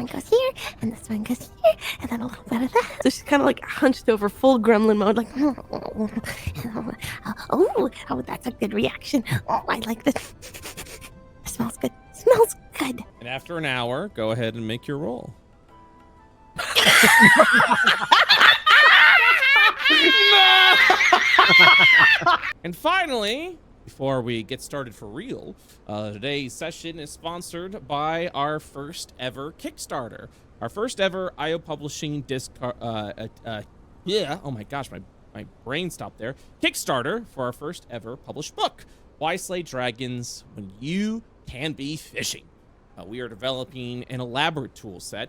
one goes here, and this one goes here, and then a little bit of that. So she's kind of like hunched over, full gremlin mode, like, oh, that's a good reaction. Oh, I like this. It smells good. Smells good. And after an hour, go ahead and make your roll. And finally, before we get started for real, today's session is sponsored by our first ever Kickstarter. Our first ever IO Publishing oh my gosh, my brain stopped there. Kickstarter for our first ever published book, Why Slay Dragons When You Can Be Fishing. We are developing an elaborate tool set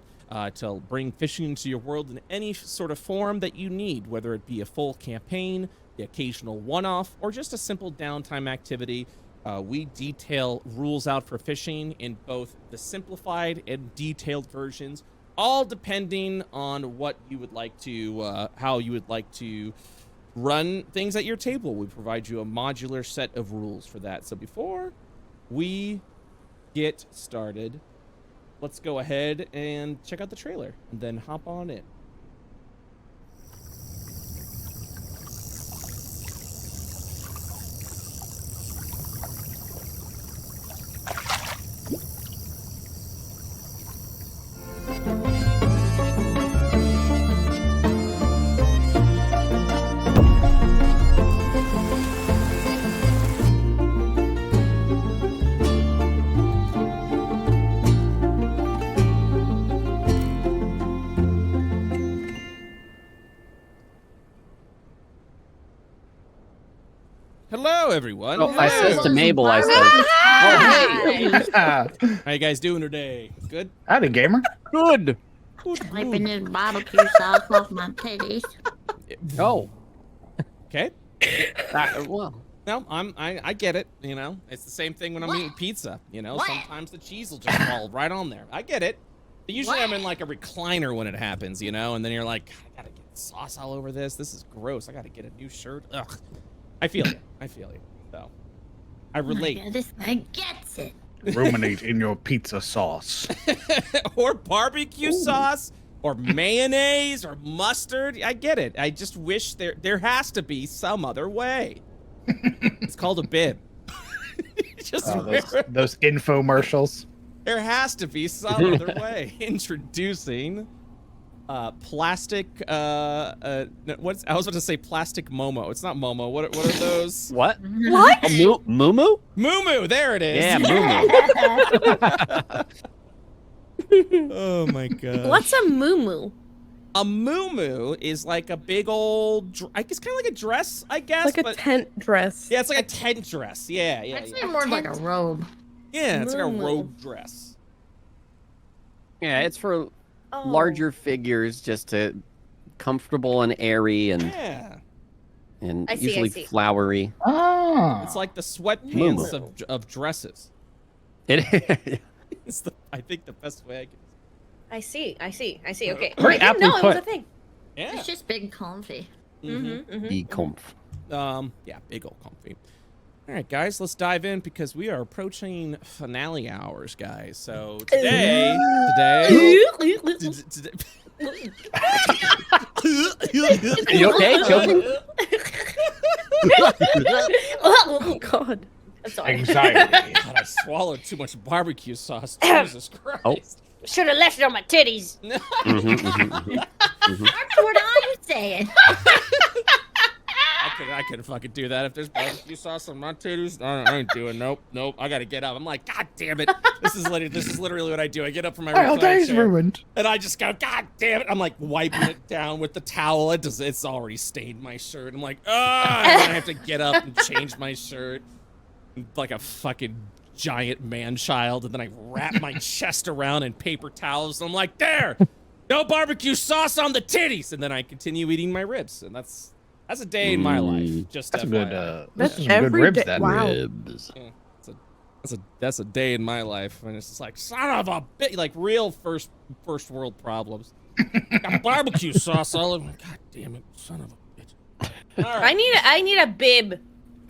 to bring fishing into your world in any sort of form that you need, whether it be a full campaign, the occasional one-off, or just a simple downtime activity. We detail rules out for fishing in both the simplified and detailed versions, all depending on what you would like to, how you would like to run things at your table. We provide you a modular set of rules for that. So before we get started, let's go ahead and check out the trailer and then hop on in. Hello, everyone. Oh, I says to Mabel, I said, oh, hey. How you guys doing today? Good? Howdy, gamer. Good. Wiping this barbecue sauce off my titties. Oh. Okay. Well. No, I get it, you know. It's the same thing when I'm eating pizza, you know. Sometimes the cheese will just fall right on there. I get it. But usually I'm in like a recliner when it happens, you know, and then you're like, I gotta get sauce all over this. This is gross. I gotta get a new shirt. Ugh. I feel you. I feel you. So, I relate. Oh my God, this guy gets it. Ruminate in your pizza sauce. Or barbecue sauce, or mayonnaise, or mustard. I get it. I just wish there has to be some other way. It's called a bib. Just those infomercials. There has to be some other way. Introducing plastic I was about to say plastic Momo. It's not Momo. What are those? What? What? Mumu? Mumu, there it is. Yeah, Mumu. Oh my god. What's a muumuu? A muumuu is like a big old, I guess kind of like a dress, I guess. Like a tent dress. Yeah, it's like a tent dress. Yeah. I'd say more like a robe. Yeah, it's like a Muumuu. robe dress. Yeah, it's for larger figures, just to comfortable and airy and I see, usually flowery. Oh. It's like the sweatpants of dresses. It It's I think the best way I can. I see. Okay. Very I didn't know aptly it was a put. thing. Yeah. It's just big comfy. be comf. Yeah, big old comfy. All right, guys, let's dive in because we are approaching finale hours, guys. So today. You okay, choking? Oh God. I'm sorry. Anxiety. God, I swallowed too much barbecue sauce. Jesus Christ. Oh. Should have left it on my titties. That's what I'm saying. I could fucking do that if there's barbecue sauce on my titties. I ain't doing. Nope. I gotta get up. I'm like, God damn it. This is literally what I do. I get up from my All recliner day's chair, ruined. and I just go, God damn it. I'm like wiping it down with the towel. It's already stained my shirt. I'm like, and then I have to get up and change my shirt like a fucking giant man-child, and then I wrap my chest around in paper towels. And I'm like, there, no barbecue sauce on the titties, and then I continue eating my ribs, and that's a day in my life. Just That's a FYI. good. That's some good every ribs day. then. Wow. Ribs. Yeah, that's a day in my life, and it's just like son of a bit, like real first world problems. Got barbecue sauce all over. God damn it, son of a bitch. All right. I need a bib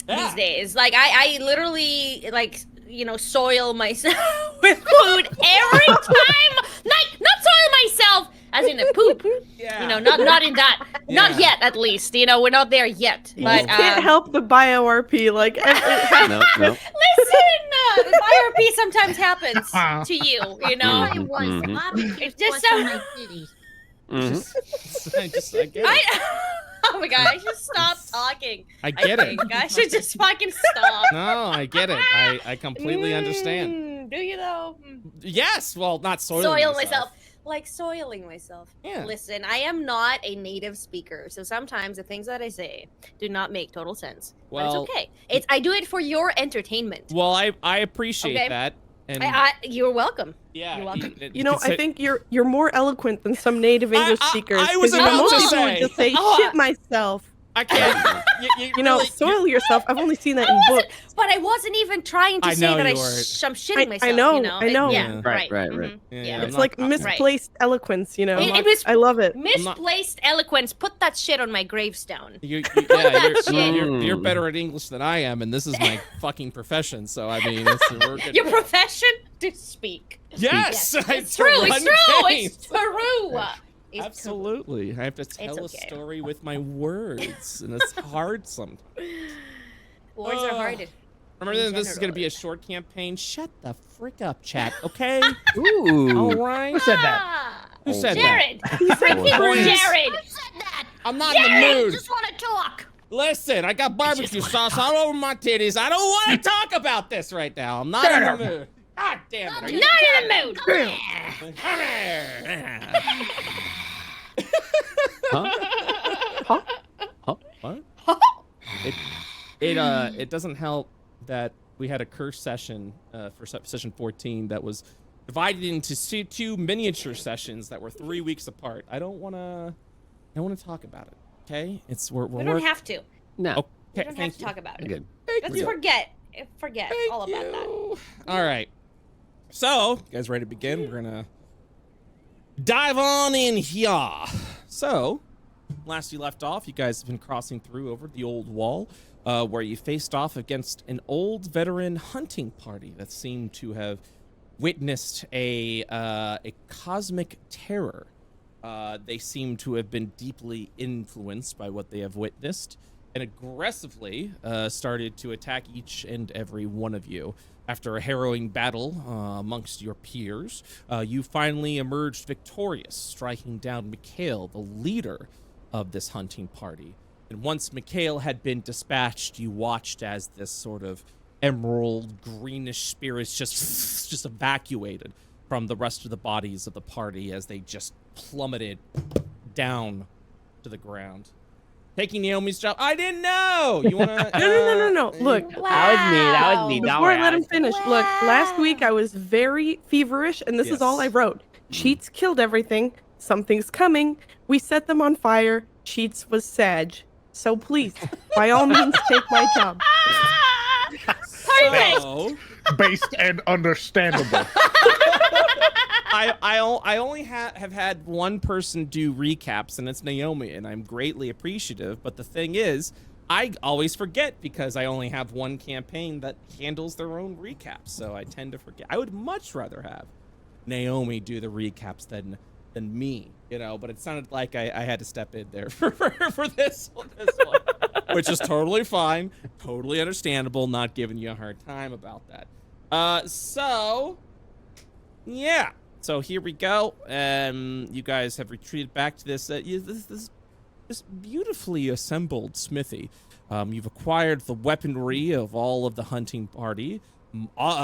Yeah. these days. Like I literally like soil myself with food every time. Not not in that. Not Yeah. yet, at least. You know, we're not there yet. Yeah. But You can't help but bio RP. Like, No, no. listen, the IRP sometimes happens to you. You know, I was Mhm. barbecue It's just sauce so- on my titties. Mhm. I get it. Oh my god, I should stop talking. I get it. think I should just fucking stop. No, I get it. I completely understand. Do you though? Yes. Well, not soiling Soil myself. myself. Like soiling myself. Yeah. Listen, I am not a native speaker, so sometimes the things that I say do not make total sense. But Well- it's okay. I do it for your entertainment. Well, I appreciate Okay. that. And You're welcome. yeah, you're welcome. you know, I think you're more eloquent than some native English speakers. I was 'cause, you know, about most to people say. would just say Oh, shit myself. I can't. You know, really- soil yourself. I've only seen that in books. But I wasn't even trying to I say know that you weren't. I'm shitting myself. know, You know? I know. Yeah, Right, right, mhm, right. Yeah, I'm It's not- like I'm- misplaced eloquence, you know. It was I love it. misplaced eloquence. Put that shit on my gravestone. You're better at English than I am, and this is my fucking profession. So I mean, we're good. Your profession to speak. Yes, It's true. It's true. It's true. It's Absolutely. I have to tell a okay. story with my words, and it's hard sometimes. Words are hard. Remember In that this is going to be a general. short campaign? Shut the frick up, chat, okay? Ooh. All right. Who said that? Ah, Who said that? Jared. Boys. Jared. Who said that? I'm not in the I mood. just want to talk. Listen, I got barbecue sauce all over my titties. I don't want to talk about this right now. I'm not in the mood. God damn it. Are you Not in the mood. Come here. Huh? What? It doesn't help that we had a curse session for session 14 that was divided into two miniature sessions that were 3 weeks apart. I don't want to talk about it. Okay, we're We don't have to. No. Okay, We don't have thank to you. talk about it. Good. Let's you. forget all about Thank that. you. All right. So, you guys ready to begin? We're gonna dive on in here. So, last you left off, you guys have been crossing through over the old wall, where you faced off against an old veteran hunting party that seemed to have witnessed a cosmic terror. They seem to have been deeply influenced by what they have witnessed and aggressively started to attack each and every one of you. After a harrowing battle amongst your peers, you finally emerged victorious, striking down Mikhail, the leader of this hunting party. And once Mikhail had been dispatched, you watched as this sort of emerald greenish spirits just evacuated from the rest of the bodies of the party as they just plummeted down to the ground. Taking Naomi's job. I didn't know. You wanna? No. Look, That was me. Don't before worry. I let him finish, look, last week I was very feverish, and this is all I Yes. wrote. Cheats killed everything. Something's coming. We set them on fire. Cheats was Sag. So please, by all means, take my job. Perfect. So, Based and understandable. I only have had one person do recaps, and it's Naomi, and I'm greatly appreciative. But the thing is, I always forget because I only have one campaign that handles their own recaps, so I tend to forget. I would much rather have Naomi do the recaps than me, you know. But it sounded like I had to step in there for this one, which is totally fine, totally understandable. Not giving you a hard time about that. So yeah. So here we go. You guys have retreated back to this this beautifully assembled smithy. You've acquired the weaponry of all of the hunting party,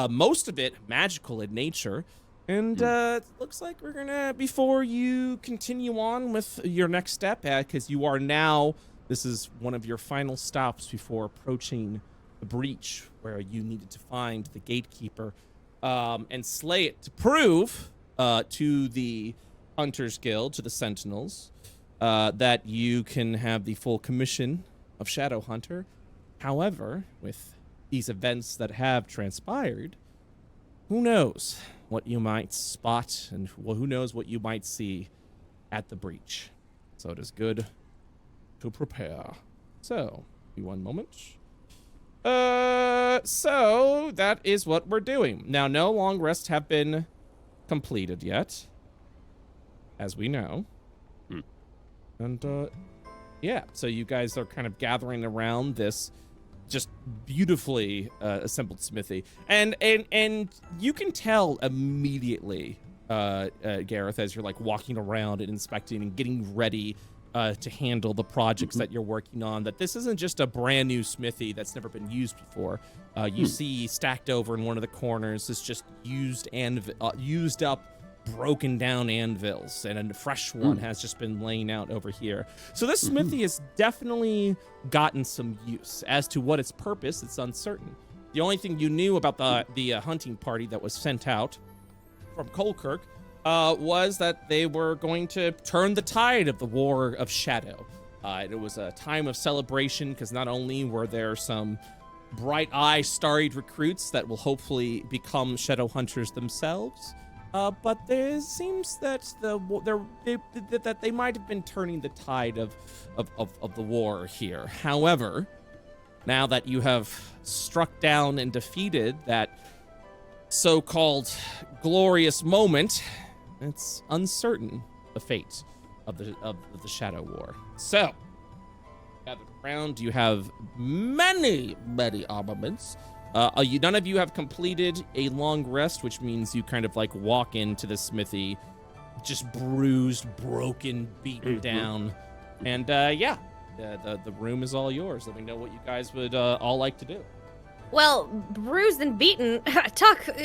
most of it magical in nature. And it looks like we're gonna, before you continue on with your next step, because you are now, this is one of your final stops before approaching the breach, where you needed to find the gatekeeper and slay it to prove to the Hunters Guild, to the Sentinels, that you can have the full commission of Shadow Hunter. However, with these events that have transpired, who knows what you might spot, and who knows what you might see at the breach. So it is good to prepare. So, be one moment. So that is what we're doing. Now, no long rests have been completed yet, as we know. And yeah, so you guys are kind of gathering around this just beautifully assembled smithy, and you can tell immediately, Gareth, as you're like walking around and inspecting and getting ready to handle the projects that you're working on, that this isn't just a brand new smithy that's never been used before. You see stacked over in one of the corners is just used up, broken down anvils, and a fresh one has just been laying out over here. So this smithy has definitely gotten some use. As to what its purpose, it's uncertain. The only thing you knew about the hunting party that was sent out from Colkirk was that they were going to turn the tide of the War of Shadow. It was a time of celebration because not only were there some bright-eyed, starry recruits that will hopefully become shadow hunters themselves, but there seems that that they might have been turning the tide of the war here. However, now that you have struck down and defeated that so-called glorious moment, it's uncertain the fate of the Shadow War. So, gathered around, you have many armaments. None of you have completed a long rest, which means you kind of like walk into the smithy, just bruised, broken, beaten down, and yeah, the room is all yours. Let me know what you guys would all like to do. Well, bruised and beaten.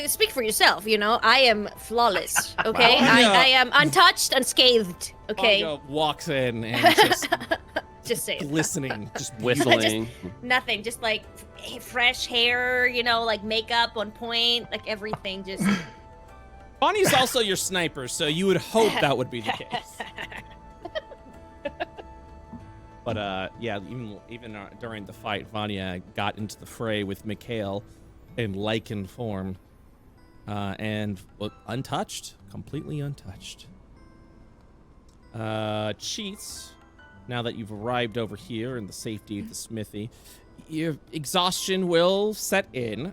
Speak for yourself. You know, I am flawless. Okay, I am untouched, unscathed. Okay. Vanya walks in and just say glistening, just Whistling. nothing. Just like fresh hair. You know, like makeup on point, like everything. Just. Bonnie's also your sniper, so you would hope that would be the case. But yeah, even during the fight, Vanya got into the fray with Mikhail in lichen form, and untouched, completely untouched. Cheats, now that you've arrived over here in the safety of the smithy, your exhaustion will set in,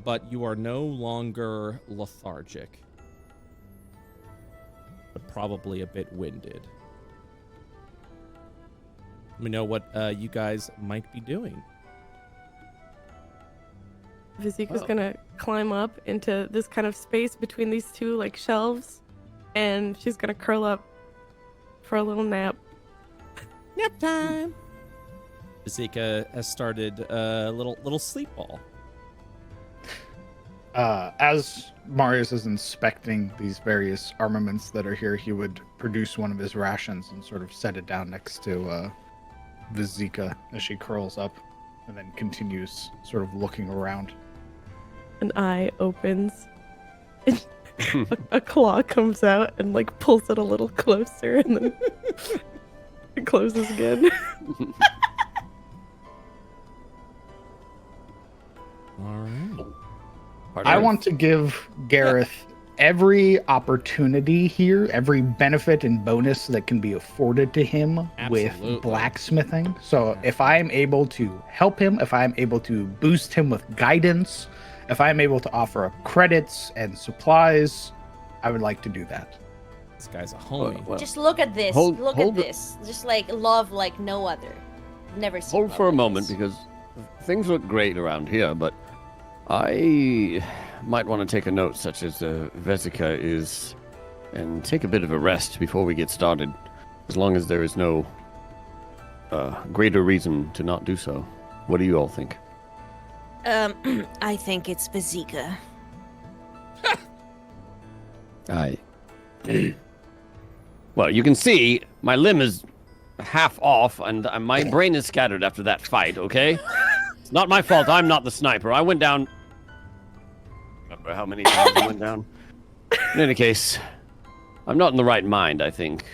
but you are no longer lethargic, but probably a bit winded. Let me know what you guys might be doing. Vizika's gonna climb up into this kind of space between these two like shelves, and she's gonna curl up for a little nap. Nap time. Vizika has started a little sleep ball. As Marius is inspecting these various armaments that are here, he would produce one of his rations and sort of set it down next to Vizika as she curls up, and then continues sort of looking around. An eye opens, and a claw comes out and like pulls it a little closer, and then it closes again. All right. I want to give Gareth every opportunity here, every benefit and bonus that can be afforded to him with blacksmithing. So if I am able to help him, if I am able to boost him with guidance, if I am able to offer up credits and supplies, I would like to do that. This guy's a homie. Just look at this. Look at this. Just like love like no other. Never seen. Hold for a moment, because things look great around here, but I might want to take a note, such as Vizika is, and take a bit of a rest before we get started, as long as there is no greater reason to not do so. What do you all think? I think it's Vizika. Well, you can see my limb is half off, and my brain is scattered after that fight, okay? It's not my fault. I'm not the sniper. I went down... Remember how many times I went down? In any case, I'm not in the right mind, I think,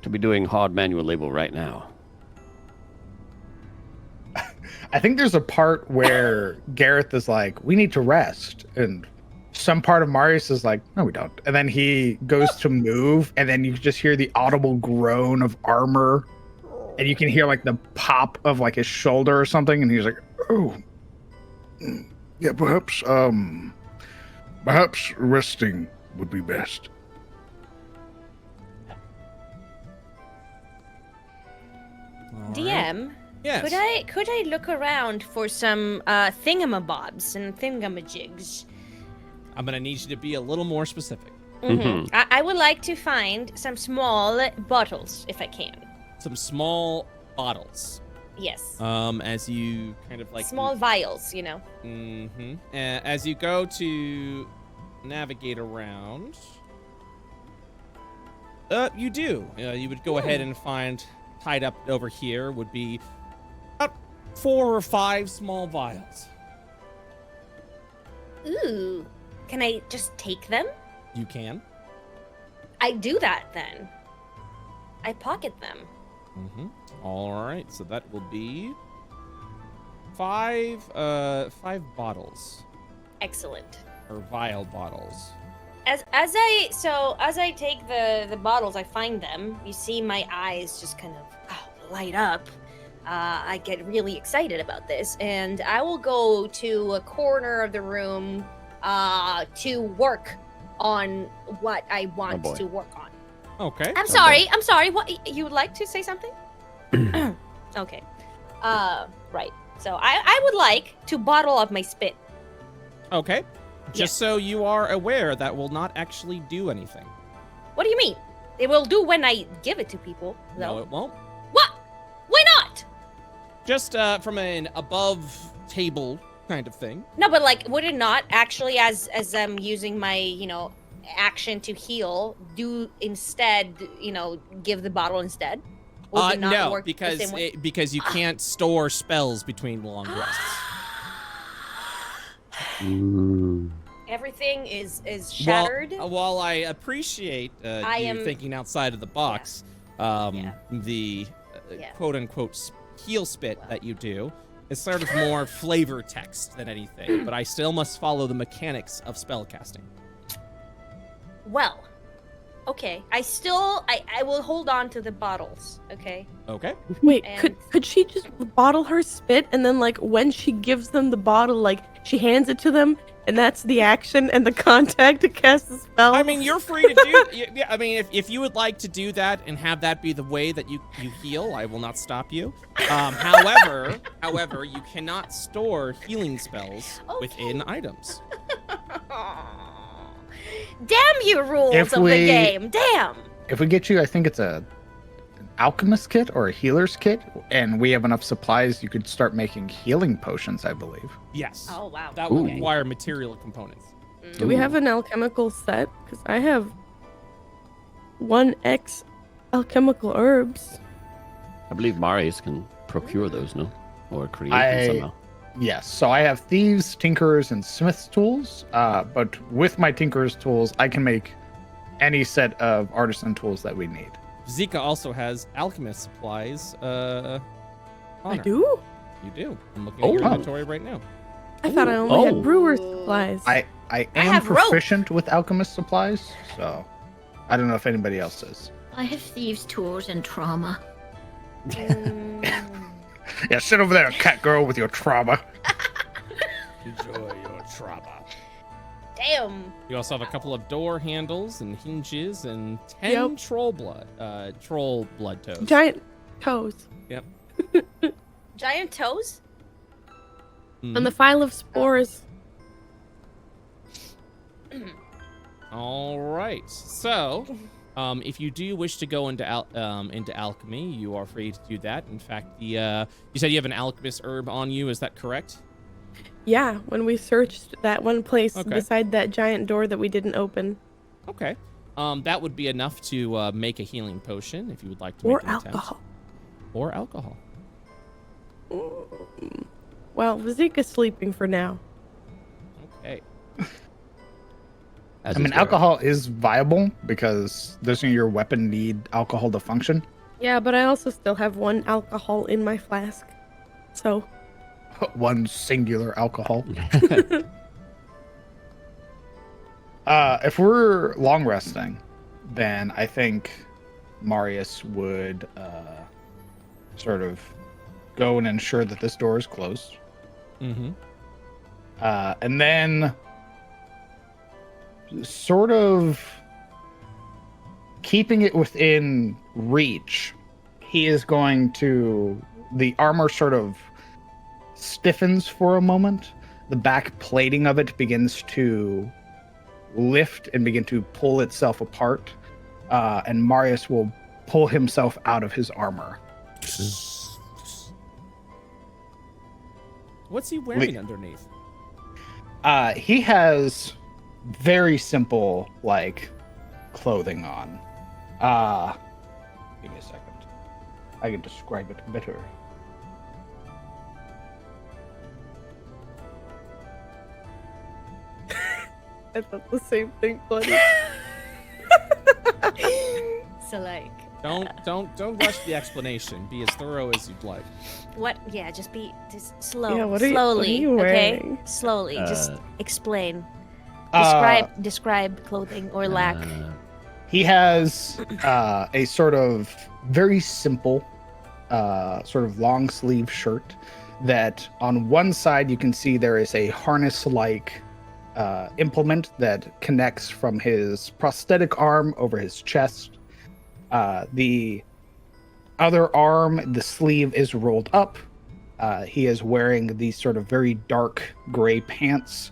to be doing hard manual labor right now. I think there's a part where Gareth is like, we need to rest. And some part of Marius is like, no, we don't. And then he goes to move, and then you just hear the audible groan of armor. And you can hear like the pop of like his shoulder or something. And he's like, oh, yeah, perhaps resting would be best. DM, Yes. could I look around for some thingamabobs and thingamajigs? I'm gonna need you to be a little more specific. I would like to find some small bottles, if I can. Some small bottles. Yes. As you kind of like Small vials, you know. As you go to navigate around, you do. You would go ahead and find tied up over here would be about 4 or 5 small vials. Ooh. Can I just take them? You can. I do that then. I pocket them. All right, so that will be 5 bottles Excellent. or vial bottles. As I take the bottles, I find them. You see my eyes just kind of light up. I get really excited about this, and I will go to a corner of the room to work on what I want to work on. Okay. I'm sorry. What, you would like to say something? Okay. Right. So I would like to bottle up my spit. Okay. Just so you are aware, that will not actually do anything. What do you mean? It will do when I give it to people, though. No, it won't. What? Why not? Just from an above table kind of thing. No, but like, would it not actually, as I'm using my, action to heal, do instead, give the bottle instead? Would it not No, work the same way? because you can't store spells between long rests. Everything is shattered. While I appreciate you thinking outside of the box, the quote-unquote heal spit that you do is sort of more flavor text than anything, but I still must follow the mechanics of spellcasting. Well, okay. I will hold on to the bottles, okay? Okay. Wait, And- could she just bottle her spit and then like when she gives them the bottle, like she hands it to them and that's the action and the contact to cast the spell? I mean, you're free to do. Yeah, I mean, if you would like to do that and have that be the way that you heal, I will not stop you. However, you cannot store healing spells within items. Damn you, rules If of we- the game. Damn. If we get you, I think it's an alchemist kit or a healer's kit, and we have enough supplies, you could start making healing potions, I believe. Yes. Oh, wow. That would Ooh. require material components. Do we have an alchemical set? Because I have 1x alchemical herbs. I believe Marius can procure those, no? Or create them I- somehow. Yes, so I have thieves, tinkerers, and smiths tools, but with my tinkerers tools, I can make any set of artisan tools that we need. Zika also has alchemist supplies. I Honor. do? You do. I'm looking at your Oh. inventory right now. I thought I only Oh. had brewer supplies. I am have rope. proficient with alchemist supplies, so I don't know if anybody else is. I have thieves' tools and trauma. Yeah, sit over there, cat girl, with your trauma. Enjoy your trauma. Damn. You also have a couple of door handles and hinges and 10 Yep. troll blood toes. Giant toes. Yep. Giant toes? And the file of spores. All right. So, if you do wish to go into alchemy, you are free to do that. In fact, you said you have an alchemist herb on you. Is that correct? Yeah, when we searched that one place Okay. beside that giant door that we didn't open. Okay. That would be enough to make a healing potion if you would like to Or make an attempt. alcohol. Or alcohol. Well, Vazika's sleeping for now. Okay. As I mean, is Vera. alcohol is viable because doesn't your weapon need alcohol to function? Yeah, but I also still have 1 alcohol in my flask. So, One singular alcohol. If we're long resting, then I think Marius would sort of go and ensure that this door is closed. Mm-hmm. And then sort of keeping it within reach, he is going to the armor sort of stiffens for a moment. The back plating of it begins to lift and begin to pull itself apart. And Marius will pull himself out of his armor. What's he wearing underneath? He has very simple, like, clothing on. Give me a second. I can describe it better. I thought the same thing, Bloody. So like, Don't rush the explanation. Be as thorough as you'd like. what? Yeah, just slow, Yeah, slowly, what are you okay? wearing? Slowly, just explain. Uh, Describe clothing or lack. He has a sort of very simple, sort of long sleeve shirt that on one side you can see there is a harness-like implement that connects from his prosthetic arm over his chest. The other arm, the sleeve is rolled up. He is wearing these sort of very dark gray pants.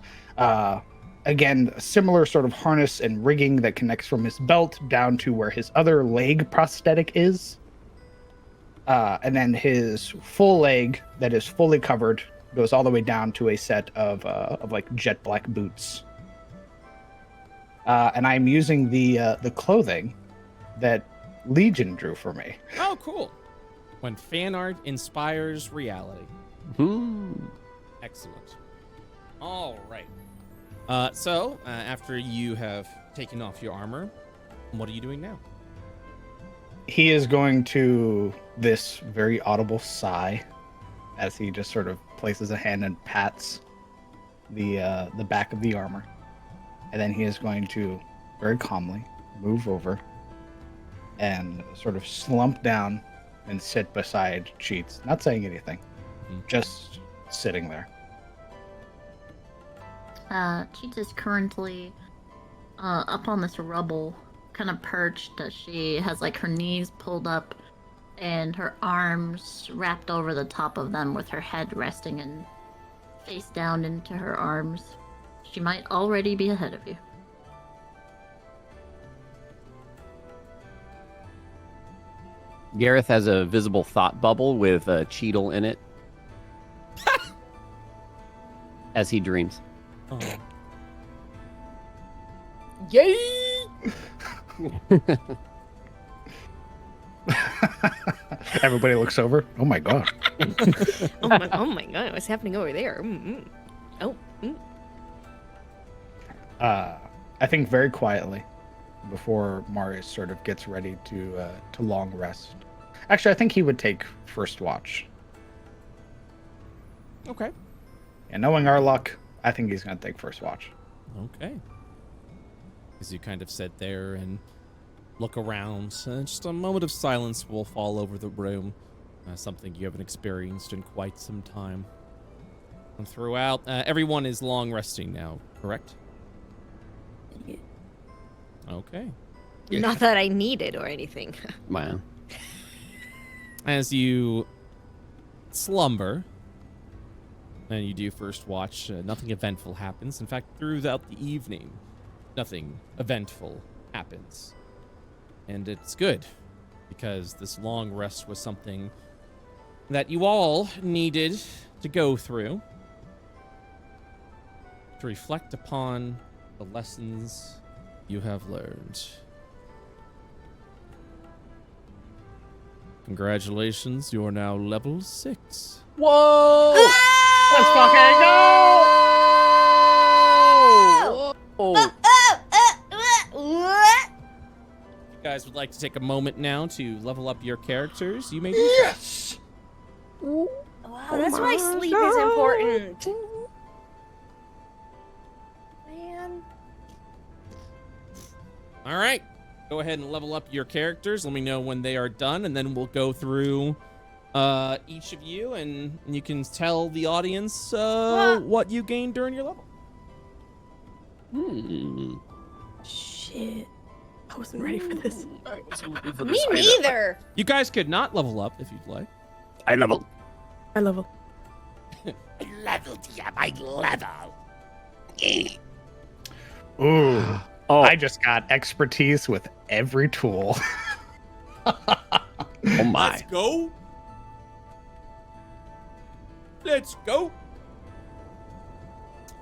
Again, a similar sort of harness and rigging that connects from his belt down to where his other leg prosthetic is. And then his full leg that is fully covered goes all the way down to a set of like jet black boots. And I'm using the clothing that Legion drew for me. Oh, cool. When fan art inspires reality. Excellent. All right. So, after you have taken off your armor, what are you doing now? He is going to this very audible sigh as he just sort of places a hand and pats the back of the armor. And then he is going to very calmly move over and sort of slump down and sit beside Cheats, not saying anything, just sitting there. Cheats is currently up on this rubble, kind of perched. She has like her knees pulled up and her arms wrapped over the top of them with her head resting and face down into her arms. She might already be ahead of you. Gareth has a visible thought bubble with a Cheadle in it. As he dreams. Oh. Yay! Everybody looks over. Oh my god. oh my god, what's happening over there? I think very quietly, before Marius sort of gets ready to long rest. Actually, I think he would take first watch. Okay. And knowing our luck, I think he's going to take first watch. Okay. As you kind of sit there and look around, just a moment of silence will fall over the room. Something you haven't experienced in quite some time. And throughout, everyone is long resting now, correct? Yeah. Okay. Not that I need it or anything. Man. As you slumber, and you do first watch, nothing eventful happens. In fact, throughout the evening, nothing eventful happens. And it's good, because this long rest was something that you all needed to go through, to reflect upon the lessons you have learned. Congratulations, you're now level 6. Whoa! Let's fucking go! If you guys would like to take a moment now to level up your characters, you may do so. Yes! Wow, that's why sleep is important. Man. All right. Go ahead and level up your characters. Let me know when they are done, and then we'll go through each of you, and you can tell the audience what you gained during your level. Shit. I wasn't ready for this. Me neither. You guys could not level up if you'd like. I level. I level. I leveled, yeah, I level. Ooh. Oh, I just got expertise with every tool. oh my. Let's go. Let's go.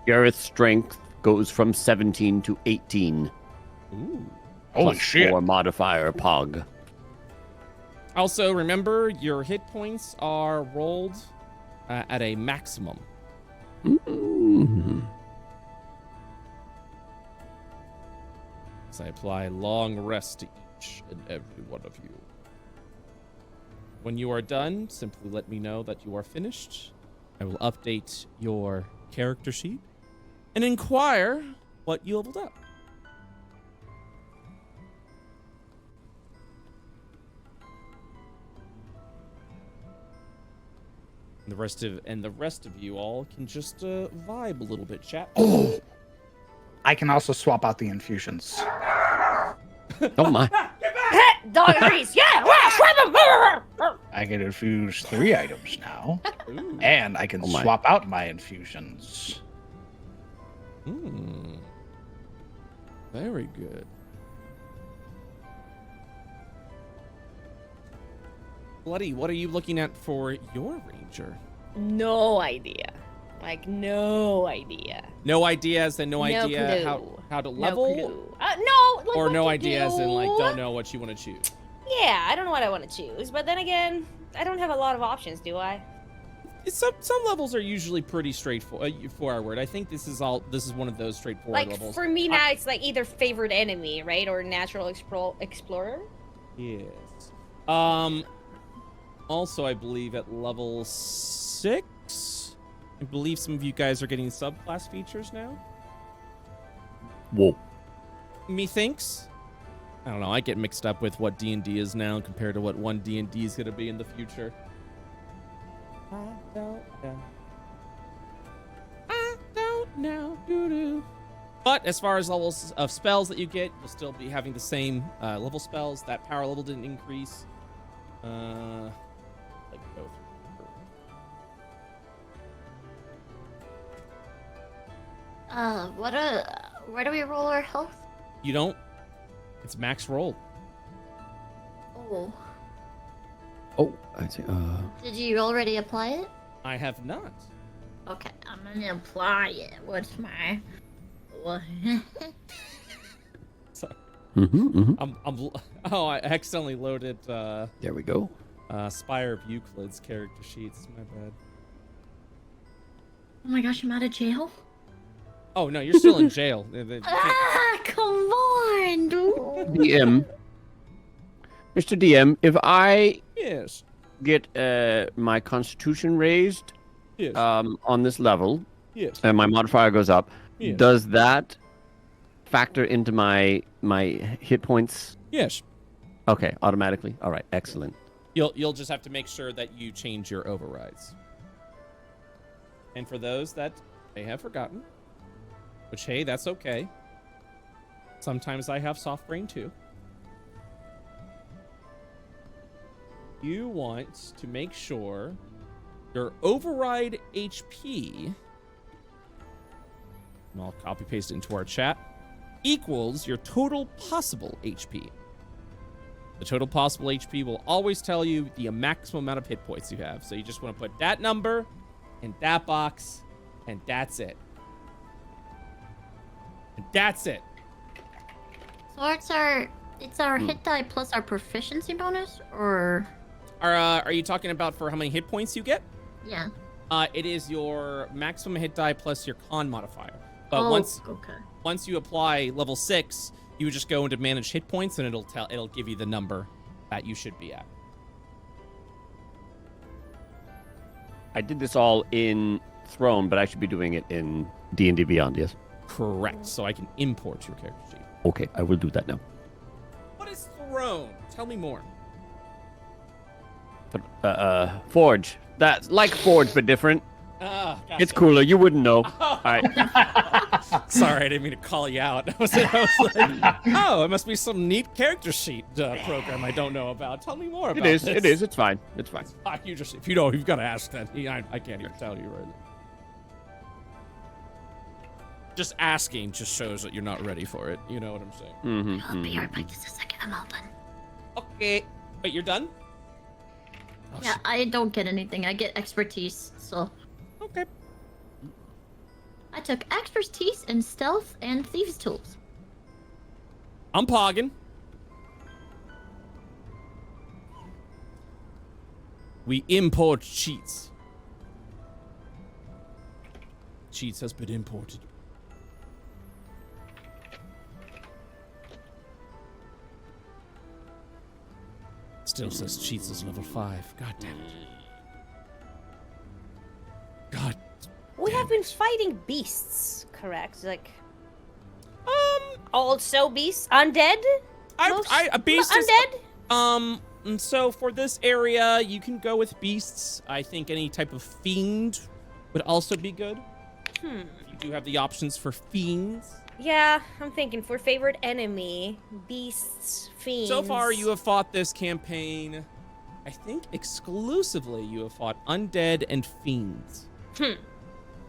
Gareth's strength goes from 17 to 18. Ooh. Holy plus shit. 4 modifier pog. Also, remember, your hit points are rolled at a maximum. Mm. As I apply long rest to each and every one of you. When you are done, simply let me know that you are finished. I will update your character sheet and inquire what you leveled up. The rest of you all can just vibe a little bit, chat. Oh, I can also swap out the infusions. Oh my. Dog agrees. Yeah. I can infuse 3 items now, Ooh. and I can Oh my. swap out my infusions. Hmm. Very good. Bloody, what are you looking at for your ranger? No idea. Like no idea. No idea as in no No idea clue. how to No level? clue. No. Like, Or what no to idea as in like do. don't know what you want to choose? Yeah, I don't know what I want to choose, but then again, I don't have a lot of options, do I? Some levels are usually pretty straightforward. I think this is one of those straightforward Like levels. for me now, it's like either favored enemy, right, or natural explorer. Yes. Also, I believe at level 6, I believe some of you guys are getting subclass features now. Whoa. Methinks. I don't know. I get mixed up with what D&D is now compared to what one D&D is going to be in the future. I don't know. I don't know. Doo-doo. But as far as levels of spells that you get, you'll still be having the same level spells. That power level didn't increase. Like both. Where do we roll our health? You don't. It's max roll. Oh. Oh, I see. Did you already apply it? I have not. Okay, I'm gonna apply it. What's my... What? Sorry. Mm-hmm. I accidentally loaded There we go. Spire of Euclid's character sheets. My bad. Oh my gosh, I'm out of jail? Oh no, you're still in jail. Come on, dude. DM. Mr. DM, if I Yes. get my constitution raised Yes. on this level, Yes. and my modifier goes up, Yes. does that factor into my hit points? Yes. Okay, automatically. All right, excellent. You'll just have to make sure that you change your overrides. And for those that may have forgotten, which hey, that's okay. Sometimes I have soft brain too. You want to make sure your override HP, and I'll copy paste it into our chat, equals your total possible HP. The total possible HP will always tell you the maximum amount of hit points you have. So you just want to put that number in that box, and that's it. And that's it. So it's our hit die plus our proficiency bonus, or... Are you talking about for how many hit points you get? Yeah. It is your maximum hit die plus your con modifier. But okay. once you apply level 6, you just go into manage hit points, and it'll give you the number that you should be at. I did this all in Throne, but I should be doing it in D&D Beyond, yes? Correct. So I can import your character sheet. Okay, I will do that now. What is Throne? Tell me more. Forge. That's like Forge, but different. Gotcha. It's cooler. You wouldn't know. All right. Sorry, I didn't mean to call you out. I was like, oh, it must be some neat character sheet program I don't know about. Tell me more about this. It is. It's fine. It's fine. You just, if you know, you've got to ask that. I can't even tell you right now. Just asking just shows that you're not ready for it. You know what I'm saying? I'll be right back. Just a second. I'm all done. Okay. Wait, you're done? Oh, Yeah, I don't get anything. I get expertise, so. Okay. I took expertise in stealth and thieves' tools. I'm pogging. We import cheats. Cheats has been imported. Still says cheats is level 5. God damn it. God. We have been fighting beasts, correct? Like, also beasts, undead. A beast undead. And so for this area, you can go with beasts. I think any type of fiend would also be good. You do have the options for fiends. Yeah, I'm thinking for favorite enemy, beasts, fiends. So far, you have fought this campaign. I think exclusively you have fought undead and fiends.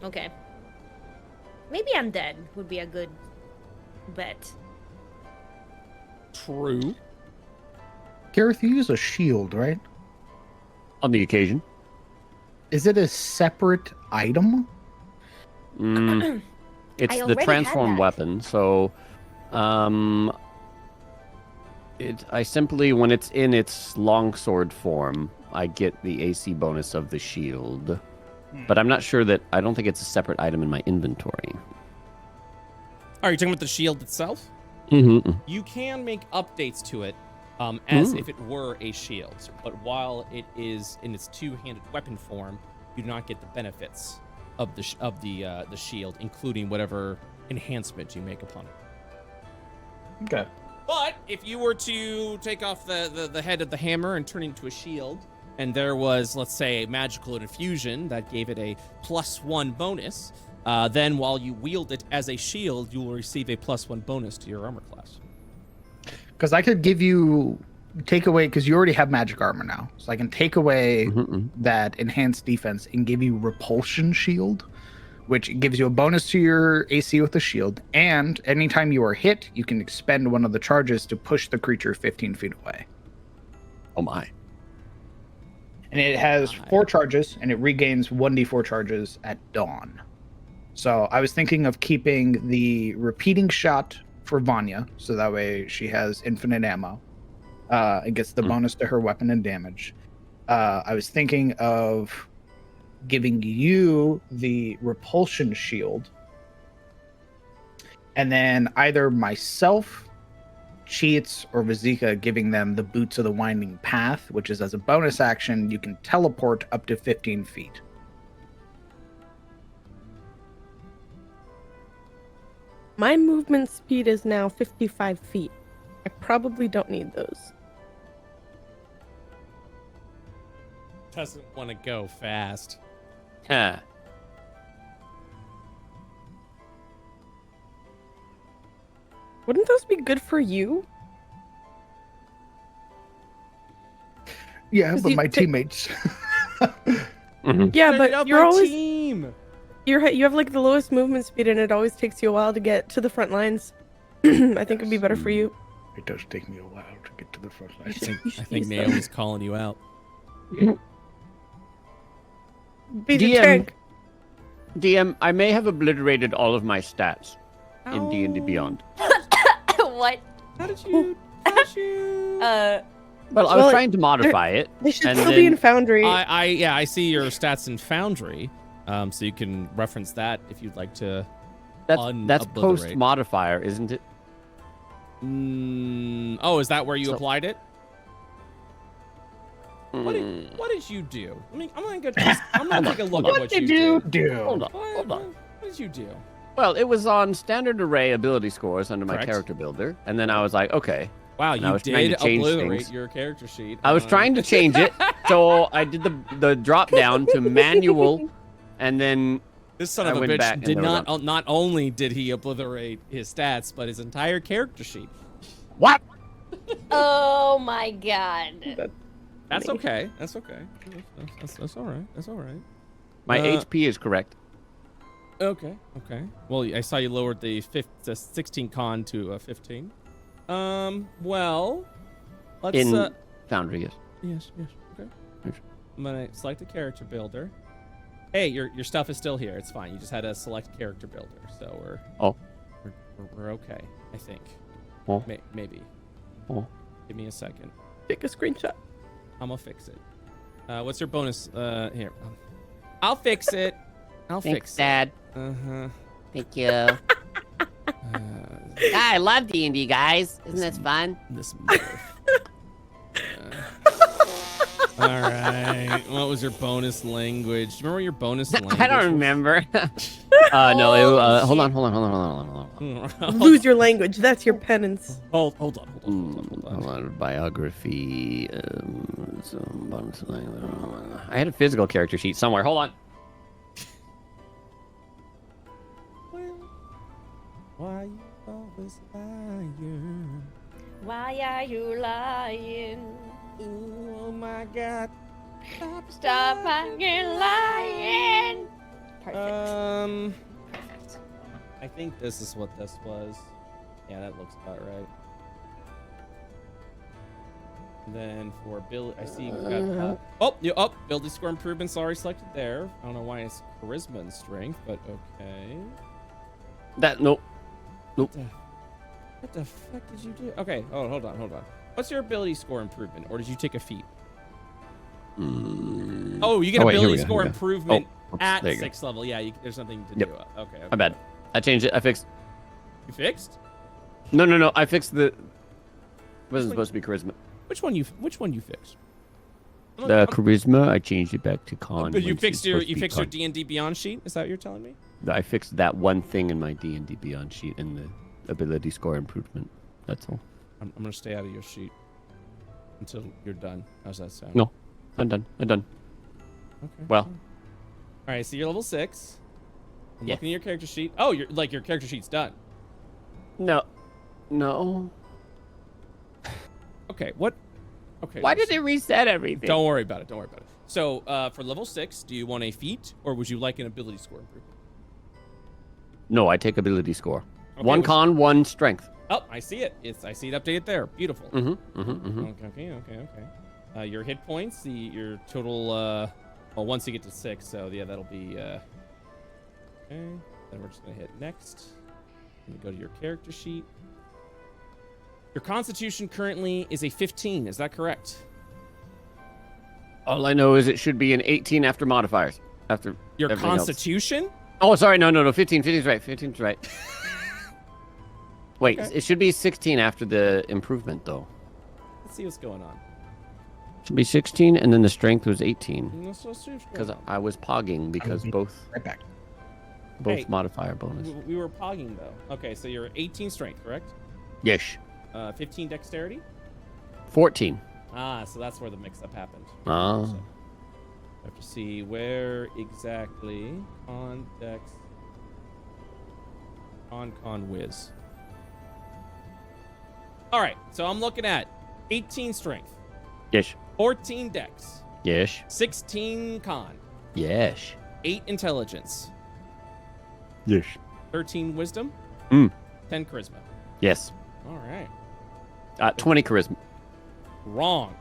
Okay. Maybe undead would be a good bet. True. Gareth, you use a shield, right? On the occasion. Is it a separate item? It's I the already transform had that. weapon, so I simply, when it's in its longsword form, I get the AC bonus of the shield. But I'm not sure that, I don't think it's a separate item in my inventory. Are you talking about the shield itself? Mm-hmm. You can make updates to it as if it were a shield. But while it is in its two-handed weapon form, you do not get the benefits of the shield, including whatever enhancement you make upon it. Okay. But if you were to take off the head of the hammer and turn it into a shield, and there was, let's say, a magical infusion that gave it a +1 bonus, then while you wield it as a shield, you will receive a +1 bonus to your armor class. Because I could give you take away, because you already have magic armor now, so I can take away that enhanced defense and give you repulsion shield, which gives you a bonus to your AC with the shield, and anytime you are hit, you can expend one of the charges to push the creature 15 feet away. Oh my. And it has 4 charges, and it regains 1d4 charges at dawn. So I was thinking of keeping the repeating shot for Vanya, so that way she has infinite ammo. It gets the bonus to her weapon and damage. I was thinking of giving you the repulsion shield, and then either myself, Cheats, or Vazika giving them the Boots of the Winding Path, which is as a bonus action, you can teleport up to 15 feet. My movement speed is now 55 feet. I probably don't need those. Doesn't want to go fast. Huh. Wouldn't those be good for you? Yeah, 'Cause but you my take- teammates. Yeah, Set but up you're my always team. you have like the lowest movement speed, and it always takes you a while to get to the front lines. I think it'd be better for you. It does take me a while to get to the front line. I think Naomi's calling you out. Be the DM. tank. DM, I may have obliterated all of my stats in D&D Beyond. What? How did you? Well, I was Well, trying to modify it. They should and still be in then- Foundry. I see your stats in Foundry, so you can reference that if you'd like to. That's Unobliterate. post modifier, isn't it? Oh, is that where you So- applied it? What did you do? I'm gonna take a look at what you did. Hold on. What did you do? Well, it was on standard array ability scores under my Correct. character builder, and then I was like, okay. Wow, And I you was trying did to change obliterate things. your character sheet. I was trying to change it, so I did the drop down to manual, and then This son I of a went back bitch and did they were not only did he obliterate his stats, but his entire character sheet. What? Oh my god. That's okay. That's okay. That's all right. That's all right. My HP is correct. Okay. Okay. Well, I saw you lowered the 16 con to 15. Well, let's In Foundry, yes. Yes. Okay. Yes. I'm gonna select a character builder. Hey, your stuff is still here. It's fine. You just had to select character builder, so we're okay. I think. Oh. Maybe. Oh. Give me a second. Take a screenshot. I'm gonna fix it. What's your bonus? Here. I'll fix it. I'll fix it. Dad. Uh-huh. Thank you. I love D&D, guys. Isn't this fun? This morph. All right. What was your bonus language? Do you remember your bonus language? I don't remember. No, hold on. Lose your language. That's your penance. Hold on. Hold on. Biography. I had a physical character sheet somewhere. Hold on. Why you always lying? Why are you lying? Ooh, oh my God. Stop fucking lying. Perfect. I think this is what this was. Yeah, that looks about right. And then for Bill, I see we've got ability score improvements already selected there. I don't know why it's charisma and strength, but okay. Nope. What the fuck did you do? Okay, hold on. What's your ability score improvement, or did you take a feat? Oh, you get ability score improvement at 6th level. Yeah, there's something to do. Okay. My bad. I changed it. I fixed. You fixed? No. I fixed the. Wasn't supposed to be charisma. Which one you fixed? The charisma, I changed it back to con. But you fixed your D&D Beyond sheet? Is that what you're telling me? I fixed that one thing in my D&D Beyond sheet in the ability score improvement. That's all. I'm gonna stay out of your sheet until you're done. How's that sound? No, I'm done. Okay. Well. All right. So you're level 6. I'm Yeah. looking at your character sheet. Oh, your character sheet's done. No. Okay. What? Okay. Why did it reset everything? Don't worry about it. So for level 6, do you want a feat or would you like an ability score improvement? No, I take ability score. Okay, 1 con, 1 strength. Oh, I see it. I see it updated there. Beautiful. Okay. Your hit points, your total. Well, once you get to 6, so yeah, that'll be. Okay. Then we're just gonna hit next. And go to your character sheet. Your Constitution currently is a 15. Is that correct? All I know is it should be an 18 after modifiers. After your everything else. Constitution? Oh, sorry. No. 15. 15's right. 15's right. Wait, Okay. it should be 16 after the improvement, though. Let's see what's going on. Should be 16, and then the strength was 18. Let's see what's going Because on. I was pogging because both Right back. Hey, modifier bonus. We were pogging though. Okay, so you're 18 strength, correct? Yes. 15 dexterity. 14. Ah, so that's where the mix-up happened. Ah. So, I have to see where exactly on dex. Con whiz. All right, so I'm looking at 18 strength, Yes. 14 dex, Yes. 16 con, Yes. 8 intelligence, Yes. 13 wisdom, 10 charisma. Yes. All right. 20 charisma. Wrong.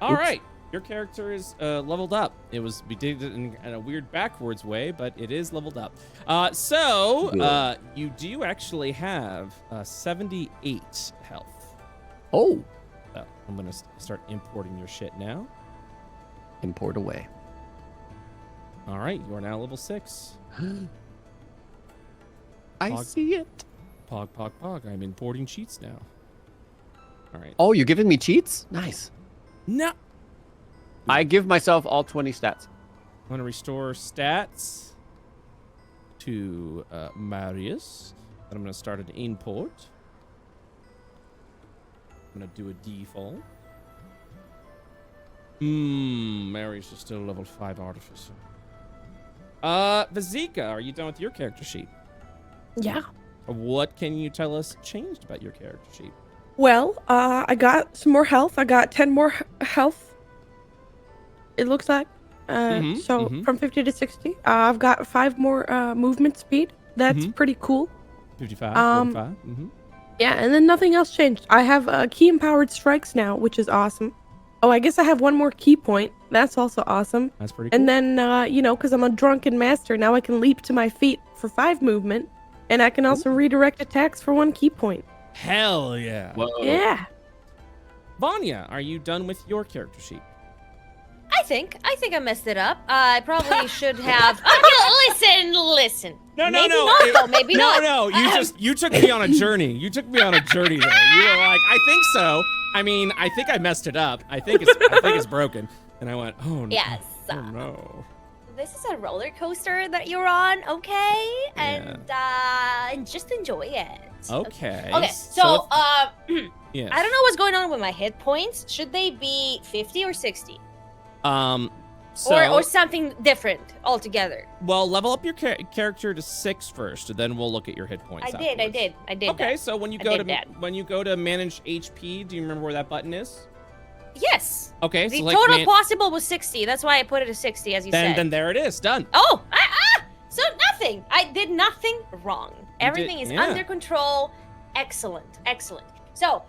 All right. Your character is leveled up. We did it in a weird backwards way, but it is leveled up. You do actually have 78 health. Oh. I'm going to start importing your shit now. Import away. All right. You are now level 6. I Pog. see it. Pog. I'm importing cheats now. All right. Oh, you're giving me cheats? Nice. No. I give myself all 20 stats. I'm going to restore stats to Marius. And I'm going to start an import. I'm going to do a default. Marius is still a level 5 artificer. Vazika, are you done with your character sheet? Yeah. What can you tell us changed about your character sheet? Well, I got some more health. I got 10 more health. It looks like. From 50 to 60. I've got 5 more movement speed. That's pretty cool. 55, 45. Yeah, and then nothing else changed. I have key empowered strikes now, which is awesome. Oh, I guess I have 1 more key point. That's also awesome. That's pretty cool. And then, because I'm a drunken master, now I can leap to my feet for 5 movement. And I can also redirect attacks for 1 key point. Hell yeah. Whoa. Yeah. Vanya, are you done with your character sheet? I think I messed it up. I probably should have. Listen. No. Maybe not, though. Maybe not. No. You took me on a journey. You took me on a journey there. You were like, I think so. I mean, I think I messed it up. I think it's broken. And I went, oh no. Yes. Oh no. This is a roller coaster that you're on, okay? And just enjoy it. Okay. Okay. So yes. I don't know what's going on with my hit points. Should they be 50 or 60? Or something different altogether. Well, level up your character to 6 first, and then we'll look at your hit points. I did. Okay, that. so when you go to manage HP, do you remember where that button is? Yes. Okay. The so total possible was 60. That's why I put it at 60, as you said. Then there it is. Done. Oh, so nothing. I did nothing wrong. Everything is under control. Excellent. So,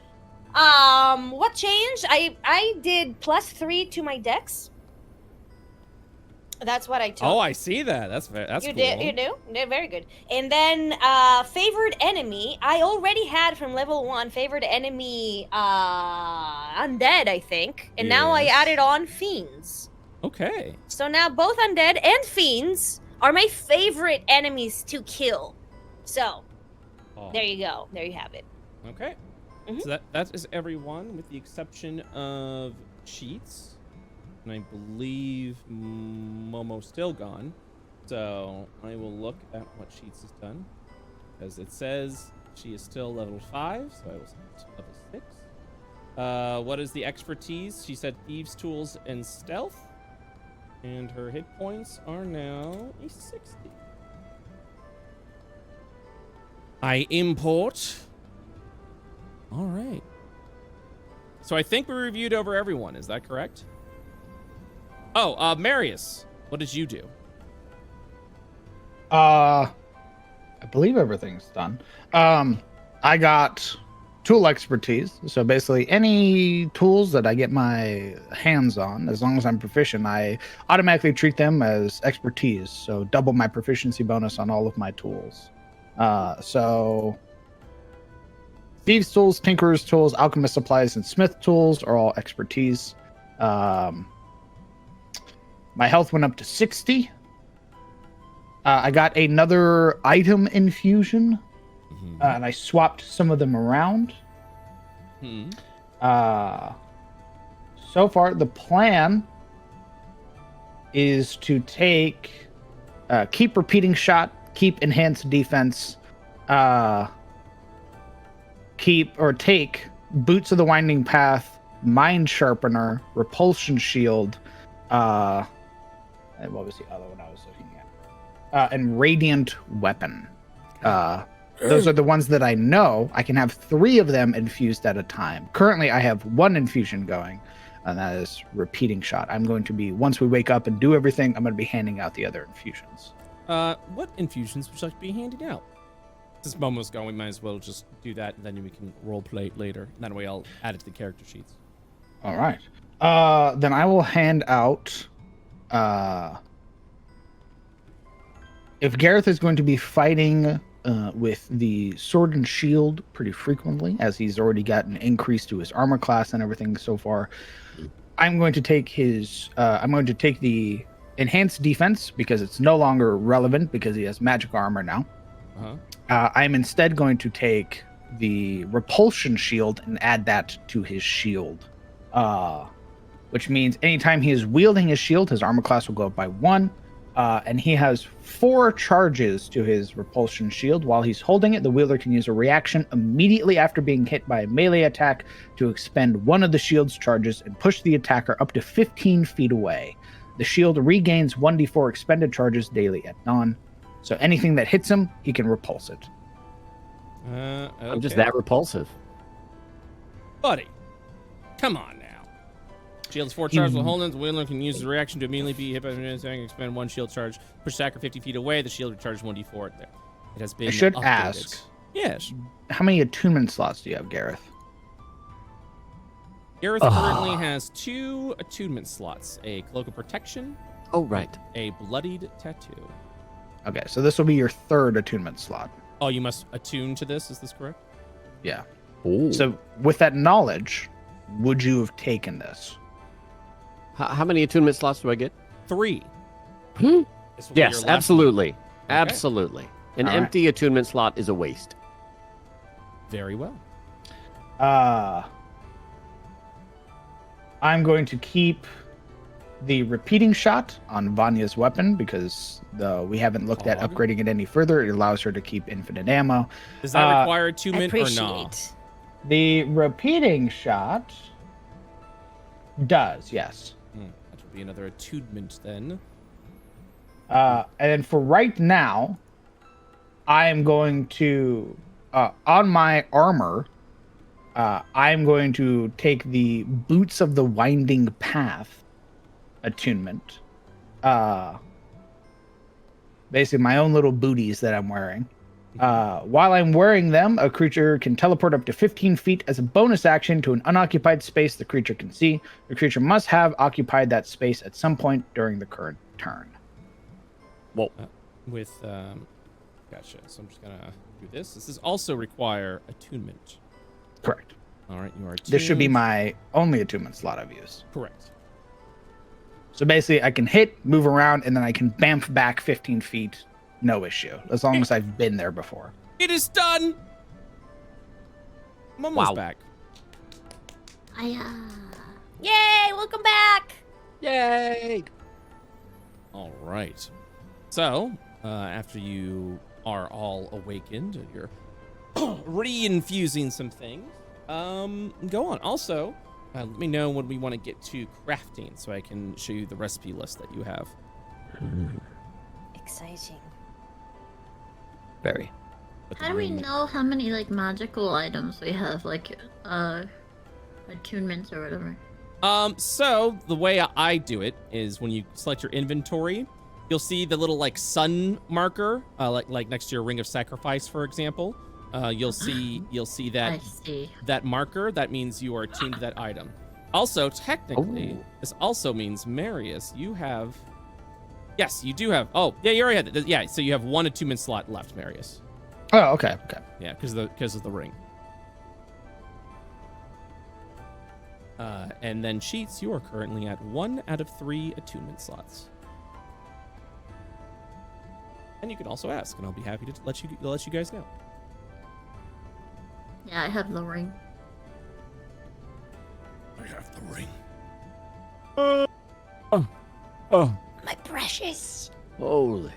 what changed? I did +3 to my dex. That's what I took. Oh, I see that. That's cool. You do? Very good. And then favored enemy, I already had from level 1 favored enemy undead, I think. And now I added on fiends. Okay. So now both undead and fiends are my favorite enemies to kill. So, there you go. There you have it. Okay. So that is everyone with the exception of Cheats. And I believe Momo's still gone. So I will look at what Cheats has done. Because it says she is still level 5, so I was level 6. What is the expertise? She said Thieves' Tools and Stealth. And her hit points are now a 60. I import. All right. So I think we reviewed over everyone. Is that correct? Oh, Marius, what did you do? I believe everything's done. I got tool expertise. So basically any tools that I get my hands on, as long as I'm proficient, I automatically treat them as expertise. So double my proficiency bonus on all of my tools. So Thieves' Tools, Tinkerer's Tools, Alchemist Supplies, and Smith Tools are all expertise. My health went up to 60. I got another item infusion, and I swapped some of them around. So far, the plan is to take, keep repeating shot, keep enhanced defense, take Boots of the Winding Path, Mind Sharpener, Repulsion Shield, and what was the other one I was looking at? And Radiant Weapon. Those are the ones that I know. I can have 3 of them infused at a time. Currently, I have 1 infusion going, and that is repeating shot. I'm going to be, once we wake up and do everything, I'm going to be handing out the other infusions. What infusions would you like to be handing out? Since Momo's going, we might as well just do that, and then we can role play it later. That way I'll add it to the character sheets. All right. Then I will hand out... if Gareth is going to be fighting with the sword and shield pretty frequently, as he's already got an increase to his armor class and everything so far, I'm going to take the enhanced defense because it's no longer relevant because he has magic armor now. I'm instead going to take the repulsion shield and add that to his shield. Which means anytime he is wielding his shield, his armor class will go up by 1. And he has 4 charges to his repulsion shield. While he's holding it, the wielder can use a reaction immediately after being hit by a melee attack to expend one of the shield's charges and push the attacker up to 15 feet away. The shield regains 1d4 expended charges daily at dawn. So anything that hits him, he can repulse it. Okay. I'm just that repulsive. Buddy, come on now. Shield's 4 charges with holding. The wielder can use the reaction to immediately be hit by an attack, expend 1 shield charge. Push attacker 50 feet away. The shield recharges 1d4 there. It has been I should updated. ask. Yes. How many attunement slots do you have, Gareth? Gareth currently has 2 attunement slots. A cloak of protection. Oh, right. A bloodied tattoo. Okay, so this will be your 3rd attunement slot. Oh, you must attune to this. Is this correct? Yeah. Ooh. So with that knowledge, would you have taken this? How many attunement slots do I get? 3. Hmm? This will be your Yes, last absolutely. one. Absolutely. An All right. empty attunement slot is a waste. Very well. I'm going to keep the repeating shot on Vanya's weapon because we haven't looked at Hog. upgrading it any further. It allows her to keep infinite ammo. Does that require I attunement or no? appreciate. The repeating shot does, yes. That would be another attunement then. And then for right now, I am going to, on my armor, I'm going to take the Boots of the Winding Path attunement. Basically, my own little booties that I'm wearing. While I'm wearing them, a creature can teleport up to 15 feet as a bonus action to an unoccupied space the creature can see. The creature must have occupied that space at some point during the current turn. Well, Gotcha. So I'm just gonna do this. This does also require attunement. Correct. All right, you are attuned. This should be my only attunement slot I've used. Correct. So basically, I can hit, move around, and then I can bamf back 15 feet. No issue. As long as I've been there before. It is done. Momo's Wow. back. Yay! Welcome back. yay! All right. So after you are all awakened and you're re-infusing some things, go on. Also, let me know when we want to get to crafting so I can show you the recipe list that you have. Exciting. Very. But the How do we ring- know how many like magical items we have, like attunements or whatever? So the way I do it is when you select your inventory, you'll see the little like sun marker, like next to your ring of sacrifice, for example. You'll see I that see. that marker. That means you are attuned to that item. Also, technically, Oh. this also means Marius, you have. Yes, you do have. Oh, yeah, you already had it. Yeah, so you have 1 attunement slot left, Marius. Oh, okay. Okay. Yeah, because of the ring. And then Sheets, you are currently at 1 out of 3 attunement slots. And you can also ask, and I'll be happy to let you guys know. Yeah, I have the ring. I have the ring. Oh, My precious. holy.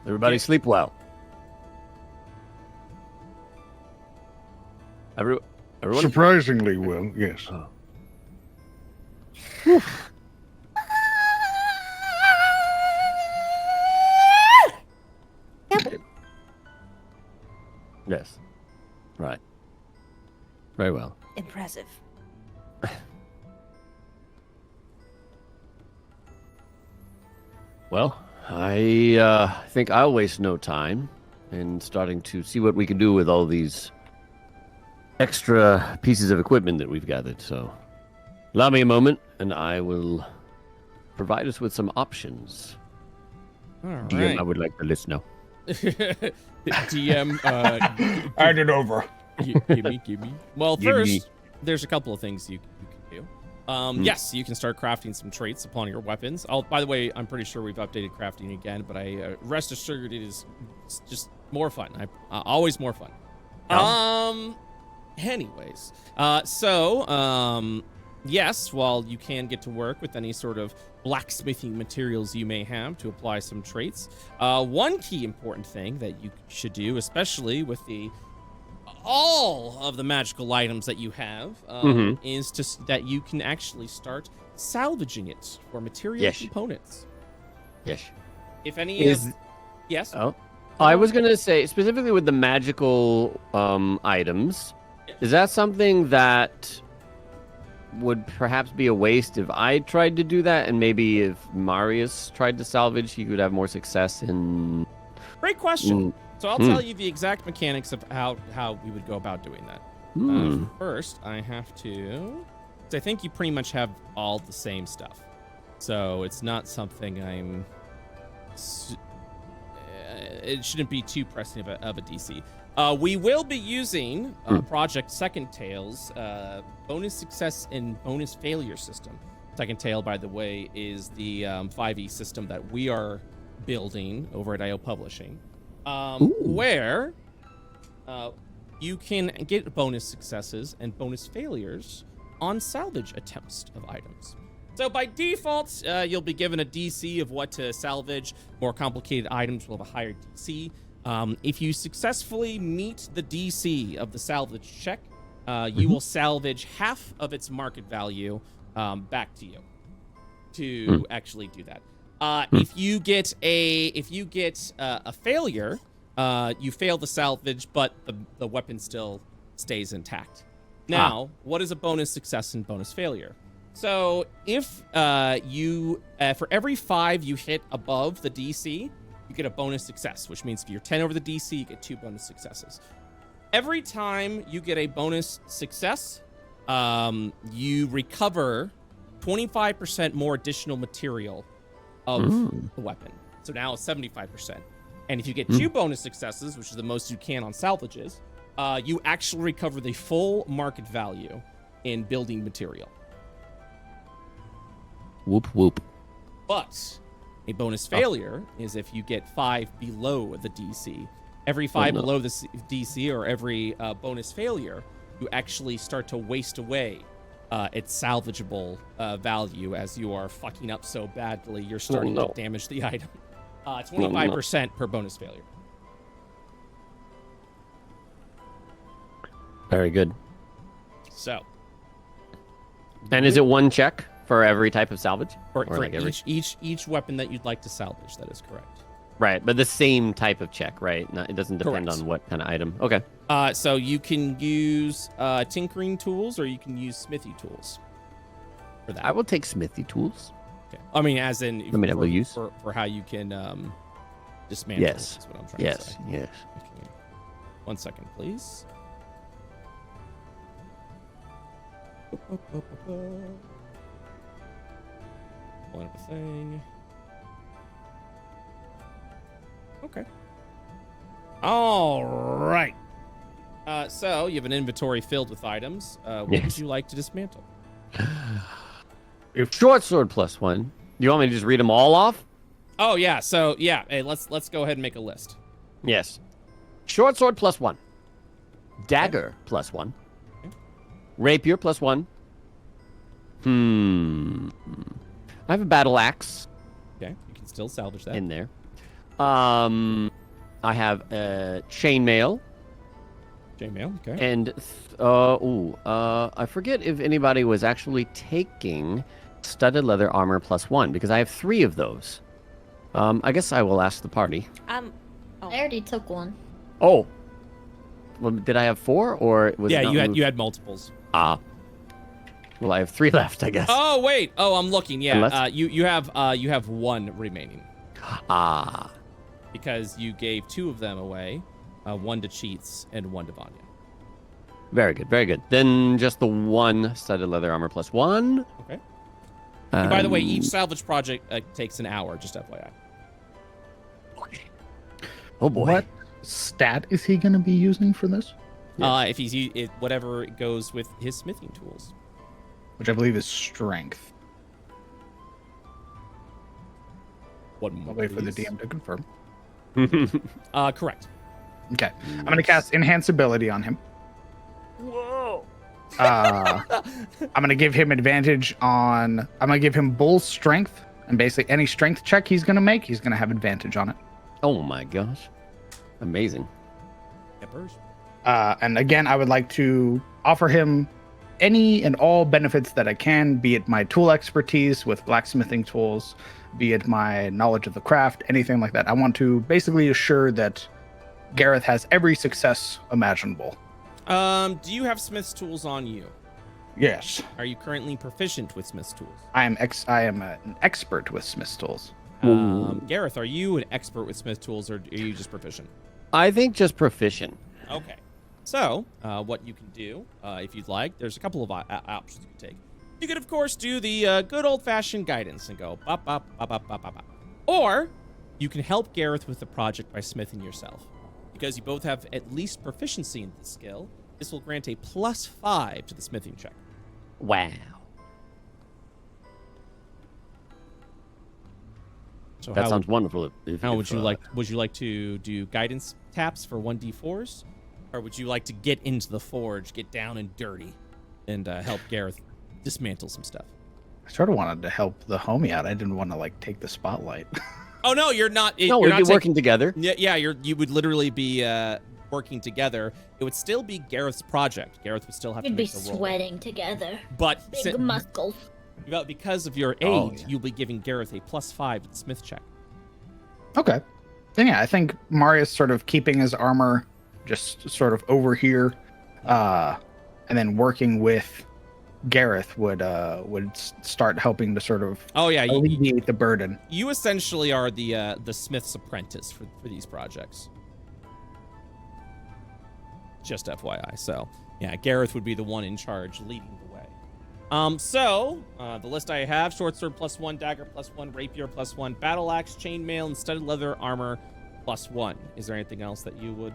Everybody sleep well. Everyone? Surprisingly well, yes. Yes. Right. Very well. Impressive. Well, I think I'll waste no time in starting to see what we can do with all these extra pieces of equipment that we've gathered. So allow me a moment, and I will provide us with some options. All DM, right. I would like to listen now. DM, Hand it over. give me. Well, Give first, me. there's a couple of things you can do. Yes, you can start crafting some traits upon your weapons. By the way, I'm pretty sure we've updated crafting again, but I rest assured it is just more fun. Always more fun. Anyways, yes, while you can get to work with any sort of blacksmithing materials you may have to apply some traits, one key important thing that you should do, especially with all of the magical items that you have, is that you can actually start salvaging it for material Yes. components. Yes. If any Is- of... Yes? Oh. I was going to say, specifically with the magical items, is that something that would perhaps be a waste if I tried to do that, and maybe if Marius tried to salvage, he could have more success in... Great question. So I'll tell you the exact mechanics of how we would go about doing that. First, I have to... I think you pretty much have all the same stuff. So it's not something I'm... it shouldn't be too pressing of a DC. We will be using Project Second Tail's bonus success and bonus failure system. Second Tail, by the way, is the 5e system that we are building over at IO Publishing, where you can get bonus successes and bonus failures on salvage attempts of items. So by default, you'll be given a DC of what to salvage. More complicated items will have a higher DC. If you successfully meet the DC of the salvage check, you will salvage half of its market value back to you to actually do that. If you get a failure, you fail the salvage, but the weapon still stays intact. Now, what is a bonus success and bonus failure? So if you, for every 5 you hit above the DC, you get a bonus success, which means if you're 10 over the DC, you get 2 bonus successes. Every time you get a bonus success, you recover 25% more additional material of the weapon. So now it's 75%. And if you get 2 bonus successes, which is the most you can on salvages, you actually recover the full market value in building material. Whoop, whoop. But a bonus failure is if you get 5 below the DC. Every 5 below the DC or every bonus failure, you actually start to waste away its salvageable value as you are fucking up so badly you're starting to damage the item. 25% per bonus failure. Very good. So. And is it 1 check for every type of salvage? For like each weapon that you'd like to salvage, that is correct. Right, but the same type of check, right? It doesn't depend on what kind of item. Okay. So you can use tinkering tools or you can use smithy tools for that. I will take smithy tools. Okay. I mean, as in I will use for how you can dismantle. Yes. Is what I'm trying to say. Yes. Okay. 1 second, please. Pulling up a thing. Okay. All right. So you have an inventory filled with items. What would you like to dismantle? Short sword +1. You want me to just read them all off? Oh yeah. So yeah. Hey, let's go ahead and make a list. Yes. Short sword +1. Dagger +1. Okay. Rapier +1. I have a battle axe. Okay. You can still salvage that in there. I have chainmail. Chainmail. Okay. And I forget if anybody was actually taking studded leather armor +1 because I have 3 of those. I guess I will ask the party. I already took one. Oh. Well, did I have 4 or was it not you had multiples. Well, I have 3 left, I guess. Oh wait. Oh, I'm looking. Yeah. Unless... you have 1 remaining. Because you gave 2 of them away, 1 to Cheats and 1 to Vanya. Very good, very good. Then just the 1 studded leather armor +1. Okay. And by the way, each salvage project takes an hour, just FYI. Okay. Oh boy. What stat is he going to be using for this? If he's whatever goes with his smithing tools, which I believe is strength. I'll wait for the DM to confirm. Correct. Okay. I'm going to cast Enhanceability on him. Whoa. I'm going to give him advantage on... I'm going to give him bull strength. And basically any strength check he's going to make, he's going to have advantage on it. Oh my gosh. Amazing. Peppers. And again, I would like to offer him any and all benefits that I can, be it my tool expertise with blacksmithing tools, be it my knowledge of the craft, anything like that. I want to basically assure that Gareth has every success imaginable. Do you have Smith's tools on you? Yes. Are you currently proficient with Smith's tools? I am an expert with Smith's tools. Gareth, are you an expert with Smith tools, or are you just proficient? I think just proficient. Okay. So, what you can do, if you'd like, there's a couple of options you can take. You could, of course, do the good old-fashioned guidance and go bop, bop, bop, bop, bop, bop, bop. Or you can help Gareth with the project by smithing yourself. Because you both have at least proficiency in this skill, this will grant a +5 to the smithing check. Wow. So that sounds wonderful. How would you like? Would you like to do guidance taps for 1d4s, or would you like to get into the forge, get down and dirty, and help Gareth dismantle some stuff? I sort of wanted to help the homie out. I didn't want to take the spotlight. Oh no, you're not. We'd be working together. Yeah, you would literally be working together. It would still be Gareth's project. Gareth would still have to make the roll. We'd be sweating together. But big muscles. But because of your age, you'll be giving Gareth a +5 to the smith check. Okay. Then yeah, I think Mariah's sort of keeping his armor just sort of over here, and then working with Gareth would start helping to sort of alleviate the burden. You essentially are the smith's apprentice for these projects. Just FYI. So yeah, Gareth would be the one in charge, leading the way. The list I have: short sword +1, dagger +1, rapier +1, battle axe, chainmail, and studded leather armor +1. Is there anything else that you would?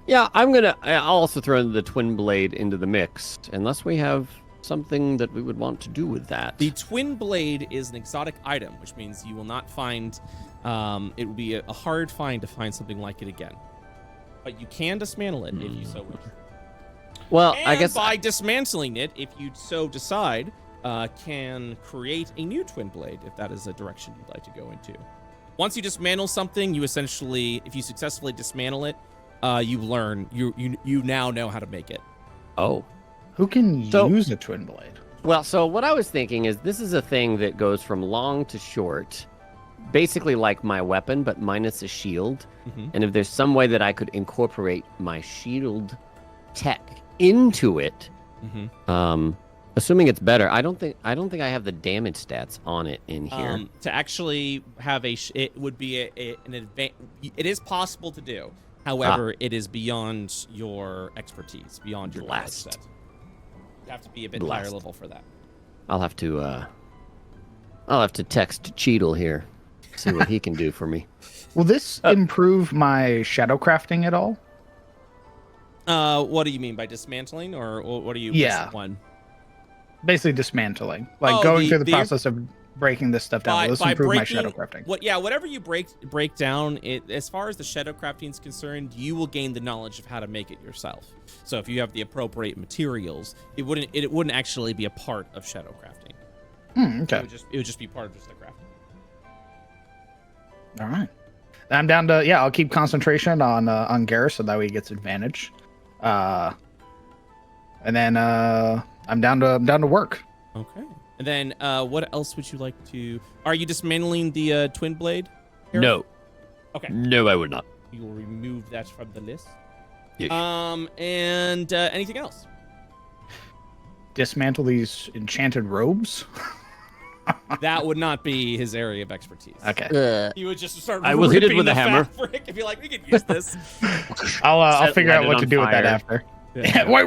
Yeah, I'll also throw the twin blade into the mix, unless we have something that we would want to do with that. The twin blade is an exotic item, which means you will not find, it would be a hard find to find something like it again. But you can dismantle it if you so wish. Well, and I guess by dismantling it, if you so decide, can create a new twin blade, if that is a direction you'd like to go into. Once you dismantle something, you essentially, if you successfully dismantle it, you learn, you now know how to make it. Oh. Who can use a twin blade? Well, so what I was thinking is this is a thing that goes from long to short, basically like my weapon, but minus a shield. Mm-hmm. And if there's some way that I could incorporate my shield tech into it, assuming it's better, I don't think I have the damage stats on it in here. To actually have it would be an advantage. It is possible to do. However, it is beyond your expertise, beyond your knowledge set. You have to be a bit higher level for that. I'll have to text Cheadle here, see what he can do for me. Will this improve my shadow crafting at all? What do you mean by dismantling, or what do you? Yeah. One. Basically dismantling, going through the process of breaking this stuff down. Let's improve my shadow crafting. Whatever you break down, as far as the shadow crafting is concerned, you will gain the knowledge of how to make it yourself. So if you have the appropriate materials, it wouldn't actually be a part of shadow crafting. Okay. It would just be part of just the crafting. All right. I'm down to I'll keep concentration on Gareth so that way he gets advantage. And then I'm down to work. Okay. And then what else would you like to? Are you dismantling the twin blade, Gareth? No. Okay. No, I would not. You will remove that from the list. Yes. And anything else? Dismantle these enchanted robes. That would not be his area of expertise. Okay. He would just start. I will hit it with a hammer. And be like, we could use this. I'll figure out what to do with that after. Yeah. Wait.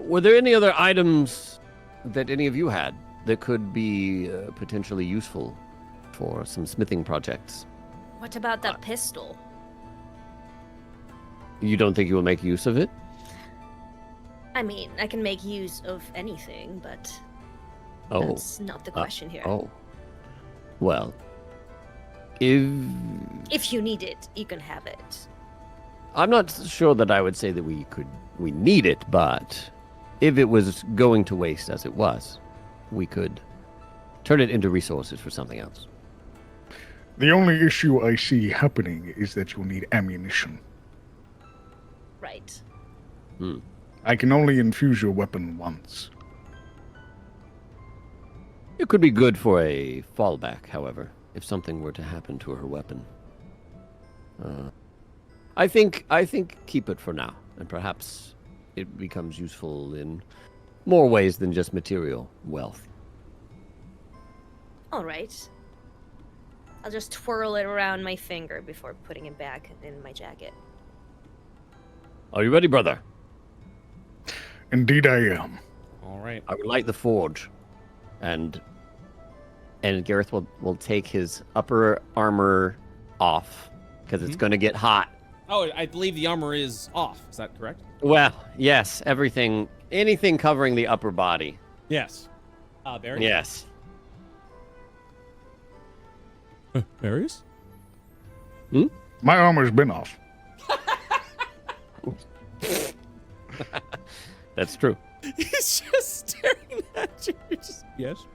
Were there any other items that any of you had that could be potentially useful for some smithing projects? What about that pistol? You don't think you will make use of it? I mean, I can make use of anything, but that's not the question here. Well, if you need it, you can have it. I'm not sure that I would say that we need it, but if it was going to waste as it was, we could turn it into resources for something else. The only issue I see happening is that you'll need ammunition. Right. I can only infuse your weapon once. It could be good for a fallback, however, if something were to happen to her weapon. I think keep it for now, and perhaps it becomes useful in more ways than just material wealth. All right. I'll just twirl it around my finger before putting it back in my jacket. Are you ready, brother? Indeed I am. All right. I would light the forge, and Gareth will take his upper armor off because it's going to get hot. Oh, I believe the armor is off. Is that correct? Well, yes, anything covering the upper body. Yes. Barry? Yes. Berries? My armor's been off. That's true. He's just staring at you. Just yes.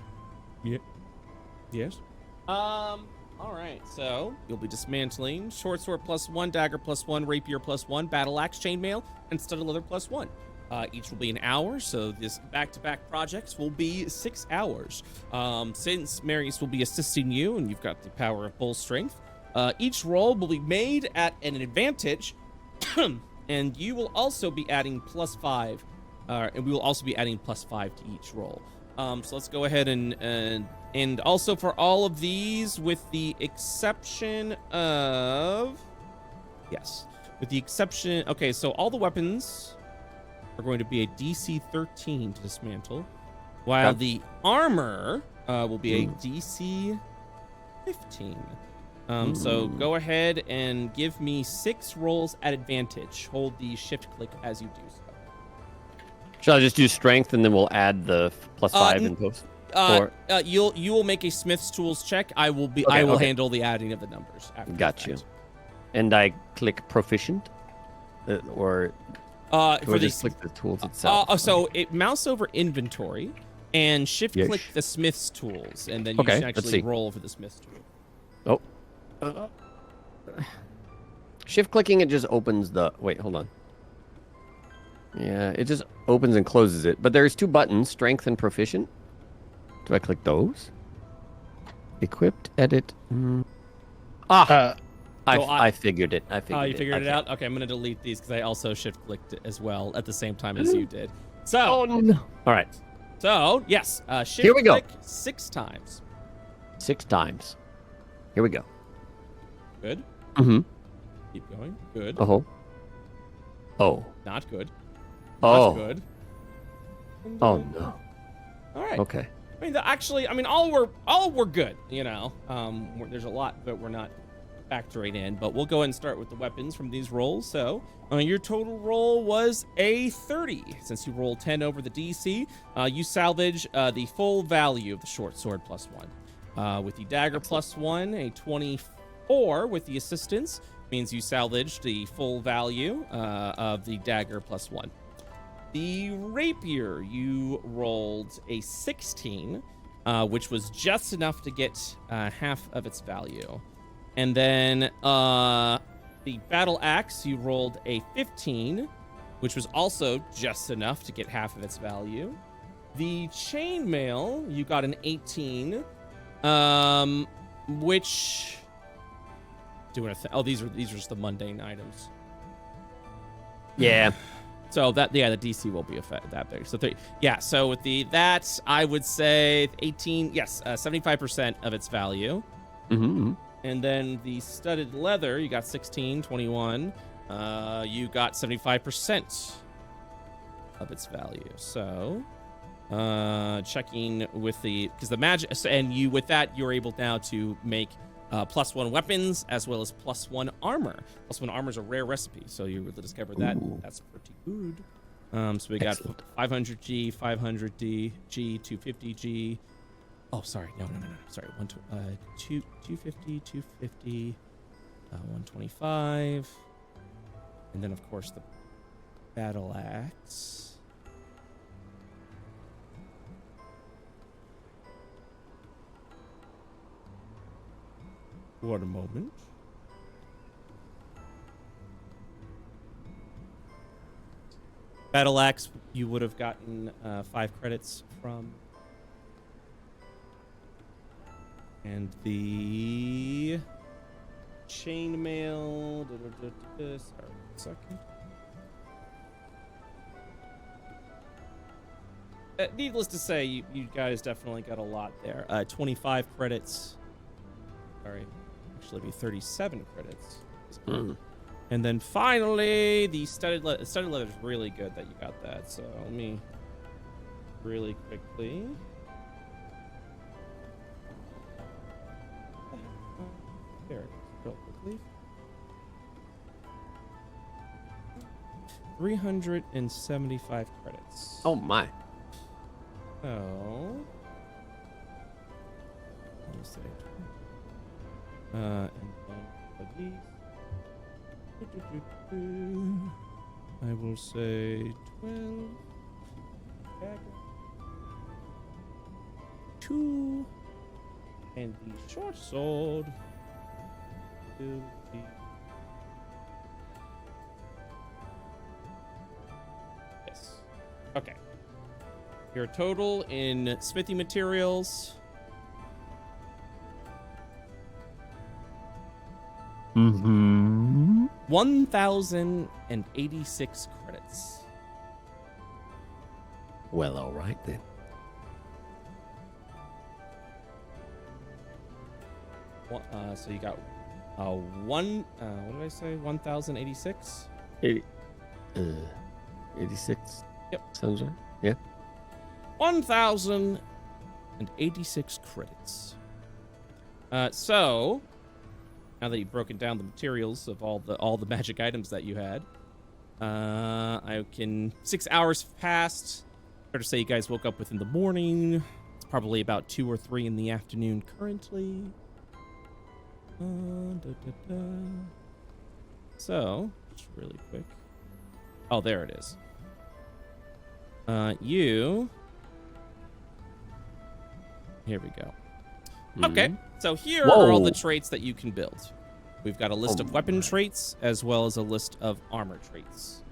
Yeah. Yes. All right. So you'll be dismantling short sword +1, dagger +1, rapier +1, battle axe, chainmail, and studded leather +1. Each will be an hour, so this back-to-back projects will be 6 hours. Since Marius will be assisting you, and you've got the power of bull strength, each roll will be made at an advantage, and you will also be adding +5, and we will also be adding +5 to each roll. So let's go ahead and also for all of these, with the exception of, okay, so all the weapons are going to be a DC 13 to dismantle, while the armor will be a DC 15. So go ahead and give me 6 rolls at advantage. Hold the shift click as you do so. Shall I just do strength and then we'll add the +5 in post? You will make a Smith's Tools check. I will handle the adding of the numbers. Got you. And I click proficient, or for just click the tools itself. So it mouse over inventory and shift click the Smith's Tools, and then you should actually roll for the Smith's tool. Shift clicking it just opens the. Wait, hold on. Yeah, it just opens and closes it. But there's 2 buttons, strength and proficient. Do I click those? Equipped, edit. I figured it. You figured it out? Okay, I'm going to delete these because I also shift-clicked it as well at the same time as you did. So, no. All right. So, yes, shift-click Here we go. 6 times. 6 times. Here we go. Good. Mm-hmm. Keep going. Good. Oh. Not good. Oh. Not good. Oh, no. All right. Okay. All were good, you know. There's a lot that we're not factoring in, but we'll go ahead and start with the weapons from these rolls. So your total roll was a 30. Since you rolled 10 over the DC, you salvage the full value of the short sword +1. With the dagger +1, a 24 with the assistance means you salvaged the full value of the dagger +1. The rapier, you rolled a 16, which was just enough to get half of its value. And then the battle axe, you rolled a 15, which was also just enough to get half of its value. The chainmail, you got an 18, which these are just the mundane items. Yeah. So the DC will be that big. So so with that, I would say 18, 75% of its value. Mm-hmm. And then the studded leather, you got 16, 21. You got 75% of its value. So checking with because the magic, and with that, you're able now to make +1 weapons as well as +1 armor. +1 armor is a rare recipe, so you will discover that. Ooh. That's pretty good. So we got 500G, 500D, G, 250G. Oh, sorry. No. Sorry. 250, 250, 125. And then, of course, the battle axe. One moment. Battle Axe, you would have gotten 5 credits from. And the chainmail. Sorry, 1 second. Needless to say, you guys definitely got a lot there. 25 credits. Sorry, actually, it'd be 37 credits. And then finally, the studded leather is really good that you got that. So let me really quickly. There it is, real quickly. 375 credits. Oh my. So, let me see. And then for these. I will say 12. 2. And the short sword will be. Yes. Okay. Your total in smithy materials. Mm-hmm. 1,086 credits. Well, all right then. So you got what did I say? 1,086? 86. Yep. Sounds right. Yeah. 1,086 credits. So now that you've broken down the materials of all the magic items that you had, 6 hours passed. Fair to say you guys woke up within the morning. It's probably about 2 or 3 in the afternoon currently. So, just really quick. Oh, there it is. Here we go. Okay, so here are all the traits that you can build. We've got a list of weapon traits as well as a list of armor traits.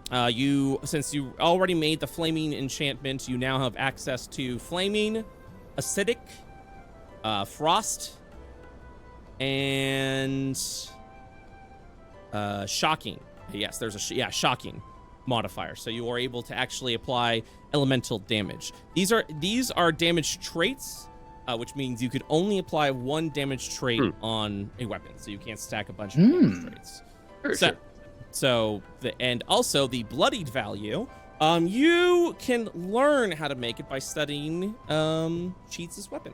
Since you already made the flaming enchantment, you now have access to flaming, acidic, frost, and shocking. Yes, there's a shocking modifier. So you are able to actually apply elemental damage. These are damage traits, which means you could only apply 1 damage trait on a weapon. So you can't stack a bunch of damage traits. And also the bloodied value. You can learn how to make it by studying Cheats' weapon.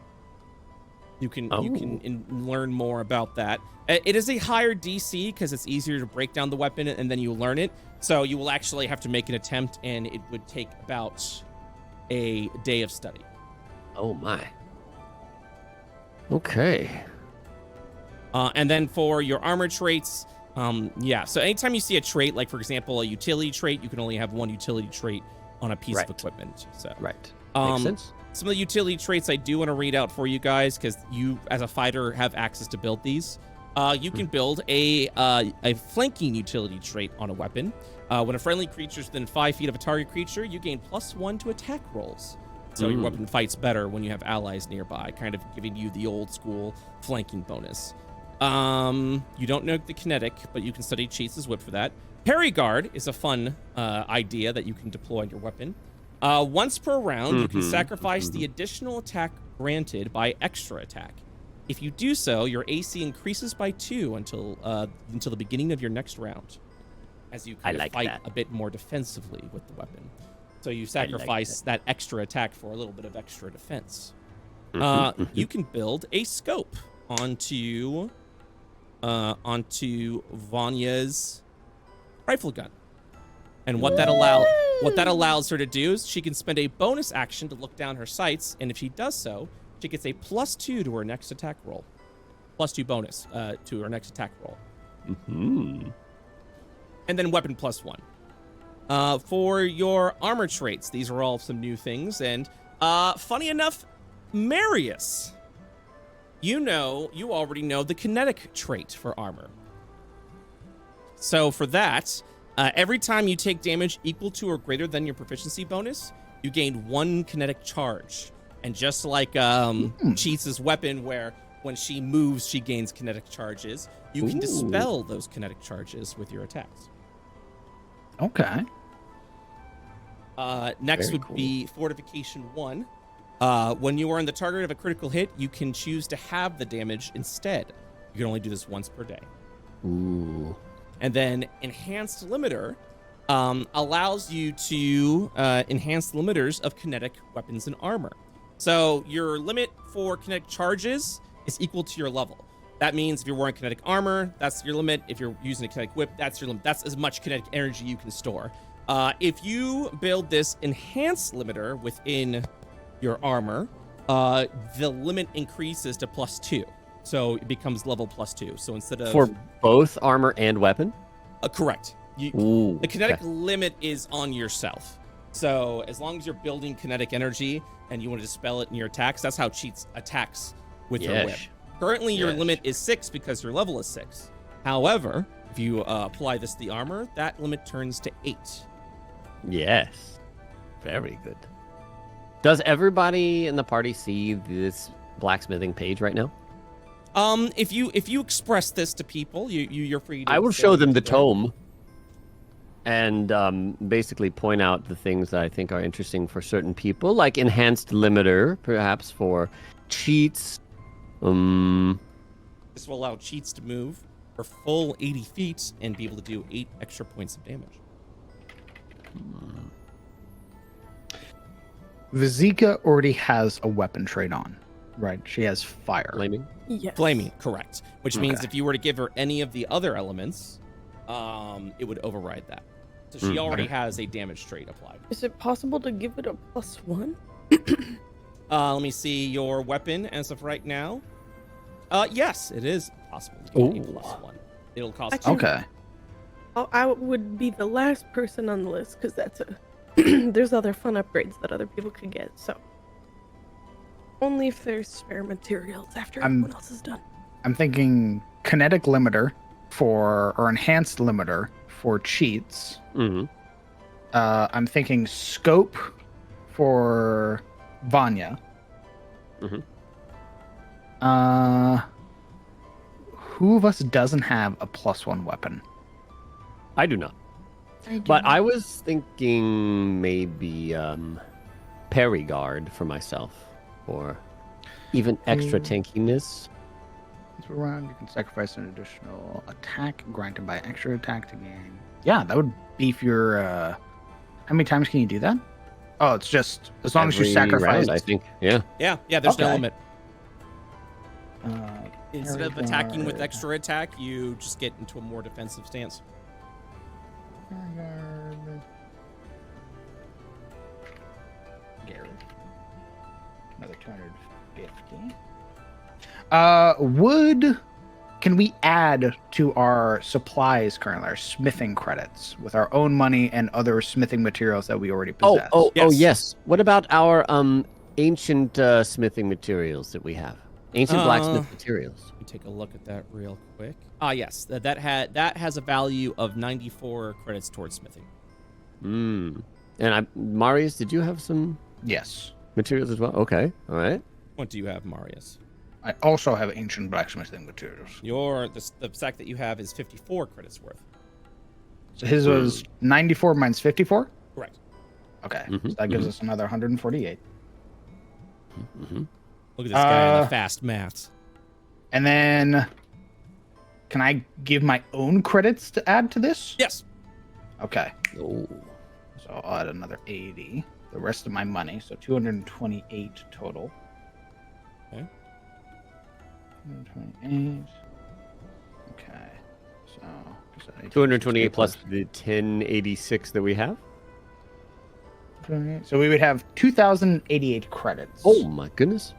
You can learn more about that. It is a higher DC because it's easier to break down the weapon and then you learn it. So you will actually have to make an attempt, and it would take about a day of study. Oh my. Okay. And then for your armor traits, so anytime you see a trait, like for example a utility trait, you can only have 1 utility trait on a piece of equipment. So Makes sense. Some of the utility traits I do want to read out for you guys, because you, as a fighter, have access to build these. You can build a flanking utility trait on a weapon. When a friendly creature is within 5 feet of a target creature, you gain +1 to attack rolls. So your weapon fights better when you have allies nearby, kind of giving you the old school flanking bonus. You don't know the kinetic, but you can study Cheats' whip for that. Parry guard is a fun idea that you can deploy on your weapon. Once per round, you can sacrifice the additional attack granted by extra attack. If you do so, your AC increases by 2 until the beginning of your next round, as you kind of fight a bit more defensively with the weapon. So you sacrifice that extra attack for a little bit of extra defense. You can build a scope onto Vanya's rifle gun. And what that allows her to do is she can spend a bonus action to look down her sights, and if she does so, she gets a +2 to her next attack roll. +2 bonus to her next attack roll. And then weapon +1. For your armor traits, these are all some new things, and funny enough, Marius you already know the kinetic trait for armor. So for that, every time you take damage equal to or greater than your proficiency bonus, you gain 1 kinetic charge. And just like Cheats' weapon, where when she moves, she gains kinetic charges, you can dispel those kinetic charges with your attacks. Okay. Next would be Fortification 1. When you are on the target of a critical hit, you can choose to have the damage instead. You can only do this once per day. Ooh. And then Enhanced Limiter allows you to enhance the limiters of kinetic weapons and armor. So your limit for kinetic charges is equal to your level. That means if you're wearing kinetic armor, that's your limit. If you're using a kinetic whip, that's your limit. That's as much kinetic energy you can store. If you build this enhanced limiter within your armor, the limit increases to +2. So it becomes level +2. So instead of... For both armor and weapon? Correct. The kinetic limit is on yourself. So as long as you're building kinetic energy and you want to dispel it in your attacks, that's how Cheats attacks with your whip. Currently, your limit is 6 because your level is 6. However, if you apply this to the armor, that limit turns to 8. Yes. Very good. Does everybody in the party see this blacksmithing page right now? If you express this to people, you're free to... I will show them the tome and basically point out the things that I think are interesting for certain people, like enhanced limiter, perhaps for Cheats. This will allow Cheats to move for full 80 feet and be able to do 8 extra points of damage. Vizika already has a weapon trait on, right? She has fire. Flaming? Yes. Flaming, correct. Which means if you were to give her any of the other elements, it would override that. So she already has a damage trait applied. Is it possible to give it a +1? Let me see your weapon as of right now. Yes, it is possible to give a +1. It'll cost... Okay. I would be the last person on the list because that's there's other fun upgrades that other people can get. So only if there's spare materials after everyone else is done. I'm thinking kinetic limiter or enhanced limiter for Cheats. I'm thinking scope for Vanya. Who of us doesn't have a +1 weapon? I do not. But I was thinking maybe Parryguard for myself, or even extra tankiness. Around, you can sacrifice an additional attack granted by extra attack to gain. Yeah, that would beef your. How many times can you do that? Oh, it's just as long as you sacrifice. Round, I think. Yeah. There's no limit. Instead of attacking with extra attack, you just get into a more defensive stance. Garrett. Another 250. Can we add to our supplies currently, our smithing credits, with our own money and other smithing materials that we already possess? Yes. What about our ancient smithing materials that we have? Ancient blacksmith materials. Let me take a look at that real quick. Yes, that has a value of 94 credits towards smithing. And Marius, did you have some? Yes. Materials as well. Okay. All right. What do you have, Marius? I also have ancient blacksmithing materials. The stack that you have is 54 credits worth. So his was 94 minus 54? Correct. Okay. So that gives us another 148. Look at this guy in the fast maths. And then, can I give my own credits to add to this? Yes. Okay. So I'll add another 80. The rest of my money, so 228 total. Okay. 228. Okay. So 228 plus the 1086 that we have. So we would have 2,088 credits. Oh my goodness.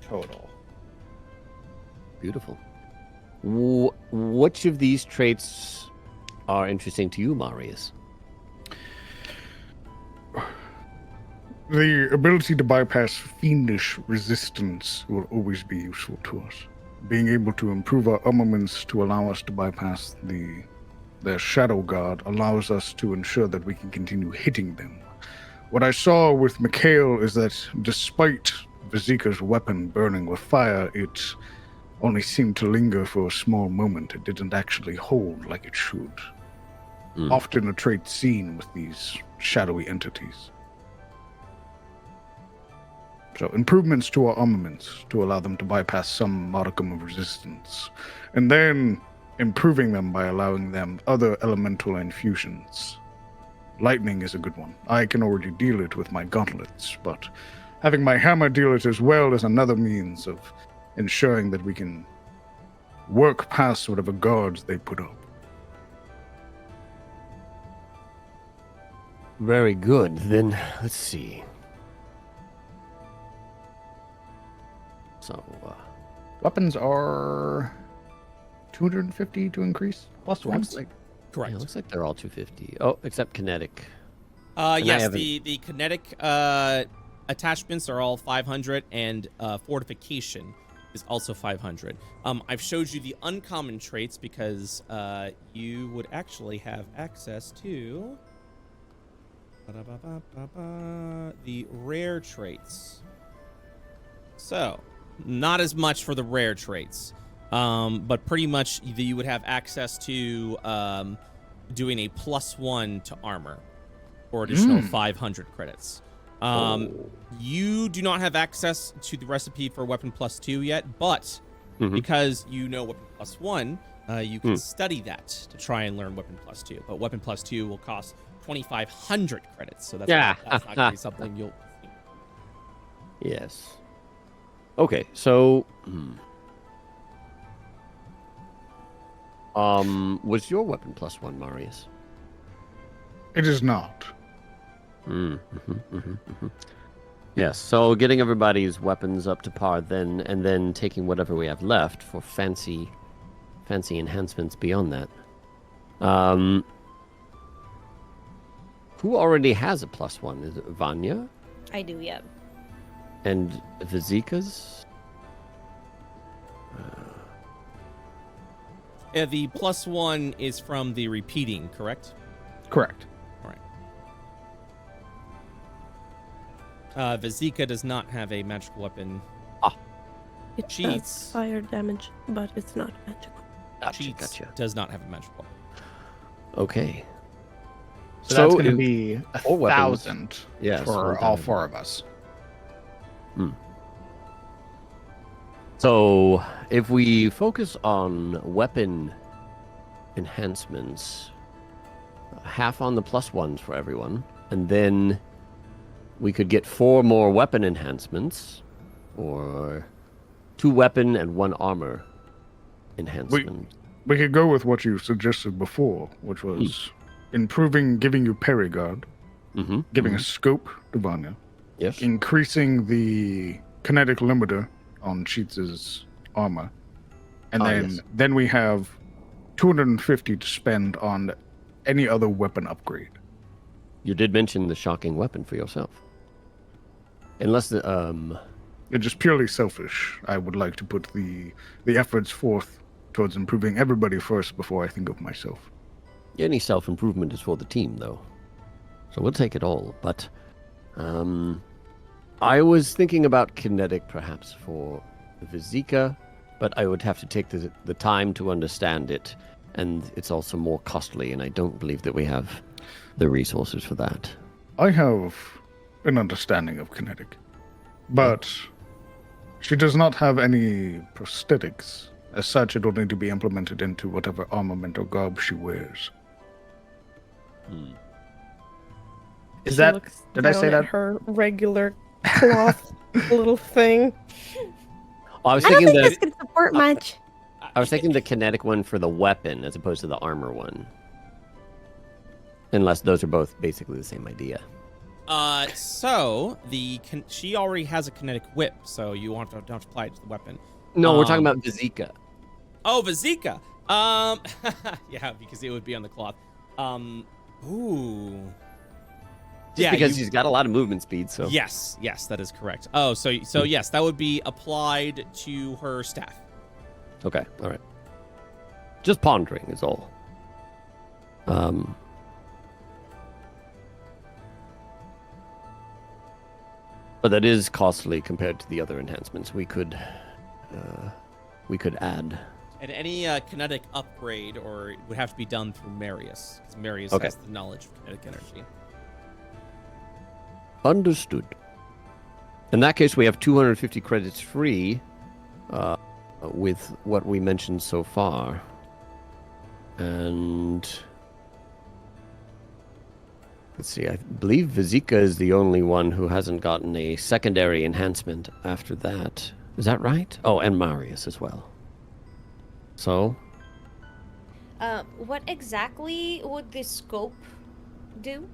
Total. Beautiful. Which of these traits are interesting to you, Marius? The ability to bypass fiendish resistance will always be useful to us. Being able to improve our armaments to allow us to bypass their shadow guard allows us to ensure that we can continue hitting them. What I saw with Mikhail is that despite Vizika's weapon burning with fire, it only seemed to linger for a small moment. It didn't actually hold like it should. Often a trait seen with these shadowy entities. So improvements to our armaments to allow them to bypass some modicum of resistance. And then improving them by allowing them other elemental infusions. Lightning is a good one. I can already deal it with my gauntlets, but having my hammer deal it as well is another means of ensuring that we can work past whatever guards they put up. Very good. Then let's see. So, Weapons are 250 to increase, plus one. Correct. Yeah, looks like they're all 250. Oh, except kinetic. Yes, the kinetic attachments are all 500, and fortification is also 500. I've showed you the uncommon traits because you would actually have access to the rare traits. So, not as much for the rare traits, but pretty much you would have access to doing a +1 to armor for additional 500 credits. You do not have access to the recipe for weapon +2 yet, but because you know weapon +1, you can study that to try and learn weapon +2. But weapon +2 will cost 2,500 credits, so that's not going to be something you'll. Yes. Okay, so was your weapon +1, Marius? It is not. Yes, so getting everybody's weapons up to par then, and then taking whatever we have left for fancy enhancements beyond that. Who already has a +1? Is it Vanya? I do, yeah. And Vizika's? The +1 is from the repeating, correct? Correct. All right. Vizika does not have a magical weapon. It Cheats. does fire damage, but it's not magical. Cheats does not have a magical weapon. Okay. So that's going to be 1,000 for all 4 of us. So, if we focus on weapon enhancements, half on the +1s for everyone, and then we could get 4 more weapon enhancements, or 2 weapon and 1 armor enhancement. We could go with what you suggested before, which was giving you parry-guard, giving a scope to Vanya, increasing the kinetic limiter on Sheets' armor, and then we have 250 to spend on any other weapon upgrade. You did mention the shocking weapon for yourself. Unless the It's just purely selfish. I would like to put the efforts forth towards improving everybody first before I think of myself. Any self-improvement is for the team, though. So we'll take it all. But I was thinking about kinetic, perhaps, for Vizika, but I would have to take the time to understand it, and it's also more costly, and I don't believe that we have the resources for that. I have an understanding of kinetic, but she does not have any prosthetics. As such, it will need to be implemented into whatever armament or garb she wears. Is She that... looks Did I down say at that? her regular cloth little thing. I was I don't thinking think that this can support much. I was thinking the kinetic one for the weapon as opposed to the armor one. Unless those are both basically the same idea. So she already has a kinetic whip, so you don't have to apply it to the weapon. No, we're talking about Vizika. Oh, Vizika. Yeah, because it would be on the cloth. Ooh. Yeah, because he's got a lot of movement speed. So yes, that is correct. Oh, so yes, that would be applied to her staff. Okay, all right. Just pondering is all. But that is costly compared to the other enhancements we could add. And any kinetic upgrade or it would have to be done through Marius, because Marius Okay. has the knowledge of kinetic energy. Understood. In that case, we have 250 credits free with what we mentioned so far. And let's see, I believe Vizika is the only one who hasn't gotten a secondary enhancement after that. Is that right? Oh, and Marius as well. So? What exactly would this scope do?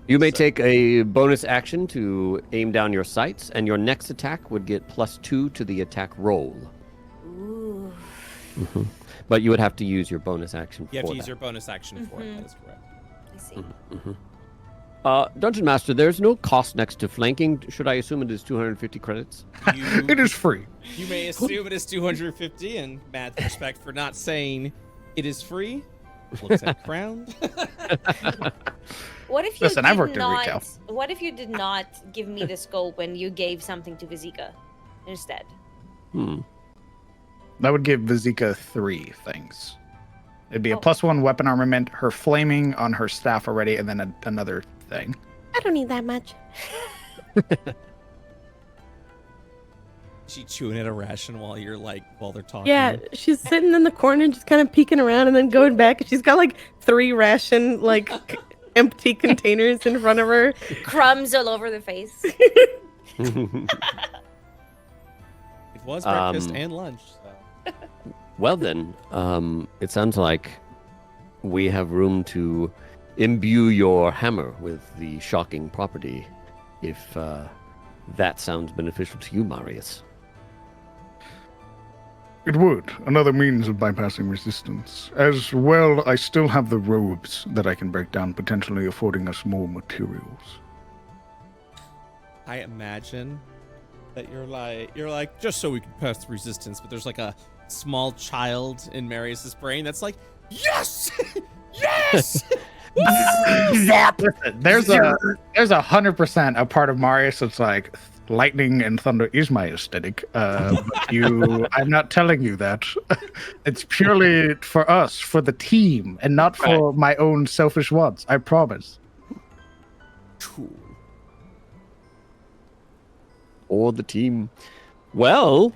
You may take a bonus action to aim down your sights, and your next attack would get +2 to the attack roll. Ooh. Mm-hmm. But you would have to use your bonus action for You have to that. use your bonus action for it. That is correct. I see. Mm-hmm. Dungeon Master, there's no cost next to flanking. Should I assume it is 250 credits? It is free. You may assume it is 250, and mad respect for not saying it is free. Looks at Crowned. What if you Listen, did I've worked in not, retail. What if you did not give me the scope and you gave something to Vizika instead? That would give Vizika 3 things. It'd be a +1 weapon armament, her flaming on her staff already, and then another thing. I don't need that much. She chewing at a ration while they're talking. Yeah, she's sitting in the corner, just kind of peeking around, and then going back. And she's got like 3 ration, empty containers in front of her. Crumbs all over the face. It was breakfast and lunch. So. Well then, it sounds like we have room to imbue your hammer with the shocking property, if that sounds beneficial to you, Marius. It would. Another means of bypassing resistance. As well, I still have the robes that I can break down, potentially affording us more materials. I imagine that you're like just so we can pass the resistance, but there's like a small child in Marius's brain that's like, yes, yes. Zap! Listen, there's 100% a part of Marius that's like, lightning and thunder is my aesthetic. But I'm not telling you that. It's purely for us, for the team, and not for my own selfish wants. I promise. Cool. Or the team. Well,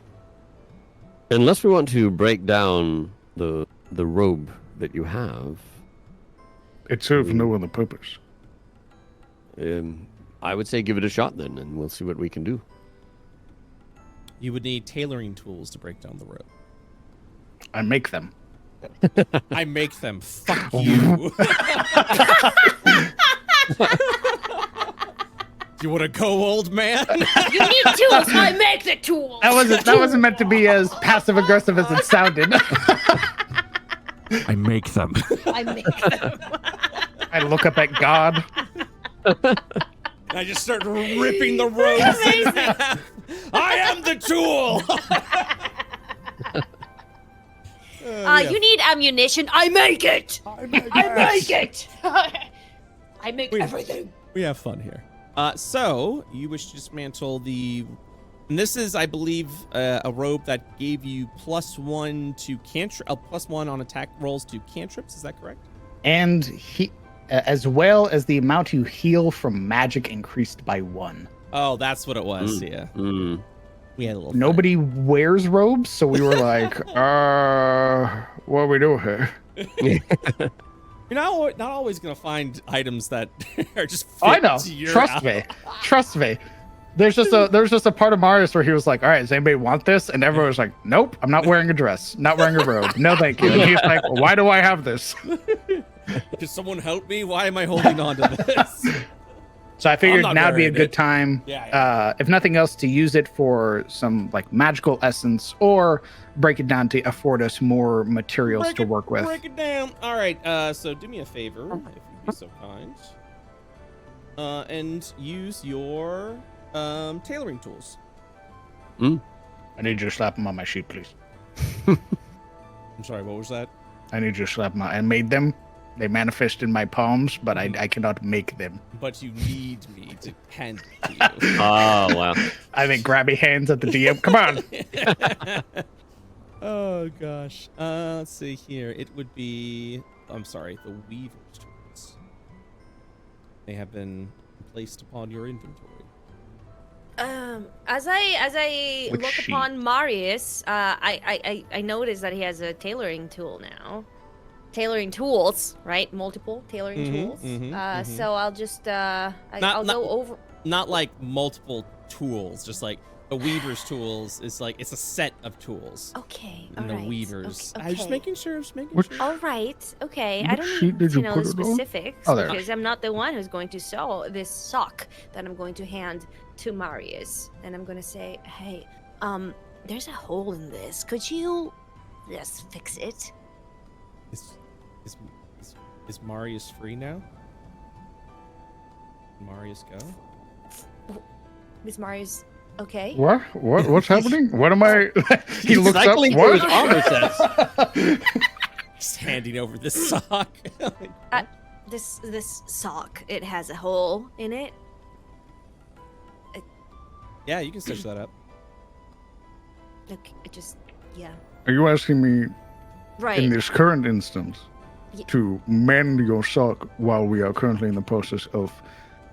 unless we want to break down the robe that you have, It serves no other purpose. I would say give it a shot then, and we'll see what we can do. You would need tailoring tools to break down the rope. I make them. I make them. Fuck you. You want to go, old man? You need tools. I make the tools. That wasn't meant to be as passive aggressive as it sounded. I make them. I make them. I look up at God. I just start ripping the ropes in half. I am the tool. You need ammunition. I make it. I make it. I make everything. We have fun here. So you wish to dismantle and this is, I believe, a robe that gave you +1 to +1 on attack rolls to cantrips. Is that correct? And he, as well as the amount you heal from magic increased by 1. Oh, that's what it was. Yeah. We had a little. Nobody wears robes, so we were like, what are we doing here? You're not always gonna find items that are just. I know. To your Trust me. There's just a part of Marius where he was like, all right, does anybody want this? And everyone was like, nope, I'm not wearing a dress, not wearing a robe. No, thank you. And he's like, well, why do I have this? Can someone help me? Why am I holding on to this? So I figured now would be a good time, Yeah. if nothing else, to use it for some magical essence or break it down to afford us more materials to work with. Break it down. All right. So do me a favor, if you'd be so kind. and use your tailoring tools. I need you to slap them on my sheet, please. I'm sorry, what was that? I need you to slap them on. I made them. They manifest in my palms, but I cannot make them. But you need me to hand it to you. Oh, wow. I think grabby hands at the DM. Come on. Oh, gosh. Let's see here. It would be... I'm sorry, the Weaver's tools. They have been placed upon your inventory. As I Which look sheet? upon Marius, I notice that he has a tailoring tool now. Tailoring tools, right? Multiple tailoring tools. So I'll just I'll go over. Not like multiple tools, just like the Weaver's tools is like it's a set of tools. Okay, And all the right. Weaver's. Okay. I'm just making sure. All right. Okay. I Which don't sheet need did to you know put the it on? specifics Oh, there. because I'm not the one who's going to sew this sock that I'm going to hand to Marius, and I'm going to say, "Hey, there's a hole in this. Could you just fix it?" Is Marius free now? Marius go? Is Marius okay? What? What's happening? What am I? He He's looks up. cycling through What? his armor sets. Just handing over this sock. This sock, it has a hole in it. Yeah, you can stitch that up. Look, it just yeah. Are you asking me Right. in this current instance to mend your sock while we are currently in the process of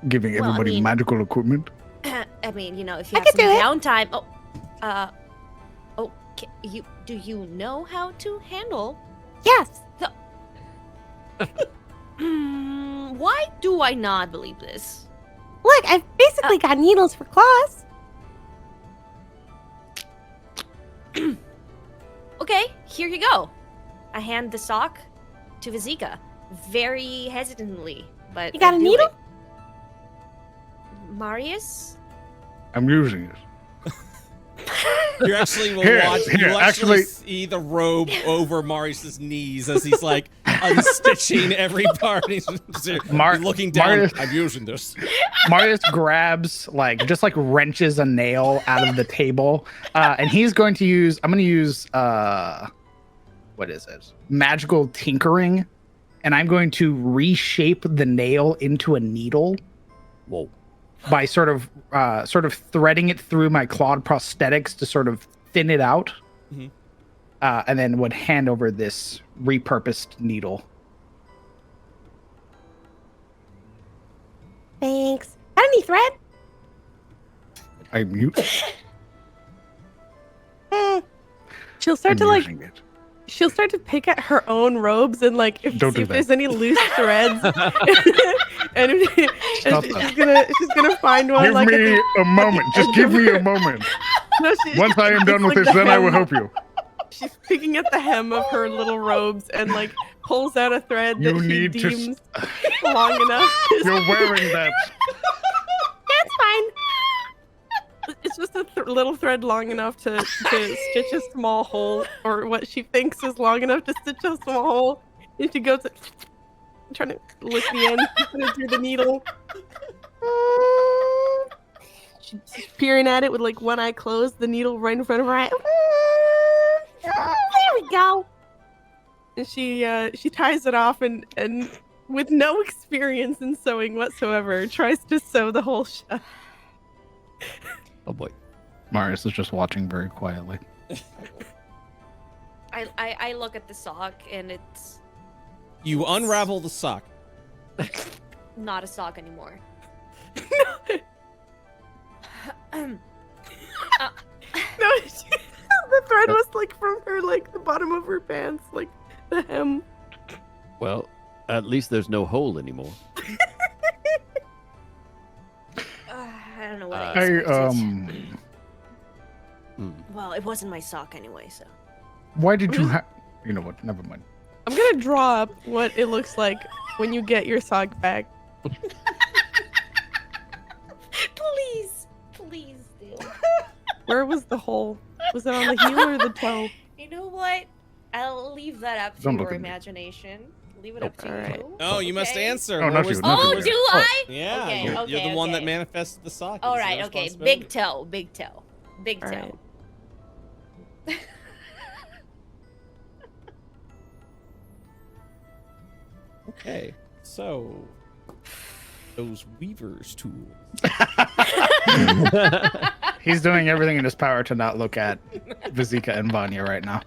giving Well, I everybody mean- magical equipment? I mean, you know, if you I have could some do it. downtime. Do you know how to handle? Yes. Why do I not believe this? Look, I've basically got needles for claws. Okay, here you go. I hand the sock to Vizika, very hesitantly, but You got I a do needle? it. Marius? I'm using it. You actually will Here, watch. here, You actually actually- see the robe over Marius's knees as he's like unstitching every part. He's just looking down. Marius- I'm using this. Marius grabs just wrenches a nail out of the table, and he's going to use. I'm going to use what is it? Magical tinkering, and I'm going to reshape the nail into a needle. Whoa. By sort of threading it through my clawed prosthetics to sort of thin it out, and then would hand over this repurposed needle. Thanks. Got any thread? I mute. She'll start I'm to like. using it. She'll start to pick at her own robes and like if, Don't see do if that. there's any loose threads. and Stop she's that. gonna find one. Give like at me the- a moment. Just give me a moment. No, Once I am done it's with like this, the then I will hem. help you. She's picking at the hem of her little robes and like pulls out a thread You that she need to deems long enough. You're wearing that. That's fine. It's just a little thread long enough to stitch a small hole, or what she thinks is long enough to stitch a small hole. And she goes trying to lick the end, put it through the needle. She's peering at it with like one eye closed, the needle right in front of her eye. There we go. And she ties it off and with no experience in sewing whatsoever, tries to sew the hole shut. Oh boy. Marius is just watching very quietly. I look at the sock and it's You unravel the sock. not a sock anymore. No, the thread was like from her, like the bottom of her pants, like the hem. Well, at least there's no hole anymore. I don't know what I Hey, expected. Hmm. Well, it wasn't my sock anyway, so. why did you have? You know what? Never mind. I'm gonna draw up what it looks like when you get your sock back. Please do. Where was the hole? Was it on the heel or the toe? You know what? I'll leave that up to Don't look your at me. imagination. leave it up to Alright. you. Oh, you must Okay. answer. Oh, What not was you, the- not Oh, you. do I? Yeah, Okay, you're the one that okay. manifested the socket. All It's your right, okay. responsibility. Big toe, big toe, big toe. Alright. Okay, so those weavers tools. He's doing everything in his power to not look at Vizika and Vanya right now.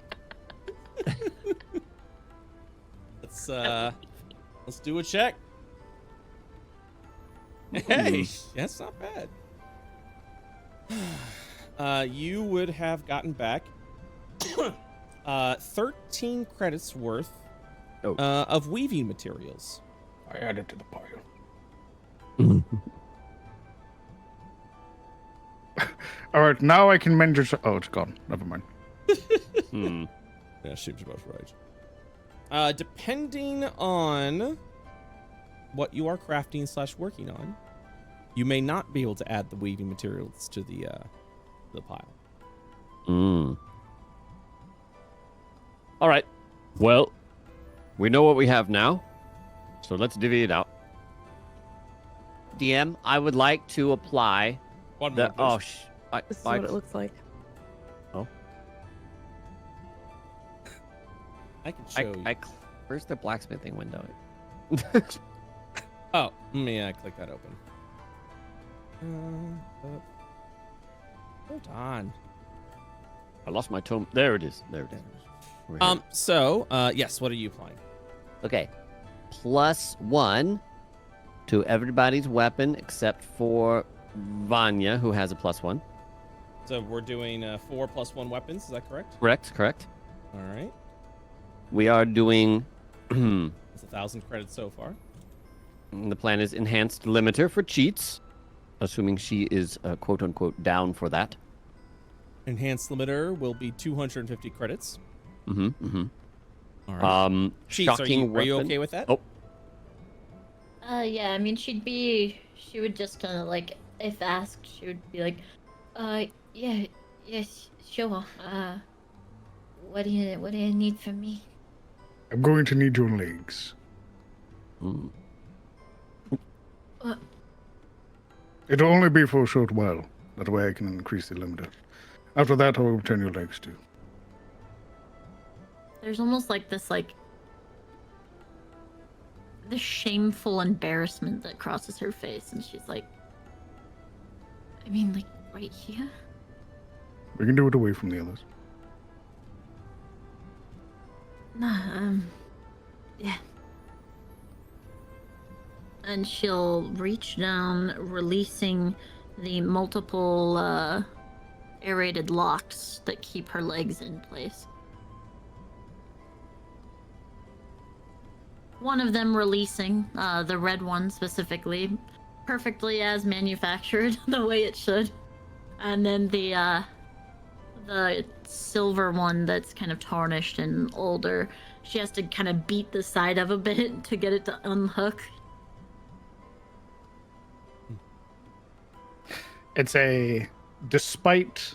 Let's do a check. Hey, that's not bad. You would have gotten back 13 credits worth of weaving materials. I added to the pile. All right, now I can mend your. Oh, it's gone. Never mind. Yeah, seems about right. Depending on what you are crafting / working on, you may not be able to add the weaving materials to the pile. All right. Well, we know what we have now, so let's divvy it out. DM, I would like to apply One the. more, please. This is what it looks like. I can show you. Where's the blacksmithing window? Oh, yeah, click that open. Hold on. I lost my tome. There it is. There it is. We're here. So, yes, what are you applying? Okay. +1 to everybody's weapon except for Vanya, who has a +1. So we're doing 4 + 1 weapons, is that correct? Correct. All right. We are doing. That's 1,000 credits so far. The plan is enhanced limiter for cheats, assuming she is quote unquote down for that. Enhanced limiter will be 250 credits. All All right. right. Cheats, Shocking are you weapon. okay with that? Oh. Yeah, I mean, she would just kind of like, if asked, she would be like, yeah, yes, sure. What do you need from me? I'm going to need your legs. What? It'll only be for a short while. That way I can increase the limiter. After that, I will return your legs too. There's almost like this shameful embarrassment that crosses her face, and she's like, I mean, like, right here? We can do it away from the others. Nah, yeah. And she'll reach down, releasing the multiple, aerated locks that keep her legs in place. One of them releasing, the red one specifically, perfectly as manufactured, the way it should. And then the silver one that's kind of tarnished and older, she has to kind of beat the side of a bit to get it to unhook. Despite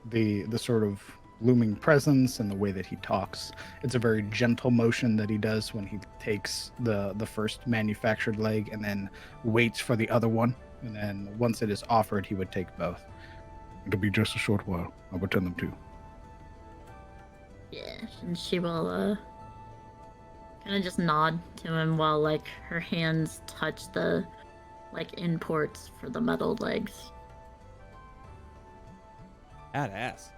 the sort of looming presence and the way that he talks, it's a very gentle motion that he does when he takes the first manufactured leg and then waits for the other one, and then once it is offered, he would take both. It'll be just a short while. I'll return them too. Yeah, and she will kind of just nod to him while like her hands touch the like imports for the metal legs. Badass.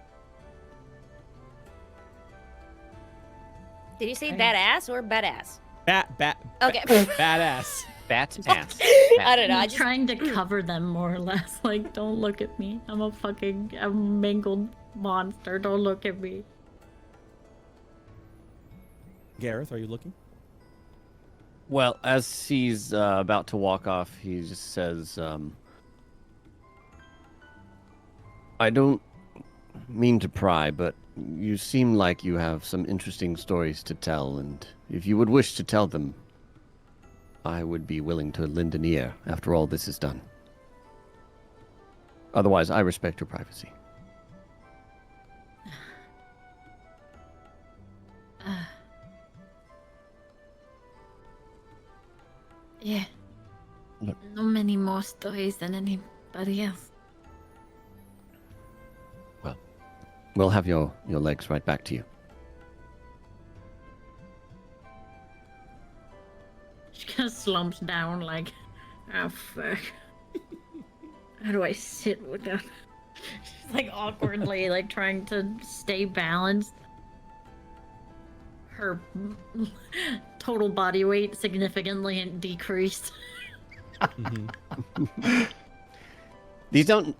Did you say badass or badass? Badass. Okay. Bat ass. I don't know. I'm trying to cover them more or less. Like, don't look at me. I'm a mangled monster. Don't look at me. Gareth, are you looking? Well, as he's about to walk off, he just says, I don't mean to pry, but you seem like you have some interesting stories to tell, and if you would wish to tell them, I would be willing to lend an ear after all this is done. Otherwise, I respect your privacy. Yeah. Look. No many more stories than anybody else. Well, we'll have your legs right back to you. She kind of slumps down like, oh fuck. How do I sit with that? She's like awkwardly like trying to stay balanced. Her total body weight significantly decreased. These don't.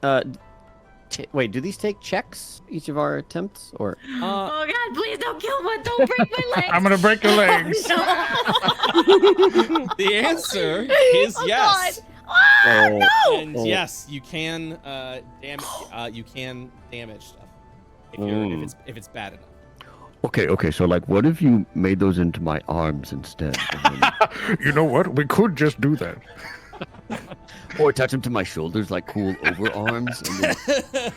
Wait, do these take checks? Each of our attempts, or? Oh God! Please don't kill one! Don't break my legs! I'm gonna break your legs. The answer is yes. God. And yes, you can damage. You can damage stuff if it's bad enough. Okay. So, like, what if you made those into my arms instead? You know what? We could just do that. Or attach them to my shoulders like cool overarms. And then...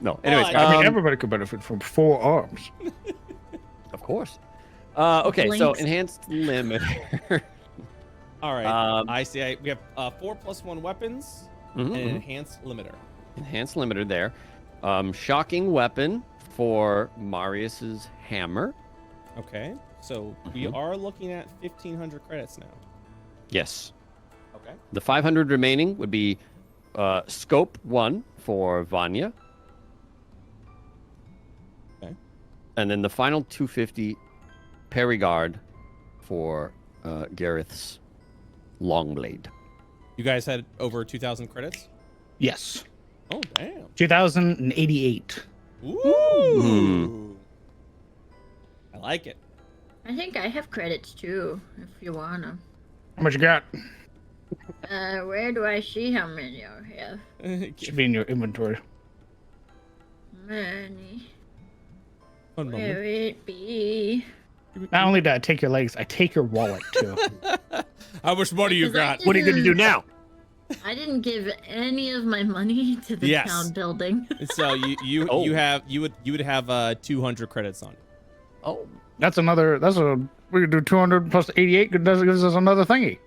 No. Anyways, I mean, everybody could benefit from 4 arms. Of course. Okay, so Blinks. enhanced limiter. All right. I see. We have 4 + 1 weapons and an Mhm. enhanced limiter. Enhanced limiter there. Shocking weapon for Marius's hammer. Okay. So we are looking at 1,500 credits now. Yes. Okay. The 500 remaining would be scope 1 for Vanya. Okay. And then the final 250 parryguard for Gareth's long blade. You guys had over 2,000 credits. Yes. Oh damn. 2088. Ooh. I like it. I think I have credits too, if you wanna. How much you got? Where do I see how many I have? Should be in your inventory. Money. One Where moment. it be? Not only did I take your legs, I take your wallet too. How much money you Because I got? What are you going to do now? I didn't give any of my money to the Yes. town building. So you would have 200 credits on it. Oh, We could do 200 plus 88. It gives us another thingy.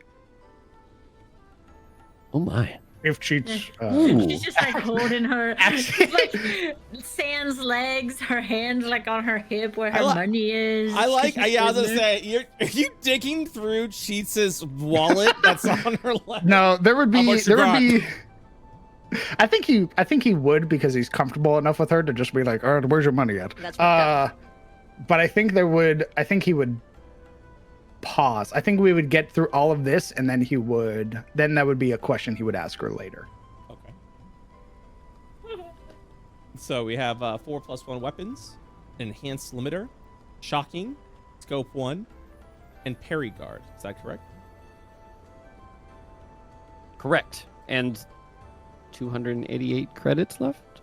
oh my. If cheats. Ooh. She's just like holding her, like Sans legs, her hands like on her hip where her money is. I like. She's Yeah, I was gonna sitting there. say, are you digging through Cheats' wallet that's on her lap? No, there would How be. much you There would got? be. I think he would because he's comfortable enough with her to just be like, all right, where's your money at? That's what But I think he would pause. I think we would get through all of this and then that would be a question he would ask her later. Okay. So we have 4 + 1 weapons, enhanced limiter, shocking, scope 1, and parry guard. Is that correct? Correct. And 288 credits left?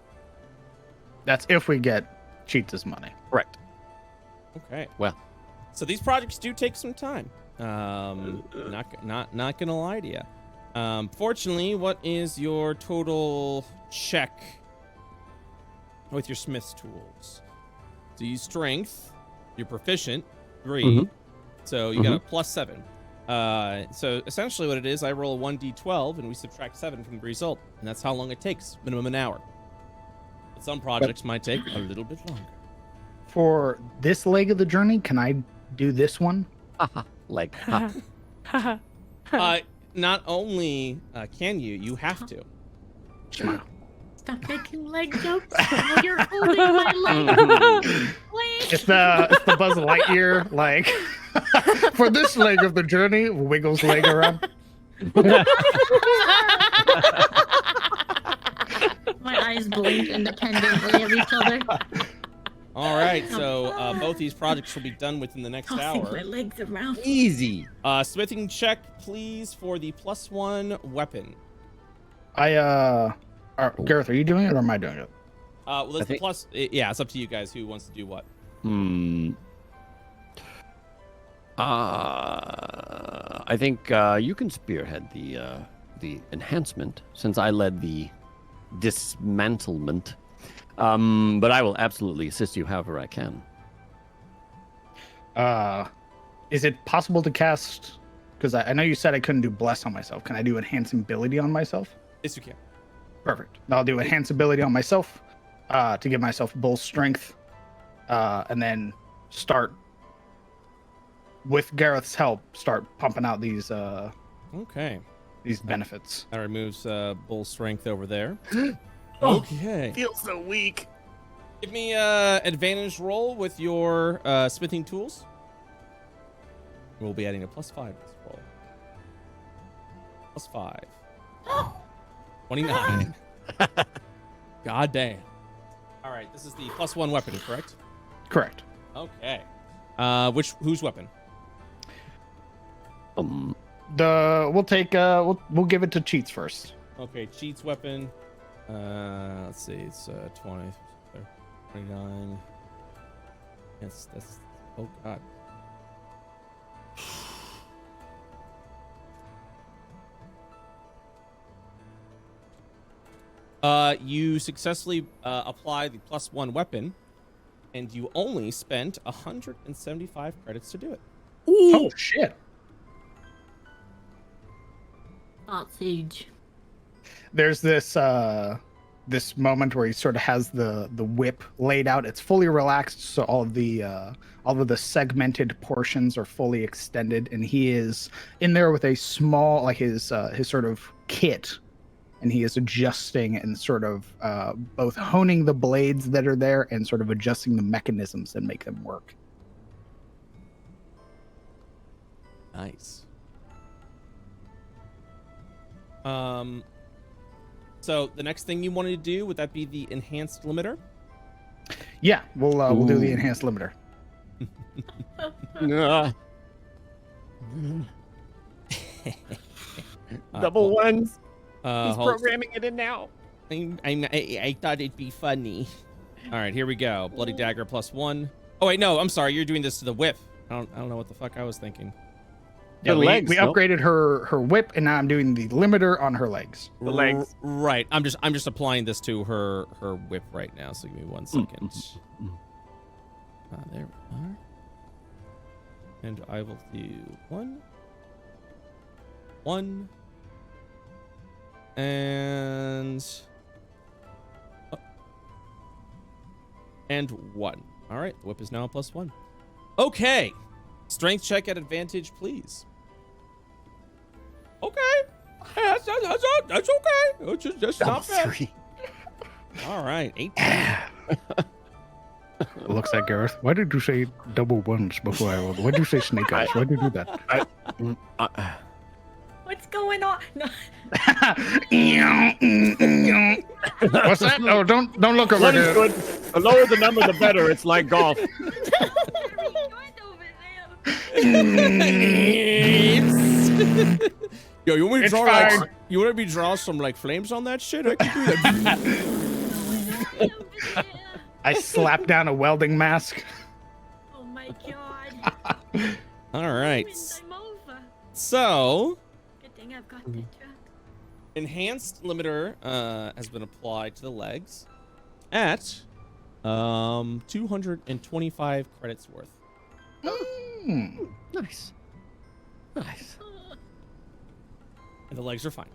That's if we get Cheats' money. Correct. Okay. Well. So these projects do take some time. Not gonna lie to you. Fortunately, what is your total check with your smith's tools? So you strength, you're proficient, 3. Mhm. So you got a +7. So essentially what it is, I roll a 1d12 and we subtract 7 from the result, and that's how long it takes, minimum an hour. But some projects might take a little bit longer. For this leg of the journey, can I do this one? Like, Not only can you have to. Stop making leg jokes. While you're holding my leg. Please. It's the Buzz Lightyear, like, for this leg of the journey, wiggles leg around. My eyes blink independently of each other. All right, so both these projects will be done within the next Tossing hour. my legs around. easy. Smithing check, please, for the +1 weapon. Gareth, are you doing it or am I doing it? Well, that's the think- plus. Yeah, it's up to you guys who wants to do what. I think you can spearhead the enhancement since I led the dismantlement. But I will absolutely assist you however I can. Is it possible to cast because I know you said I couldn't do bless on myself. Can I do enhance ability on myself? Yes, you can. Perfect. I'll do enhance ability on myself to give myself bull strength, and then start with Gareth's help. Start pumping out these these benefits. That removes bull strength over there. Okay. Feels so weak. Give me advantage roll with your smithing tools. We'll be adding a +5 to this roll. +5. 29. God damn. All right, this is the +1 weapon, correct? Correct. Okay. Whose weapon? We'll take we'll give it to Cheats first. Okay, Cheats weapon. Let's see, it's 20, 29. That's oh god. You successfully apply the +1 weapon, and you only spent 175 credits to do it. Ooh. Oh shit! Thought siege. There's this this moment where he sort of has the whip laid out. It's fully relaxed, so all of the segmented portions are fully extended, and he is in there with a small, like his sort of kit, and he is adjusting and sort of both honing the blades that are there and sort of adjusting the mechanisms that make them work. Nice. So the next thing you wanted to do, would that be the enhanced limiter? Yeah, we'll do the enhanced limiter. Double ones. He's hold- programming it in now. I thought it'd be funny. All right, here we go. Bloody dagger +1. Oh wait, no, I'm sorry. You're doing this to the whip. I don't know what the fuck I was thinking. Yeah, we legs, no? upgraded her whip, and now I'm doing the limiter on her legs. The legs. Right. I'm just applying this to her whip right now. So give me 1 second. There we are. And I will do 1, and 1. All right, the whip is now a +1. Okay, strength check at advantage, please. Okay, that's okay. That's not bad. 3. All right, 18. Looks like Gareth. Why did you say double ones before I rolled? Why did you say snake eyes? Why did you do that? What's going on? No. What's that? Oh, don't look over One is there. good. The lower the number, the better. It's like golf. Yo, you want me to It's draw fine. you want me to draw some like flames on that shit? I can do that. I slapped down a welding mask. Oh my god. All right. I'm over. So, Good thing I've got the truck. enhanced limiter has been applied to the legs at 225 credits worth. Nice. Nice. And the legs are fine.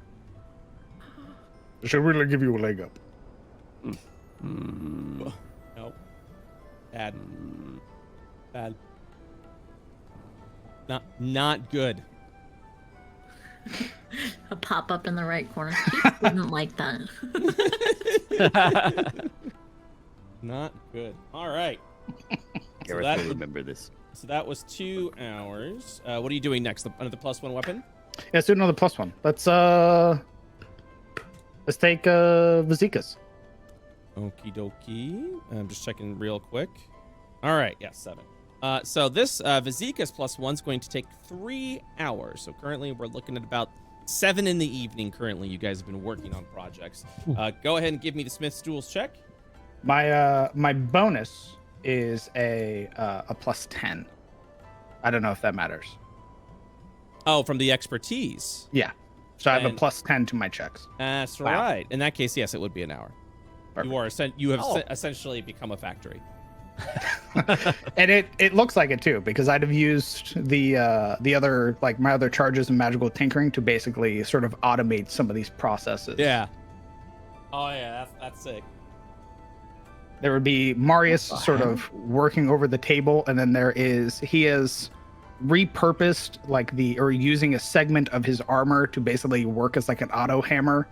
Should really give you a leg up. Nope. Bad. Bad. Not good. A pop up in the right corner. He wouldn't like that. Not good. All right. Gareth will remember this. So that was 2 hours. What are you doing next? Another +1 weapon? Yeah, let's do another +1. Let's take Vasikas. Okie dokie. I'm just checking real quick. All right. Yeah, 7. So this Vasikas +1 is going to take 3 hours. So currently we're looking at about 7 in the evening. Currently, you guys have been working on projects. Go ahead and give me the Smith's Tools check. My bonus is a +10. I don't know if that matters. Oh, from the expertise. Yeah. So I have And- a +10 to my checks. That's Wow. right. In that case, yes, it would be an hour. Perfect. You have essentially become a factory. And it looks like it too, because I'd have used the other, like my other charges and magical tinkering to basically sort of automate some of these processes. Yeah. Oh yeah, that's sick. There would be Marius sort of working over the table, and then he has repurposed or using a segment of his armor to basically work as like an auto hammer.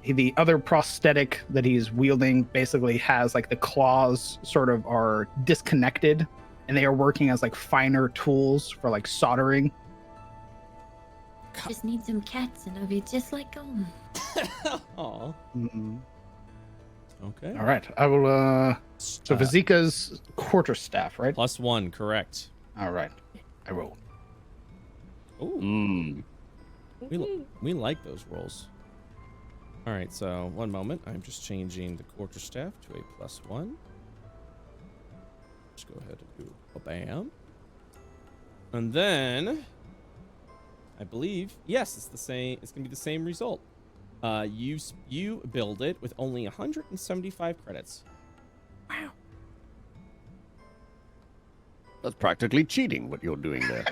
The other prosthetic that he's wielding basically has like the claws sort of are disconnected, and they are working as like finer tools for like soldering. Just need some cats and I'll be just like them. Aw. Okay. All right, I will. So Vazika's quarterstaff, right? +1, correct. All right, I roll. Ooh. We like those rolls. All right, so one moment. I'm just changing the quarterstaff to a +1. Just go ahead and do a bam. And then I believe, yes, it's the same. It's gonna be the same result. You build it with only 175 credits. Wow. That's practically cheating what you're doing there.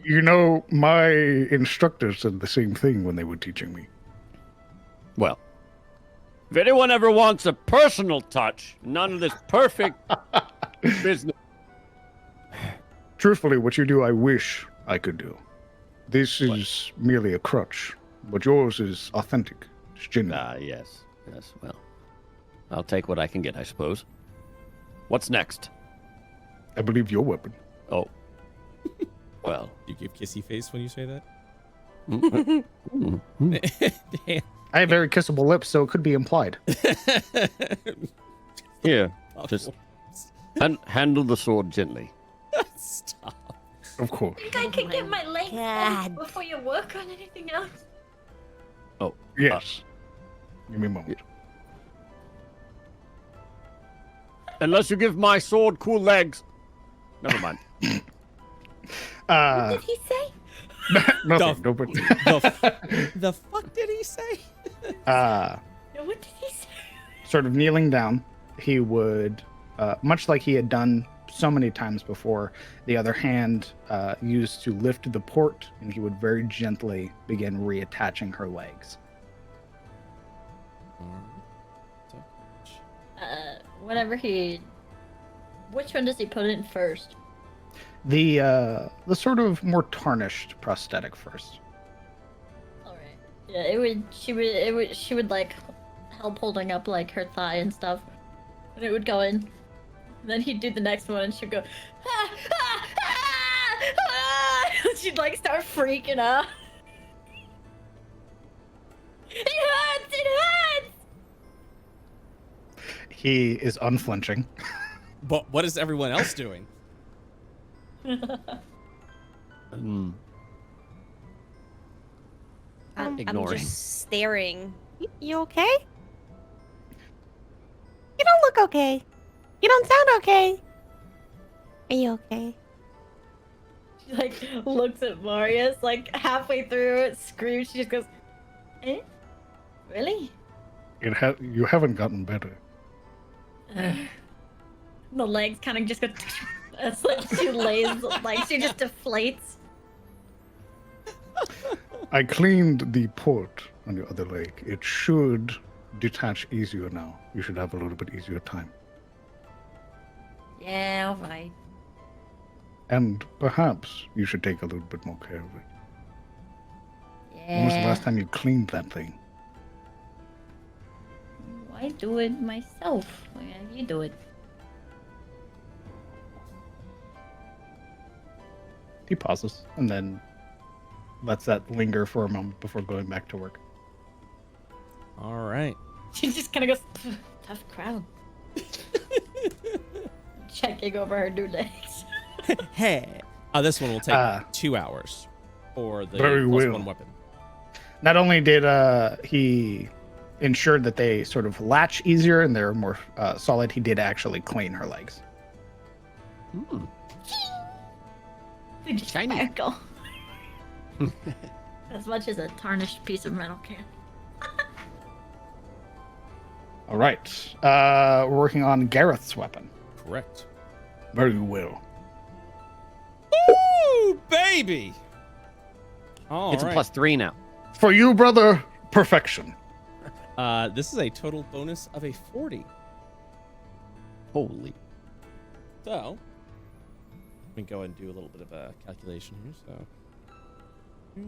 You know, my instructors said the same thing when they were teaching me. Well, if anyone ever wants a personal touch, none of this perfect business. Truthfully, what you do, I wish I could do. This is merely a crutch, but yours is authentic. It's genuine. Yes. Well, I'll take what I can get, I suppose. What's next? I believe your weapon. Oh. Well. You give kissy face when you say that? Damn. I have very kissable lips, so it could be implied. Here, just handle the sword gently. Stop. Of course. I think I can get my legs back before you work on anything else. Oh. Yes. Give me a moment. Unless you give my sword cool legs. Never mind. What did he say? Nothing. The fuck did he say? What did he say? Sort of kneeling down, he would, much like he had done so many times before, the other hand used to lift the port, and he would very gently begin reattaching her legs. Which one does he put in first? The sort of more tarnished prosthetic first. All right. Yeah, she would like help holding up like her thigh and stuff, and it would go in. And then he'd do the next one, and she'd go, ah, ah, ah, ah! She'd like start freaking out. It hurts! It hurts! He is unflinching. But what is everyone else doing? I'm Ignoring. just staring. You okay? You don't look okay. You don't sound okay. Are you okay? She like looks at Marius like halfway through it, screams. She just goes, "Eh? Really?" You haven't gotten better. The legs kind of just go. It's like she lays, like she just deflates. I cleaned the port on your other leg. It should detach easier now. You should have a little bit easier time. Yeah, alright. And perhaps you should take a little bit more care of it. Yeah. When was the last time you cleaned that thing? I do it myself. Why don't you do it? He pauses and then lets that linger for a moment before going back to work. All right. She just kind of goes, tough crowd. Checking over her new legs. Hey. This one will take 2 hours for the +1 weapon. Not only did he ensure that they sort of latch easier and they're more solid, he did actually clean her legs. They just sparkle. As much as a tarnished piece of metal can. All right. We're working on Gareth's weapon. Correct. Very well. Ooh, baby! All It's a right. +3 now. For you, brother, perfection. This is a total bonus of a 40. Holy. So, let me go ahead and do a little bit of a calculation here. So,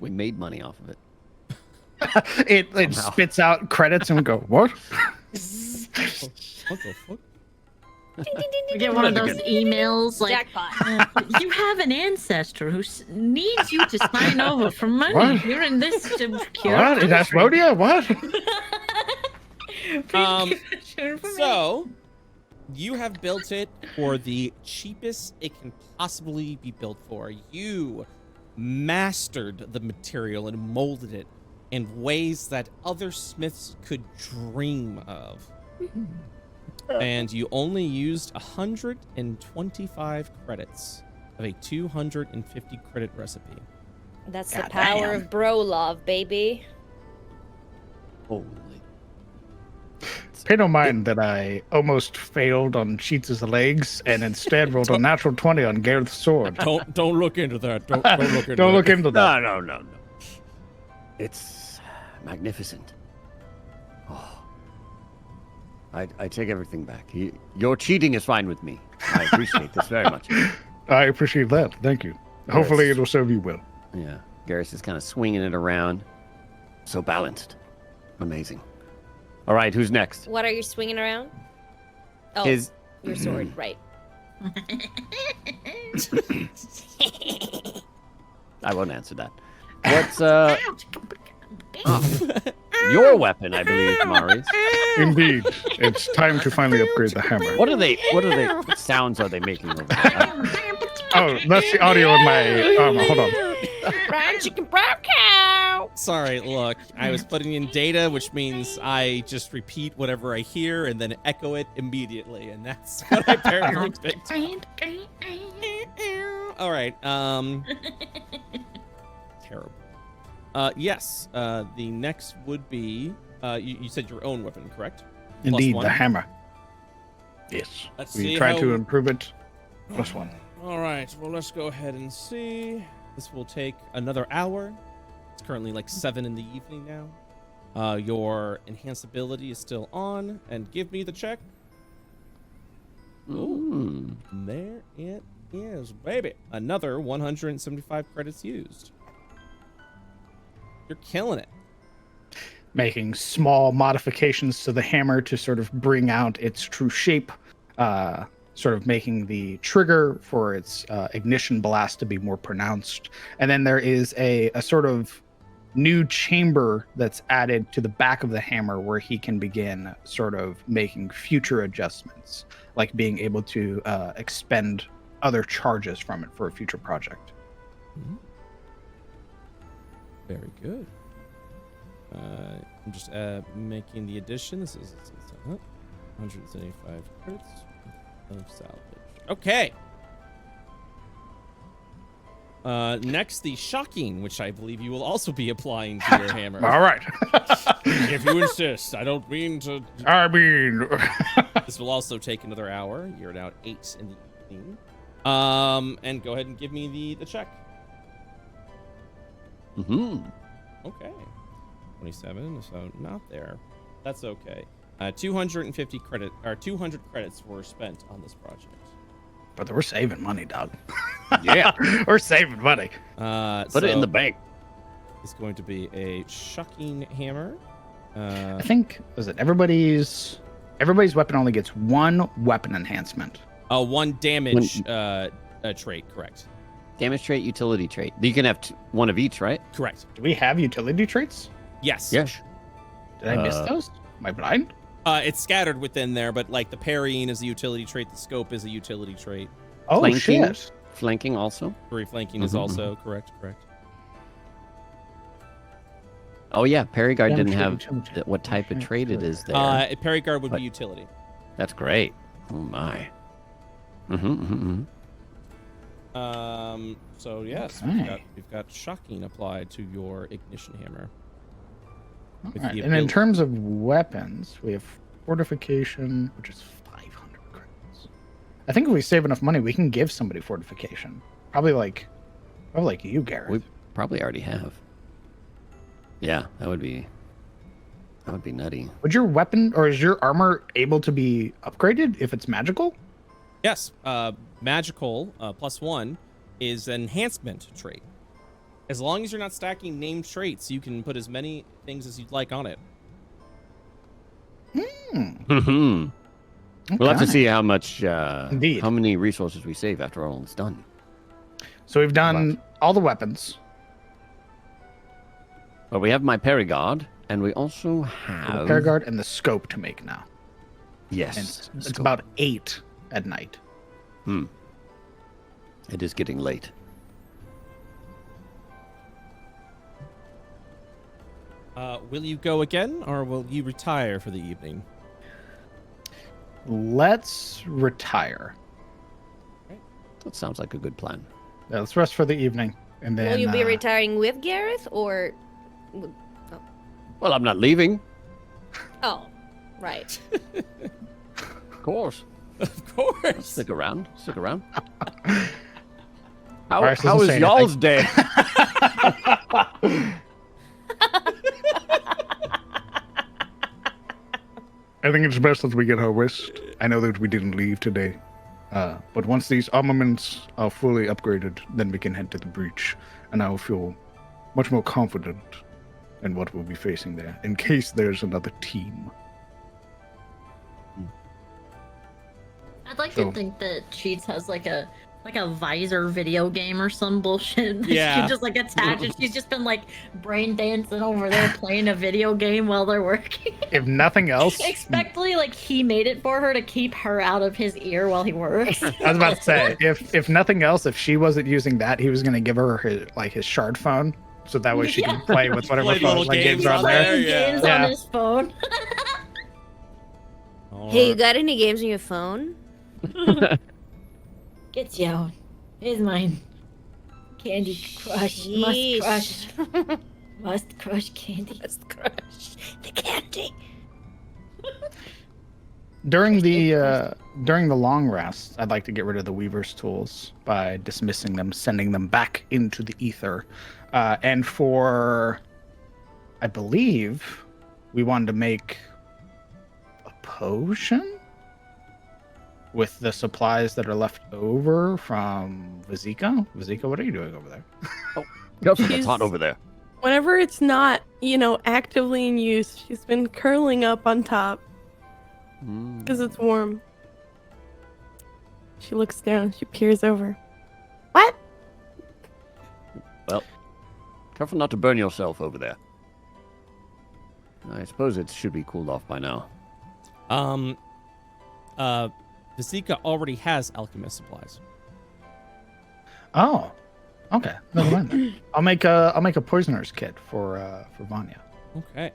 We made money off of it. It spits out credits and we go, what? what the fuck? We get one of those emails like, Jackpot. you have an ancestor who needs you to sign over for money. What? You're in this secure What? In Asmodia? What? So, you have built it for the cheapest it can possibly be built for. You mastered the material and molded it in ways that other smiths could dream of. And you only used 125 credits of a 250 credit recipe. That's God the power damn. of bro love, baby. Holy. Pay no mind that I almost failed on Sheets' legs and instead rolled a natural 20 on Gareth's sword. Don't look into that. Don't look into Don't that. look into that. No. It's magnificent. Oh. I take everything back. Your cheating is fine with me. I appreciate this very much. I appreciate that. Thank you. Hopefully Yes. it'll serve you well. Yeah. Garrus is kind of swinging it around. So balanced. Amazing. All right, who's next? What are you swinging around? Oh, Is your sword, right. I won't answer that. What's your weapon, I believe, Marius. Indeed. It's time to finally upgrade the hammer. What sounds are they making over there? Oh, that's the audio in my armor. Hold on. Brown chicken, brown cow. Sorry, look, I was putting in data, which means I just repeat whatever I hear and then echo it immediately, and that's what I apparently picked. All right, terrible. Yes, the next would be, you said your own weapon, correct? Indeed, +1? the hammer. Yes. Let's We see try how- to improve it. +1. All right, well, let's go ahead and see. This will take another hour. It's currently like 7 in the evening now. Your enhanced ability is still on, and give me the check. Ooh. There it is, baby. Another 175 credits used. You're killing it. Making small modifications to the hammer to sort of bring out its true shape. Sort of making the trigger for its ignition blast to be more pronounced. And then there is a sort of new chamber that's added to the back of the hammer where he can begin sort of making future adjustments, like being able to expend other charges from it for a future project. Mhm. Very good. I'm just making the addition. This is 175 credits of salvage. Okay. Next, the shocking, which I believe you will also be applying to your hammer. All right. If you insist. I don't mean to. I mean, This will also take another hour. You're now 8 in the evening. And go ahead and give me the check. Mm-hmm. Okay. 27, so not there. That's okay. 250 credit, or 200 credits were spent on this project. but we're saving money, dog. Yeah. We're saving money. Put it in the bank. It's going to be a shocking hammer. I think everybody's weapon only gets one weapon enhancement. 1 damage trait, correct. Damage trait, utility trait. You can have one of each, right? Correct. Do we have utility traits? Yes. Yes. Did I miss those? Am I blind? It's scattered within there, but like the parrying is a utility trait, the scope is a utility trait. Oh, Flanking. shit. Flanking also. Flanking is also correct. Oh yeah, Parryguard didn't Damage have trait, what type of trait it is there. Parry guard would But- be utility. That's great. Oh my. So yes, Okay. we've got shocking applied to your ignition hammer. with Alright, the and in ability- terms of weapons, we have fortification, which is 500 credits. I think if we save enough money, we can give somebody fortification. Probably like you, Gareth. We probably already have. Yeah, that would be nutty. Would your weapon or is your armor able to be upgraded if it's magical? Yes, magical +1 is an enhancement trait. As long as you're not stacking named traits, you can put as many things as you'd like on it. We'll have to see how much, Indeed. how many resources we save after all is done. So we've done all the weapons. Well, we have my Perigord, and we also The have... Paragard and the scope to make now. Yes. And it's about 8 at night. It is getting late. Will you go again, or will you retire for the evening? Let's retire. That sounds like a good plan. Yeah, let's rest for the evening, and then Will you be retiring with Gareth or? Well, I'm not leaving. Oh, right. Of course. Of course. Stick around. Bryce How doesn't was say y'all's day? I think it's best that we get our rest. I know that we didn't leave today, but once these armaments are fully upgraded, then we can head to the breach, and I will feel much more confident in what we'll be facing there, in case there's another team. I'd like So- to think that Cheats has like a visor video game or some bullshit that Yeah. she can just like attach, and she's just been like brain dancing over there playing a video game while they're working. If nothing else, Expectly, like he made it for her to keep her out of his ear while he works. I was about to say, if nothing else, if she wasn't using that, he was gonna give her his shard phone, so that way she can play with whatever Play little phone games games are on on there. there. Playing Yeah. games Yeah. on his phone. Hey, you got any games on your phone? Get you. Here's mine. Candy Crush. Sheesh. Must crush. Must crush candy. Let's crush the candy. During the long rest, I'd like to get rid of the Weaver's tools by dismissing them, sending them back into the ether. And for, I believe, we wanted to make a potion with the supplies that are left over from Vizika. Vizika, what are you doing over there? Go for the She's- hot over there. Whenever it's not, actively in use, she's been curling up on top because it's warm. She looks down. She peers over. What? Well, careful not to burn yourself over there. I suppose it should be cooled off by now. Vizika already has alchemist supplies. Oh, okay. Never mind then. I'll make a poisoner's kit for Vanya. Okay.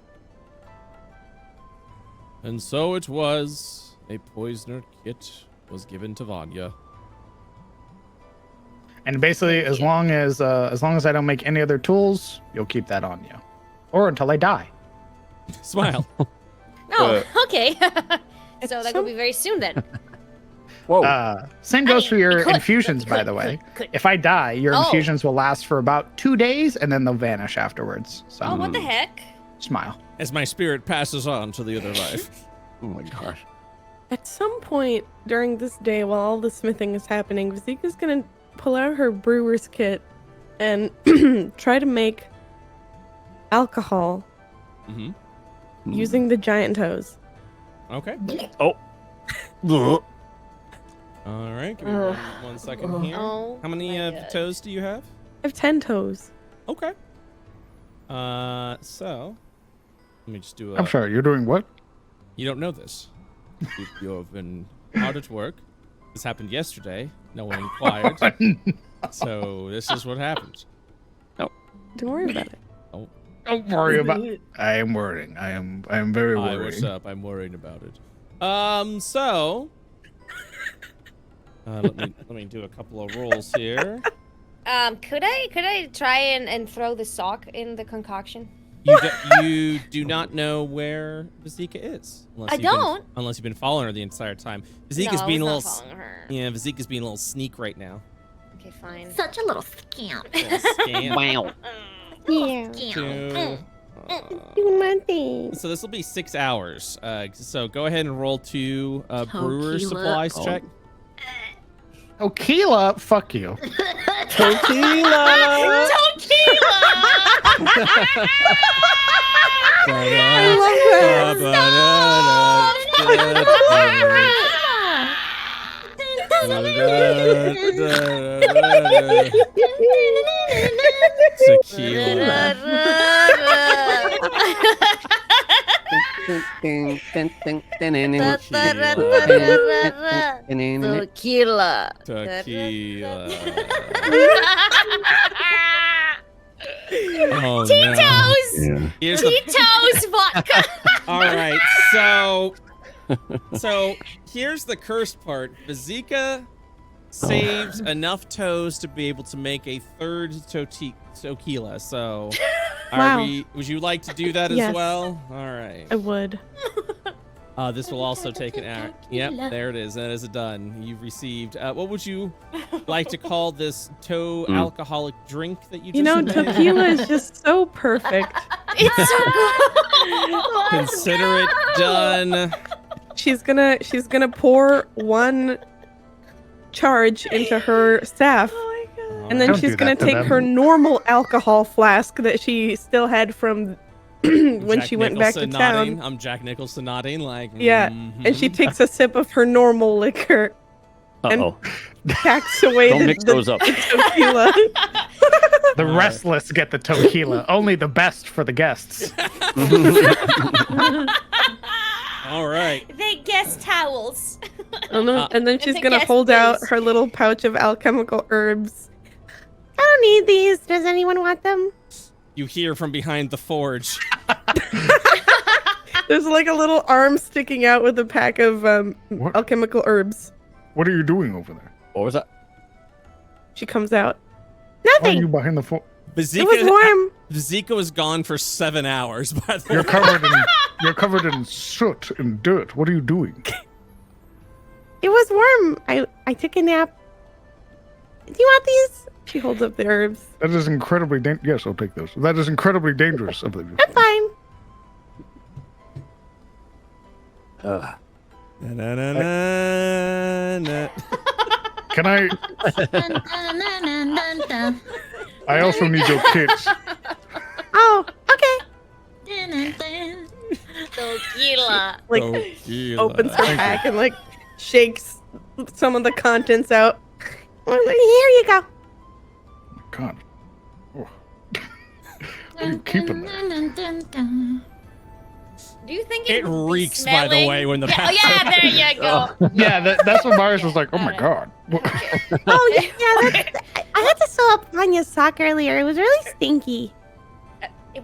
And so it was. A poisoner kit was given to Vanya. And basically, as long as I don't make any other tools, you'll keep that on you, or until I die. Smile. Oh, okay. So that could be very soon then. Whoa. Same goes for your Could, infusions, by the way. could. If I die, your Oh. infusions will last for about 2 days, and then they'll vanish afterwards. So Oh, what the heck? smile. As my spirit passes on to the other life. Oh my gosh. At some point during this day, while all the smithing is happening, Vizika's gonna pull out her brewer's kit and try to make alcohol Mm-hmm. using the giant toes. Okay. Oh. All right. Give me one second here. Oh, How many my God. toes do you have? I have 10 toes. Okay. So let me just do a. I'm sorry, you're doing what? You don't know this. You have been hard at work. This happened yesterday. No one inquired. So this is what happens. Don't worry about it. Don't worry about it. I am worrying. I am very Hi, worried. what's up? I'm worried about it. So let me do a couple of rolls here. Could I try and throw the sock in the concoction? You do not know where Vazika is. Unless you've been following her the entire time. Vazika's being a little. Yeah, Vazika's being a little sneak right now. Okay, fine. Such a little scamp. Wow. Yeah. Doing my thing. So this will be 6 hours. So go ahead and roll 2 brewer supplies check. Tequila, fuck you. Tequila. Tequila. Oh, Tito's! no. Tito's vodka! Alright, so here's the cursed part. Vazika saves enough toes to be able to make a third tequila. So would you like to do that as well? Alright. I would. This will also take an hour. Yep, there it is. That is done. You've received. What would you like to call this toe alcoholic drink that you just made? Tequila is just so perfect. It's so good. Consider it done. She's gonna pour 1 charge into her staff. Oh my god. And then she's gonna take her normal alcohol flask that she still had from when Jack she went back to Nicholson town. I'm Jack Nicholson nodding like Yeah, and she takes a sip of her normal liquor and packs away Don't the mix those up. tequila. The restless get the tequila. Only the best for the guests. All right. They guess towels. And then she's the gonna guest hold out booze. her little pouch of alchemical herbs. I don't need these. Does anyone want them? You hear from behind the forge. There's like a little arm sticking out with a pack of alchemical herbs. What are you doing over there? What was that? She comes out. Why are Nothing. you behind the phone? Vazika, It was warm. Vazika was gone for 7 hours, by the way. You're covered in soot and dirt. What are you doing? It was warm. I took a nap. Do you want these? She holds up the herbs. That is incredibly Yes, I'll take those. That is incredibly dangerous of you. I'm fine. Can I? I also need your kits. Oh, okay. Tequila. Like opens her pack and like shakes some of the contents out. Well, here you go. God. Oh. What are you keeping there? Do you think It would be reeks, by the smelling? way, when the Yeah, pack- yeah, there you go. Yeah, that's what Marius was like. Oh my God. Oh, yeah. I had to sew up Vanya's sock earlier. It was really stinky. It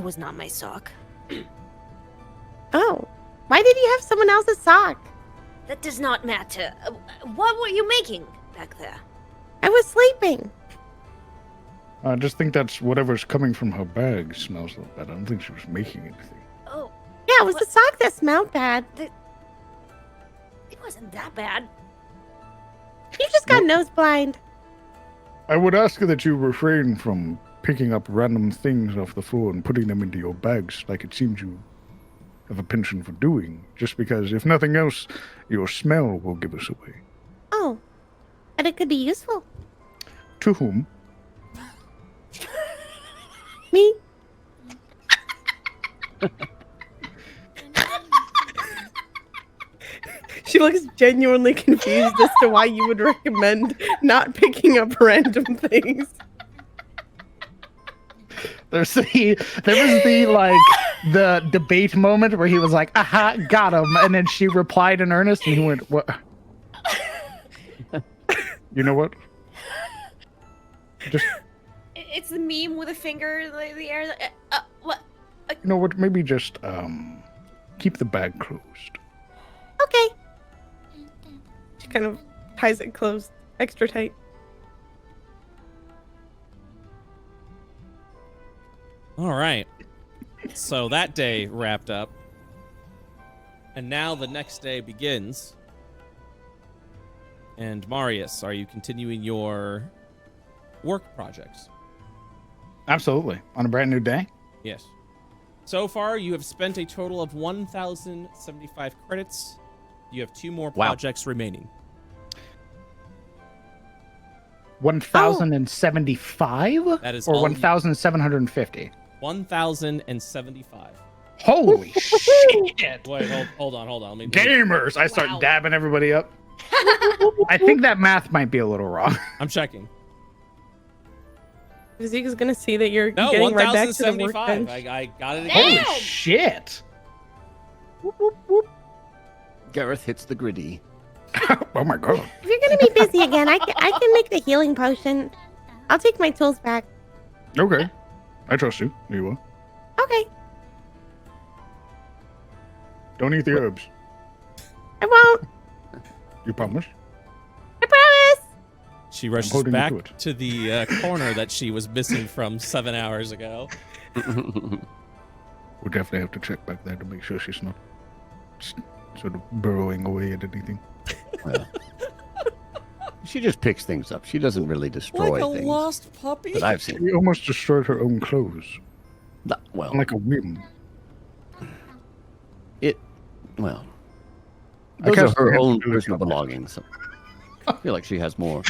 was not my sock. Oh. Why did you have someone else's sock? That does not matter. What were you making back there? I was sleeping. I just think that's whatever's coming from her bag smells a little bad. I don't think she was making anything. Oh, Yeah, it was the sock that smelled bad. it wasn't that bad. You just got nose blind. I would ask that you refrain from picking up random things off the floor and putting them into your bags like it seems you have a penchant for doing, just because, if nothing else, your smell will give us away. Oh. But it could be useful. To whom? Me? She looks genuinely confused as to why you would recommend not picking up random things. There was the debate moment where he was like, aha, got him. And then she replied in earnest and he went, what? You know what? Just, It's the meme with a finger in the air. What? you know what? Maybe just keep the bag closed. Okay. She kind of ties it closed, extra tight. All right. So that day wrapped up. And now the next day begins. And Marius, are you continuing your work projects? Absolutely. On a brand new day? Yes. So far, you have spent a total of 1,075 credits. You have 2 more projects remaining. 1,075? That is or all 1,750? 1,075. Holy shit! Wait, hold on. Let me Gamers! I start dabbing everybody up. I think that math might be a little wrong. I'm checking. Zeke's gonna see that you're No, getting right back to the 1,075. workbench. I got it again. Holy shit! Whoop, whoop, whoop. Gareth hits the griddy. Oh my god. If you're gonna be busy again, I can make the healing potion. I'll take my tools back. Okay. I trust you. You will. Okay, Don't eat the herbs. I won't. You promise? I promise. She rushes holding you back to it. to the corner that she was missing from 7 hours ago. We'll definitely have to check back there to make sure she's not sort of burrowing away at anything. Well, she just picks things up. She doesn't really destroy Like a things. lost puppy? That I've seen. She almost destroyed her own clothes. Well, Like a whim. well. I Those guess are her we have own to do personal something. belongings. So I feel like she has more.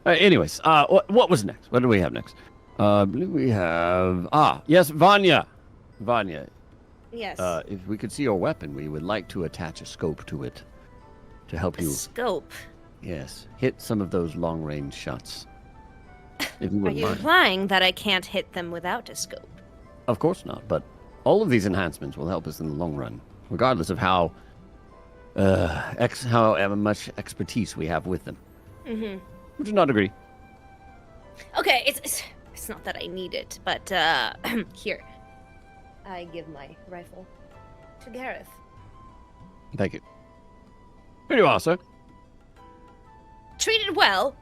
Anyways, what was next? What do we have next? I believe we have... yes, Vanya. Vanya, Yes. if we could see your weapon, we would like to attach a scope to it to help you, Scope. yes, hit some of those long-range shots. If you Are wouldn't you mind. implying that I can't hit them without a scope? Of course not, but all of these enhancements will help us in the long run, regardless of how much expertise we have with them. Mm-hmm. Would you not agree? Okay, it's not that I need it, but here. I give my rifle to Gareth. Thank you. Very well, sir. Treat it well.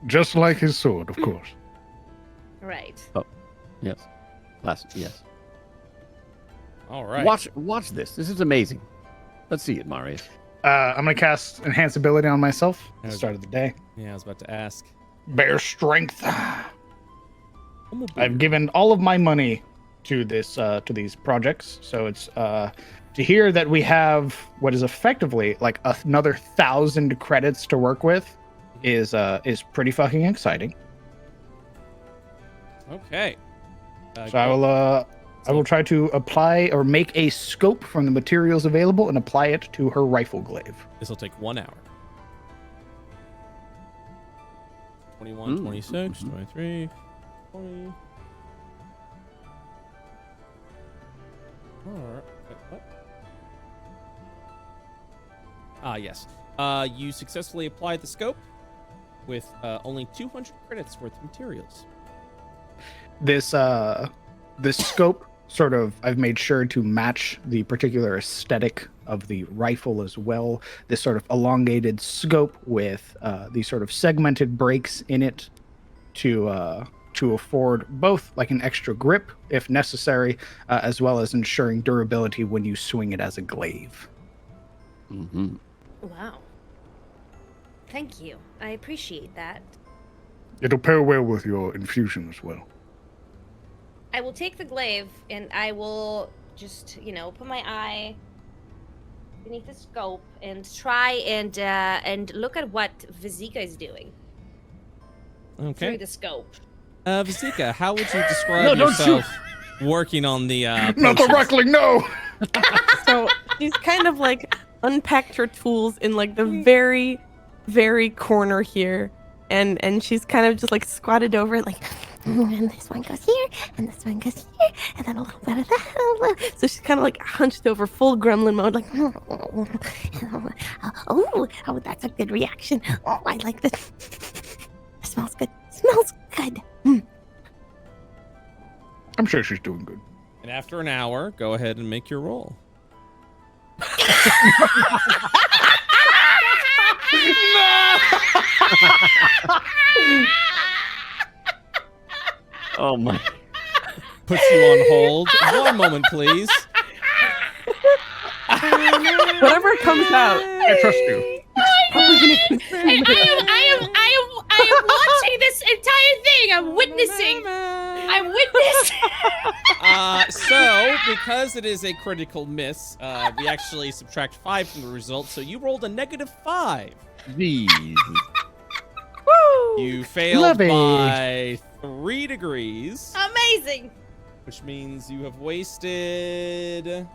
Just like his sword, of course. Right. Yes. Yes. All right. Watch this. This is amazing. Let's see it, Marius. I'm going to cast Enhance Ability on myself at the start of the day. Yeah, I was about to ask. Bear Strength. I've given all of my money to these projects, so it's to hear that we have what is effectively like another 1,000 credits to work with is pretty fucking exciting. Okay. So I will try to apply or make a scope from the materials available and apply it to her rifle glaive. This will take 1 hour. 21, 26, 23, 20. Alright. Wait, what? Yes. You successfully applied the scope with only 200 credits worth of materials. This scope sort of I've made sure to match the particular aesthetic of the rifle as well. This sort of elongated scope with these sort of segmented breaks in it to afford both like an extra grip if necessary, as well as ensuring durability when you swing it as a glaive. Mm-hmm. Wow. Thank you. I appreciate that. It'll pair well with your infusion as well. I will take the glaive and I will just, put my eye beneath the scope and try and look at what Vizika is doing Okay. through the scope. Vizika, how would you describe yourself working on the Not the potions? Reckling, no! So she's kind of like unpacked her tools in like the very, very corner here, and she's kind of just like squatted over it, like, and this one goes here, and this one goes here, and then a little bit of that. So she's kind of like hunched over, full gremlin mode, like, Oh, that's a good reaction. Oh, I like this. It smells good. Smells good. I'm sure she's doing good. And after an hour, go ahead and make your roll. Oh my. puts you on hold. One moment, please. Whatever comes out. I trust you. I am watching this entire thing. I'm witnessing. So, because it is a critical miss, we actually subtract 5 from the result, so you rolled a -5. Jeez. Woo! You failed Love it. by 3 degrees, Amazing. which means you have wasted...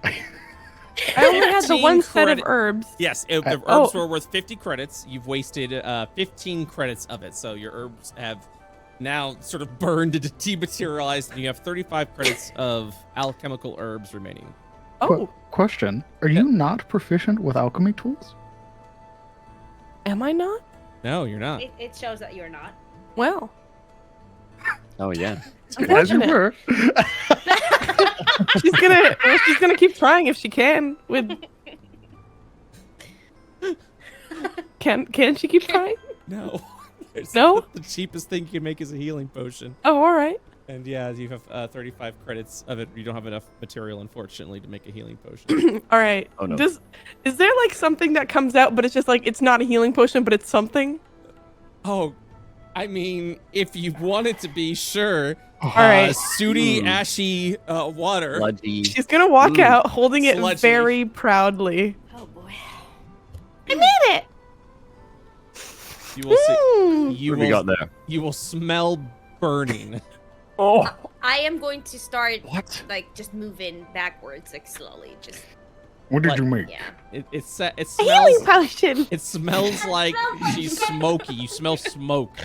I only had the 15 one set of credit- herbs. Yes, the herbs Oh. were worth 50 credits. You've wasted 15 credits of it, so your herbs have now sort of burned and dematerialized, and you have 35 credits of alchemical herbs remaining. Oh, Question: are you not proficient with alchemy tools? am I not? No, you're not. It shows that you're not. Well, Oh yeah. As you were. she's gonna keep trying if she can. With can she keep trying? No. No? The cheapest thing you can make is a healing potion. Oh, all right. And yeah, you have 35 credits of it. You don't have enough material, unfortunately, to make a healing potion. All right. Oh, no. Is there like something that comes out, but it's just like it's not a healing potion, but it's something? Oh, I mean, if you wanted to be sure. All right. Sooty, ashy water. Sludgy. She's gonna walk out holding it Sludgy. very proudly. Oh boy. I made it. You will see. You What have we got there? You will smell burning. Oh. I am going to start What? like just moving backwards, like slowly. Just What did What? you make? yeah. It A smells. healing potion. It smells like she's smoky. You smell smoke.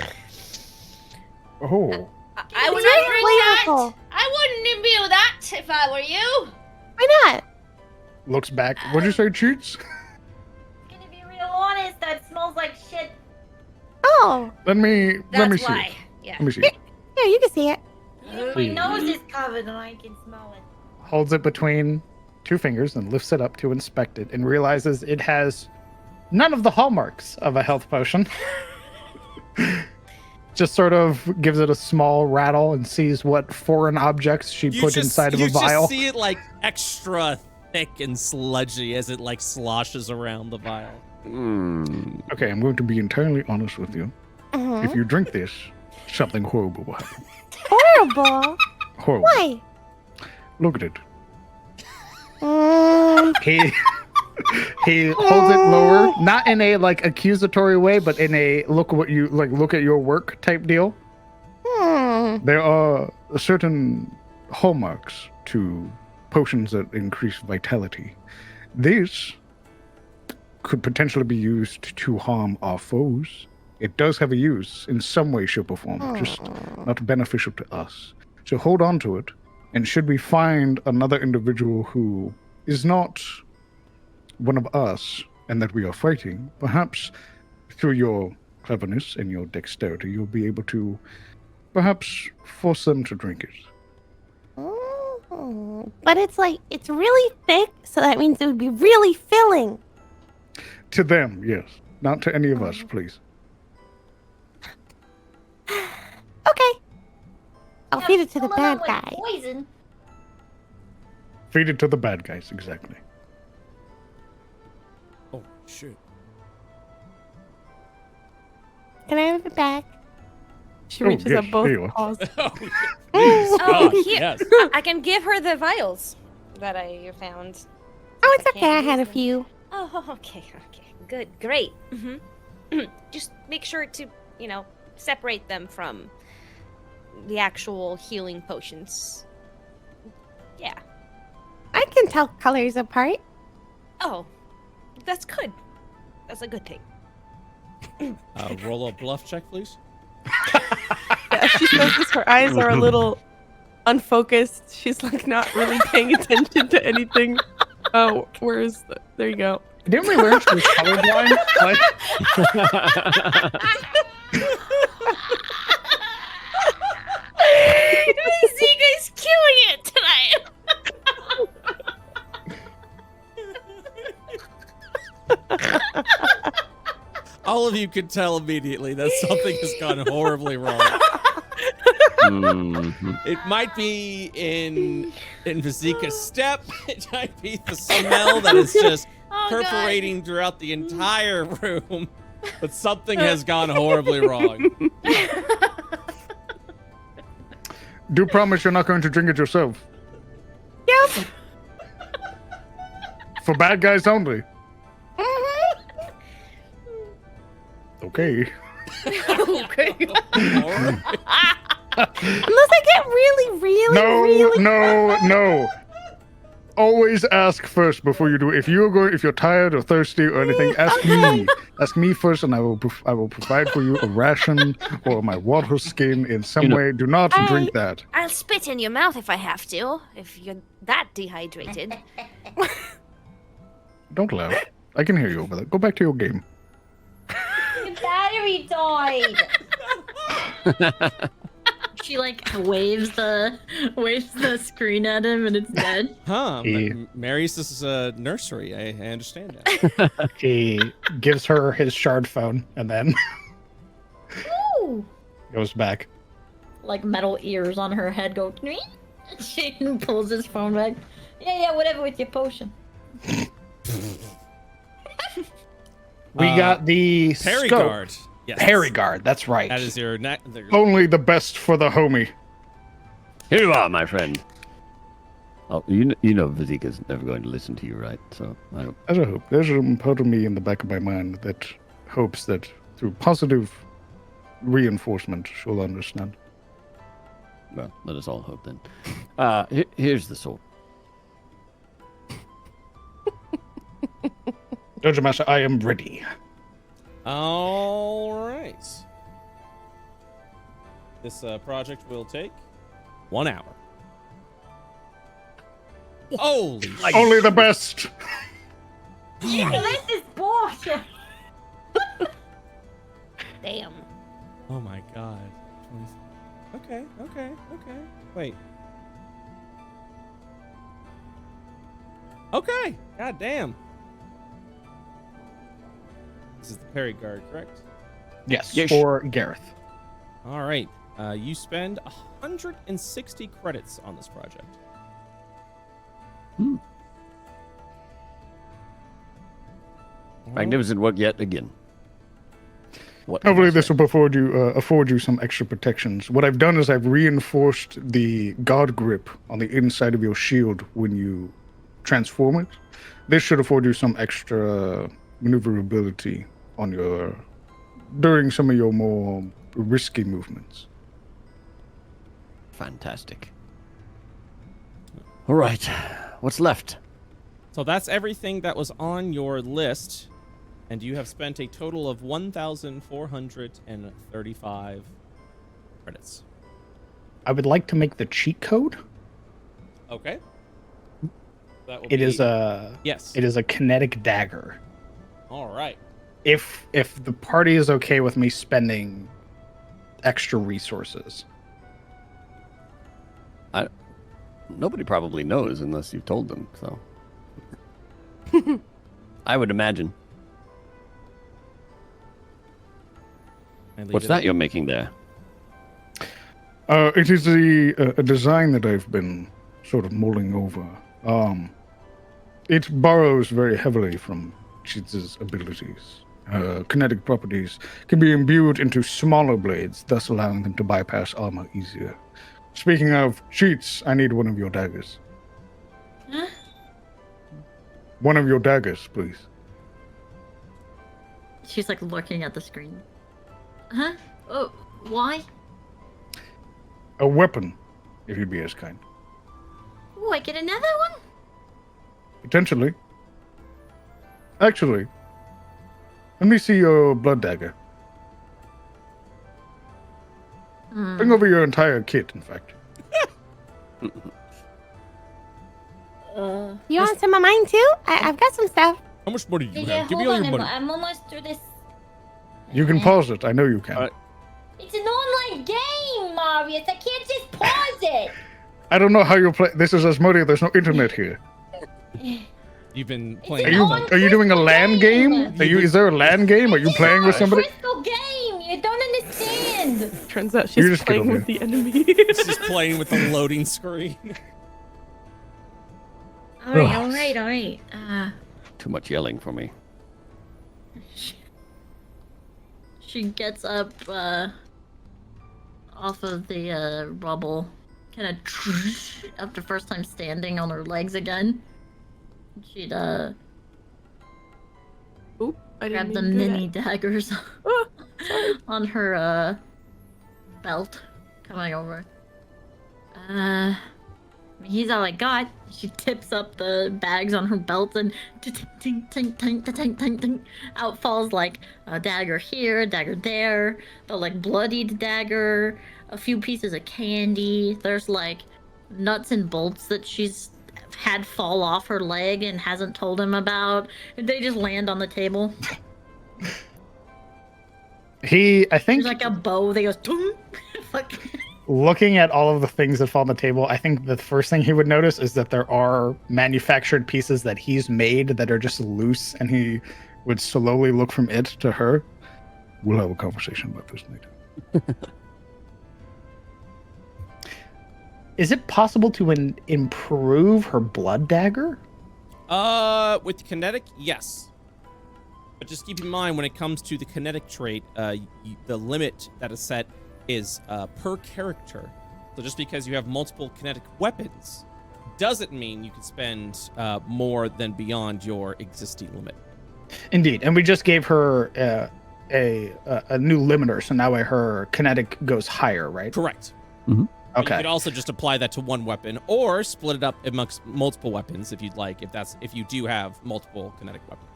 Oh. I would It's not very drink that. flavorful. I wouldn't imbue that if I were you. Why not? Looks back. What'd you say, Cheats? Gonna be real honest, that smells like shit. Oh, Let me That's see. why. It. Yeah. Let me see. It. yeah, you can see it. Even my nose is covered and I can smell it. Holds it between 2 fingers and lifts it up to inspect it and realizes it has none of the hallmarks of a health potion. Just sort of gives it a small rattle and sees what foreign objects she put inside of a vial. You just see it like extra thick and sludgy as it like sloshes around the vial. Okay, I'm going to be entirely honest with you. Uh-huh. If you drink this, something horrible will happen. Horrible. Horrible. Why? Look at it. Um, He holds it lower, not in a like accusatory way, but in a look at your work type deal. There are certain hallmarks to potions that increase vitality. This could potentially be used to harm our foes. It does have a use in some way, shape, or form, just not beneficial to us. So hold on to it, and should we find another individual who is not one of us and that we are fighting, perhaps through your cleverness and your dexterity, you'll be able to perhaps force them to drink it. but it's like, it's really thick, so that means it would be really filling. To them, yes. Not to any of us, please. Okay. I'll feed it to the Fill up bad with guy. Poison. Feed it to the bad guys, exactly. Oh shit! Can I have it back? She Oh, reaches yes, up both there you are. paws. Oh, Gosh, here. yes. I can give her the vials that I found. Oh, it's Can't okay. I had a use them. few. Oh, okay. Good, great. Just make sure to, separate them from the actual healing potions. Yeah. I can tell colors apart. Oh, that's good. That's a good thing. Roll a bluff check, please. As she says this, her eyes are a little unfocused. She's like not really paying attention to anything. Oh, there you go. Didn't we learn she was colorblind? Like, Zika's killing it tonight. All of you could tell immediately that something has gone horribly wrong. It might be in Vazika's step. It might be the smell that is just perforating throughout the entire room. But something has gone horribly wrong. Do promise you're not going to drink it yourself. Yep. For bad guys only. Okay. Okay. Unless I get really. No. Always ask first before you do. If you're tired or thirsty or anything, ask me. Ask me first, and I will provide for you a ration or my water skin in some way. Do not drink that. I'll spit in your mouth if I have to, if you're that dehydrated. Don't laugh. I can hear you over there. Go back to your game. Your battery died. She like waves the screen at him and it's dead. Huh. Mary's this nursery. I understand that. He gives her his shard phone and then Ooh. goes back. Like metal ears on her head go. She pulls his phone back. Yeah, whatever with your potion. We got the Perigard. Yes. Perigard, that's right. That is your Only the best for the homie. Here you are, my friend. Oh, you know Vazika's never going to listen to you, right? So I don't. As I hope. There's a part of me in the back of my mind that hopes that through positive reinforcement she'll understand. Well, let us all hope then. Here's the sword. Dungeon Master, I am ready. All right. This project will take 1 hour. Holy Only the best. This is bullshit. Damn. Oh my god. Okay. Wait. Okay. God damn. This is the Perigard, correct? Yes, for Gareth. All right. You spend 160 credits on this project. Magnificent work yet again. Hopefully this will afford you some extra protections. What I've done is I've reinforced the guard grip on the inside of your shield when you transform it. This should afford you some extra maneuverability on during some of your more risky movements. Fantastic. All right, what's left? So that's everything that was on your list, and you have spent a total of 1,435 credits. I would like to make the cheat code. Okay. That will It is a kinetic dagger. All right. If the party is okay with me spending extra resources. Nobody probably knows unless you've told them, so. I would imagine. What's that you're making there? It is a design that I've been sort of mulling over. It borrows very heavily from Cheats' abilities. Kinetic properties can be imbued into smaller blades, thus allowing them to bypass armor easier. Speaking of Cheats, I need one of your daggers. Huh? One of your daggers, please. She's like looking at the screen. Huh? Oh, why? A weapon, if you'd be as kind. Oh, I get another one? Potentially. Actually, let me see your blood dagger. Bring over your entire kit, in fact. You want some of mine too? I've got some stuff. How much money do you Yeah, have? Give me hold all on, your money. I'm almost through this. You can pause it. I know you can. It's an online game, Marius. I can't just pause it. I don't know how you play. This is Asmodia. There's no internet here. You've been playing. Are you doing a LAN game? Is there a LAN game? Are you playing with somebody? Crystal game. You don't understand. Turns out You're she's just playing kidding with the enemy. She's playing with the loading screen. All right. Too much yelling for me. She gets up off of the rubble, kind of after first time standing on her legs again. She'd Oop, I grab didn't the mean to do mini daggers Oh, on her belt, coming over. He's all like, God. She tips up the bags on her belt and out falls like a dagger here, a dagger there, the like bloodied dagger, a few pieces of candy. There's like nuts and bolts that she's had fall off her leg and hasn't told him about. They just land on the table. I think, There's like a bow that goes, fuck. looking at all of the things that fall on the table, I think the first thing he would notice is that there are manufactured pieces that he's made that are just loose, and he would slowly look from it to her. We'll have a conversation about this later. Is it possible to improve her blood dagger? With kinetic, yes. But just keep in mind when it comes to the kinetic trait, the limit that is set is per character. So just because you have multiple kinetic weapons doesn't mean you can spend more than beyond your existing limit. Indeed, and we just gave her a new limiter, so now her kinetic goes higher, right? Correct. Mm-hmm. Okay. You could also just apply that to one weapon, or split it up amongst multiple weapons if you'd like. If you do have multiple kinetic weapons.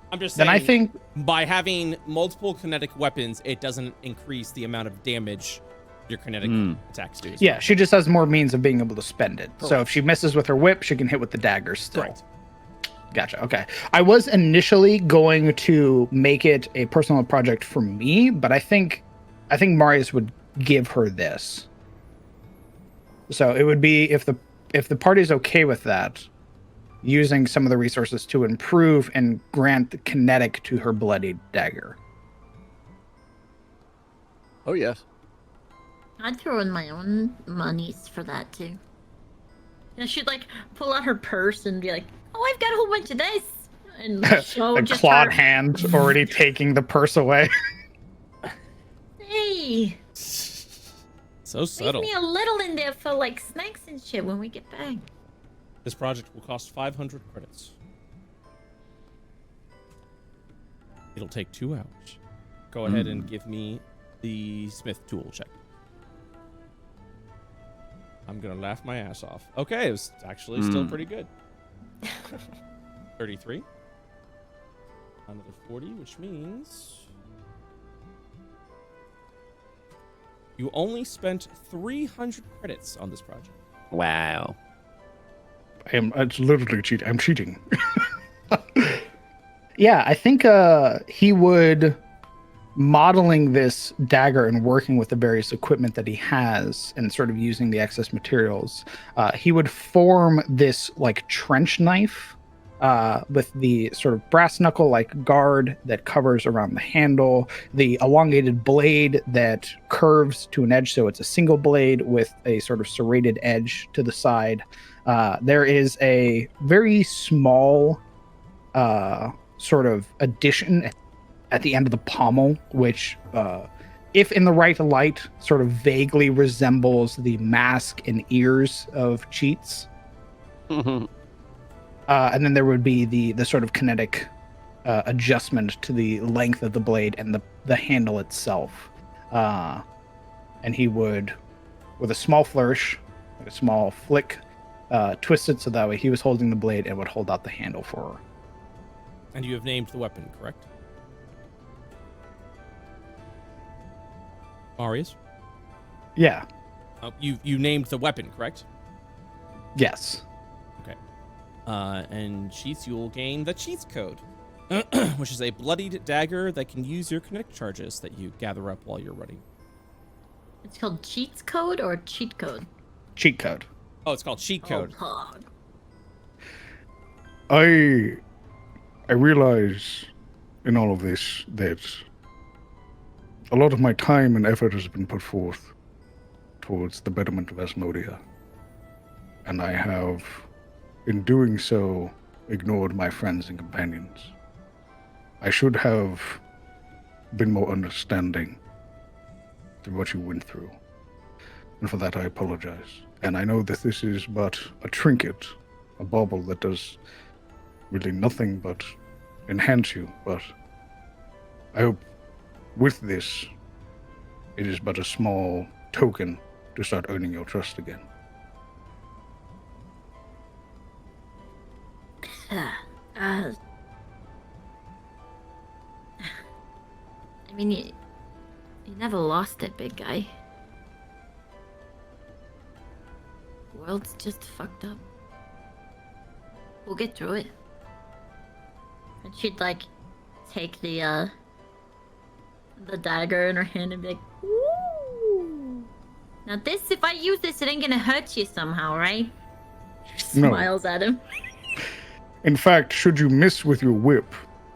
I'm just saying. Then I think by having multiple kinetic weapons, it doesn't increase the amount of damage your kinetic attacks do. Yeah, she just has more means of being able to spend it. Correct. So if she misses with her whip, she can hit with the daggers still. Correct. Gotcha. Okay. I was initially going to make it a personal project for me, but I think Marius would give her this. So it would be if the party's okay with that, using some of the resources to improve and grant the kinetic to her bloodied dagger. Oh, yes. I'd throw in my own monies for that too. And she'd like pull out her purse and be like, "Oh, I've got a whole bunch of this," and show A just clawed her. hand already taking the purse away. Hey, So subtle. leave me a little in there for like snacks and shit when we get back. This project will cost 500 credits. It'll take 2 hours. Go ahead and give me the Smith tool check. I'm gonna laugh my ass off. Okay, it was actually still pretty good. 33. Another 40, which means you only spent 300 credits on this project. Wow. It's literally cheating. I'm cheating. Yeah, I think he would, modeling this dagger and working with the various equipment that he has and sort of using the excess materials, he would form this like trench knife with the sort of brass knuckle like guard that covers around the handle, the elongated blade that curves to an edge, so it's a single blade with a sort of serrated edge to the side. There is a very small sort of addition at the end of the pommel, which, if in the right light, sort of vaguely resembles the mask and ears of Cheats. And then there would be the sort of kinetic adjustment to the length of the blade and the handle itself. And he would, with a small flourish, like a small flick, twist it so that way he was holding the blade and would hold out the handle for her. And you have named the weapon, correct? Marius? Yeah. You named the weapon, correct? Yes. Okay. And Cheats, you will gain the Cheats code, which is a bloodied dagger that can use your kinetic charges that you gather up while you're running. It's called cheats code or cheat code? Cheat code. Oh, it's called cheat code. Oh, pog. I realize in all of this that A lot of my time and effort has been put forth towards the betterment of Asmodia. And I have, in doing so, ignored my friends and companions. I should have been more understanding through what you went through. And for that I apologize. And I know that this is but a trinket, a bauble that does really nothing but enhance you, but I hope with this, it is but a small token to start earning your trust again. I mean, you never lost it, big guy. The world's just fucked up. We'll get through it. And she'd like take the dagger in her hand and be like, "Ooh. Now this, if I use this, it ain't gonna hurt you somehow, right?" She No. smiles at him. In fact, should you miss with your whip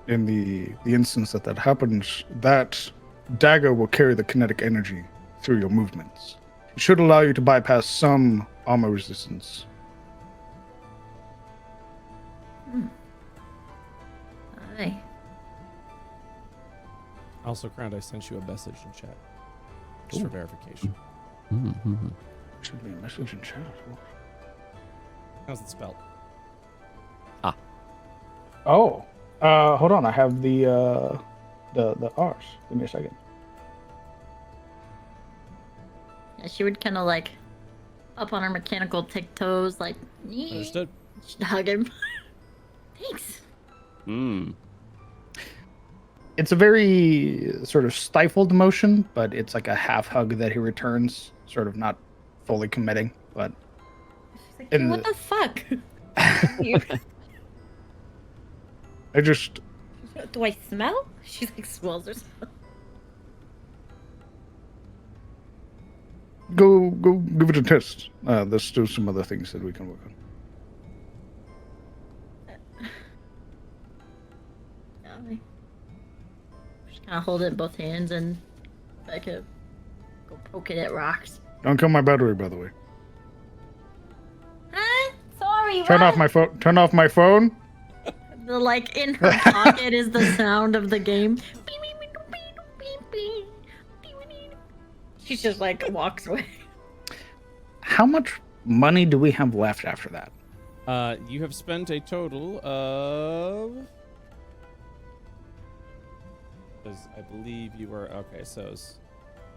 in the instance that happens, that dagger will carry the kinetic energy through your movements. It should allow you to bypass some armor resistance. Aye. Also, Crowned, I sent you a message in chat. Just for verification. Should be a message in chat. How's it spelled? Oh, hold on. I have the R's. Give me a second. Yeah, she would kind of like up on her mechanical tiptoes, like, Understood. she'd hug him. Thanks. It's a very sort of stifled motion, but it's like a half hug that he returns, sort of not fully committing, but She's like, In "Hey, what the- the fuck? I just Do I smell?" She like smells herself. go give it a test. There's still some other things that we can work on. Just kind of hold it in both hands and like go poke it at rocks. Don't kill my battery, by the way. Huh? Sorry. Turn off my phone. Turn off my phone. The like in her pocket is the sound of the game. She just like walks away. How much money do we have left after that? You have spent a total of... Because I believe you were... Okay, so it's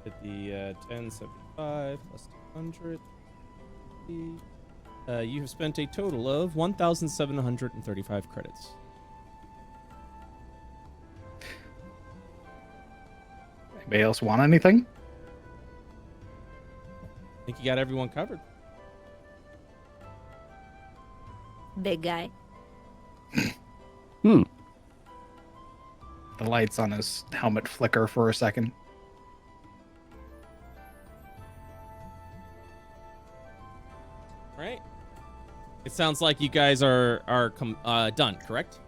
at the 1075 plus 200. You have spent a total of 1,735 credits. Anybody else want anything? I think you got everyone covered. Big guy. The lights on his helmet flicker for a second. Right. It sounds like you guys are done, correct?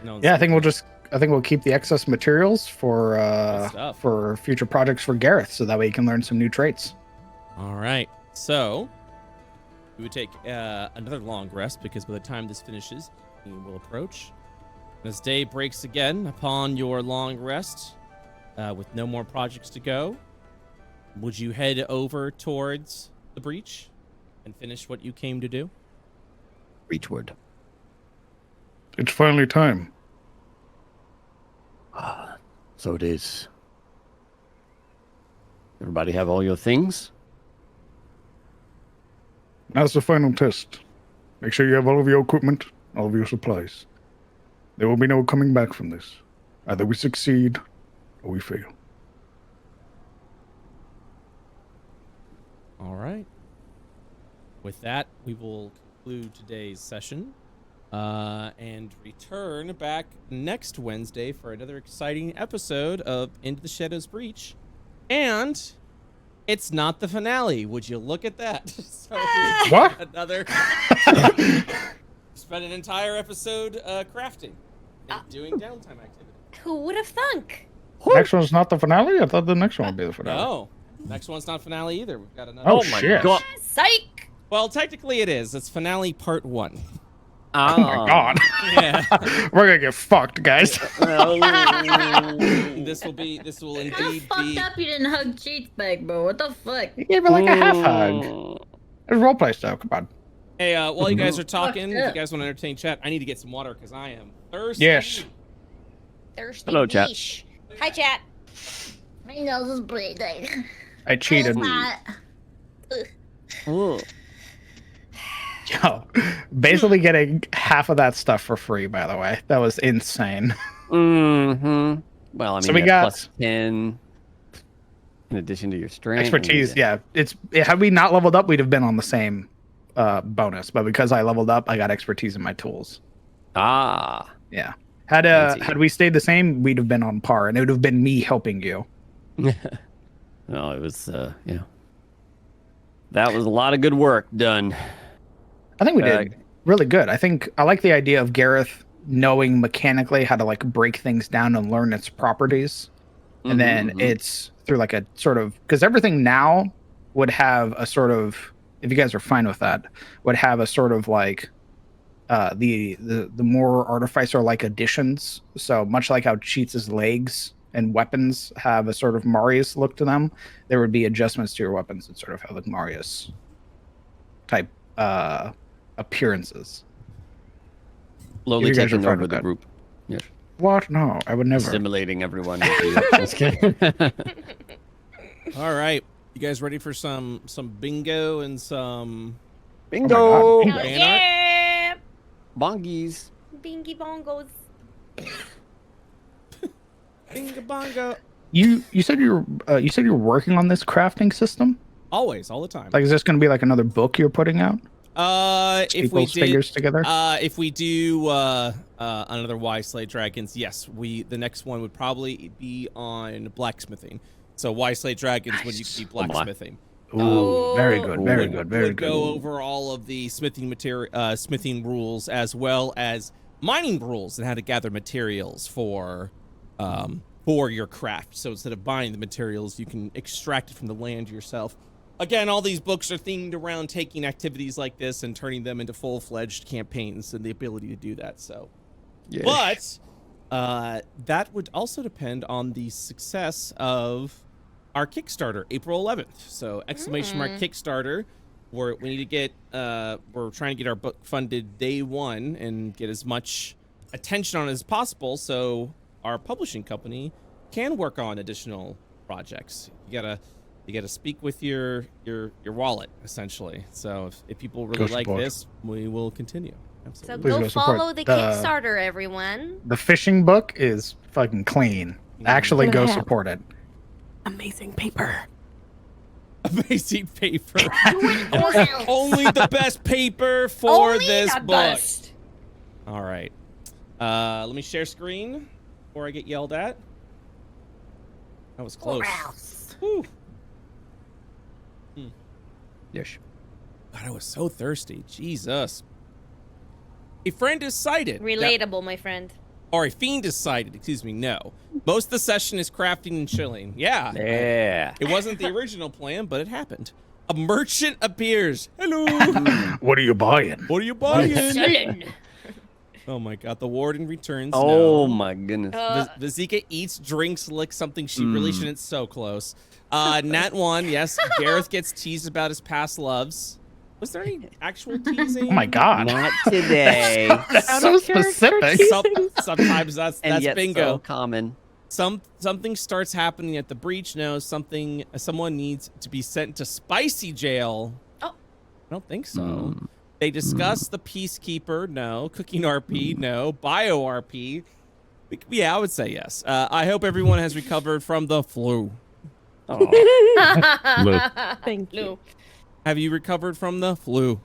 No. Yeah, I think we'll keep the excess materials Good stuff. for future projects for Gareth, so that way he can learn some new traits. All right. So we would take another long rest because by the time this finishes, we will approach. As day breaks again upon your long rest, with no more projects to go, would you head over towards the breach and finish what you came to do? Reachward. It's finally time. So it is. Everybody have all your things? Now's the final test. Make sure you have all of your equipment, all of your supplies. There will be no coming back from this. Either we succeed or we fail. All right. With that, we will conclude today's session and return back next Wednesday for another exciting episode of Into the Shadows Breach. And it's not the finale. Would you look at that? So What? Another. Spent an entire episode crafting and doing downtime activity. Who would have thunk? Next one's not the finale? I thought the next one would be the finale. No, next one's not finale either. We've got another. Oh, my shit. God. Psych! Well, technically it is. It's finale part 1. Oh my god. Yeah. We're gonna get fucked, guys. This will How indeed fucked be. up you didn't hug Cheats back, bro? What the fuck? You gave her like a half hug. It's roleplay stuff. Come on. Hey, while you guys are talking, if you up. guys want to entertain chat, I need to get some water because I am thirsty. Yes. Thirsty Hello, chat. niche. Hi, chat. My nose is bleeding. I cheated. Oh. Yo, basically getting half of that stuff for free, by the way. That was insane. Mm-hmm. Well, I mean, So we you got- plus 10 in addition to your strength. Expertise, yeah. Had we not leveled up, we'd have been on the same bonus. But because I leveled up, I got expertise in my tools. Ah. Yeah. Fancy. Had we stayed the same, we'd have been on par, and it would have been me helping you. No, it was, that was a lot of good work done. I think we did really good. I like the idea of Gareth knowing mechanically how to like break things down and learn its properties. And then it's through like a sort of, because everything now would have a sort of, if you guys are fine with that, would have a sort of like the more artificer like additions. So much like how Cheats' legs and weapons have a sort of Marius look to them, there would be adjustments to your weapons and sort of have like Marius type appearances. Slowly You guys are taking fine over with the that. group. Yes. What? No, I would never. Assimilating everyone. Just kidding. All right, you guys ready for some bingo and some Bingo! Oh my God. fan art? Yeah! Bongies. Bingy bongos. Bingo bongo. You said you're working on this crafting system. Always, all the time. Like, is this going to be like another book you're putting out? If we People's figures together. if we do another Y Slay Dragons, yes, the next one would probably be on blacksmithing. So Y Slay Dragons when you keep blacksmithing. Ooh, very good, very good, very would good. go over all of the smithing rules as well as mining rules and how to gather materials for your craft. So instead of buying the materials, you can extract it from the land yourself. Again, all these books are themed around taking activities like this and turning them into full-fledged campaigns and the ability to do that. So, Yes. but that would also depend on the success of our Kickstarter, April 11th. So, exclamation mark Kickstarter. We need to get. We're trying to get our book funded day one and get as much attention on it as possible, so our publishing company can work on additional projects. You gotta speak with your wallet, essentially. So if people really Go like support. this, we will continue. So Absolutely. Please go go support follow the the- Kickstarter, everyone. The fishing book is fucking clean. Actually, Gonna go have- support it. Amazing paper. Amazing paper. yourself. Only the best paper for Only this the book. best. All right. Let me share screen before I get yelled at. That was close. Whew. Yes. God, I was so thirsty. Jesus. A friend decided. Relatable, my friend. Or a fiend decided, excuse me, no. Most of the session is crafting and chilling. Yeah. Yeah. It wasn't the original plan, but it happened. A merchant appears. Hello. What are you buying? What are you buying? Selling. Oh my god, the warden returns. Oh No. my goodness. Vazika eats, drinks, licks something she really shouldn't. So close. Nat 1, yes. Gareth gets teased about his past loves. Was there any actual teasing? Oh my god. Not today. That's so specific. Sometimes that's and yet bingo. so common. Something starts happening at the breach. No, someone needs to be sent to spicy jail. Oh. I don't think so. They discuss the peacekeeper. No. Cooking RP. No. Bio RP. Yeah, I would say yes. I hope everyone has recovered from the flu. Thank you. Lou. Have you recovered from the flu?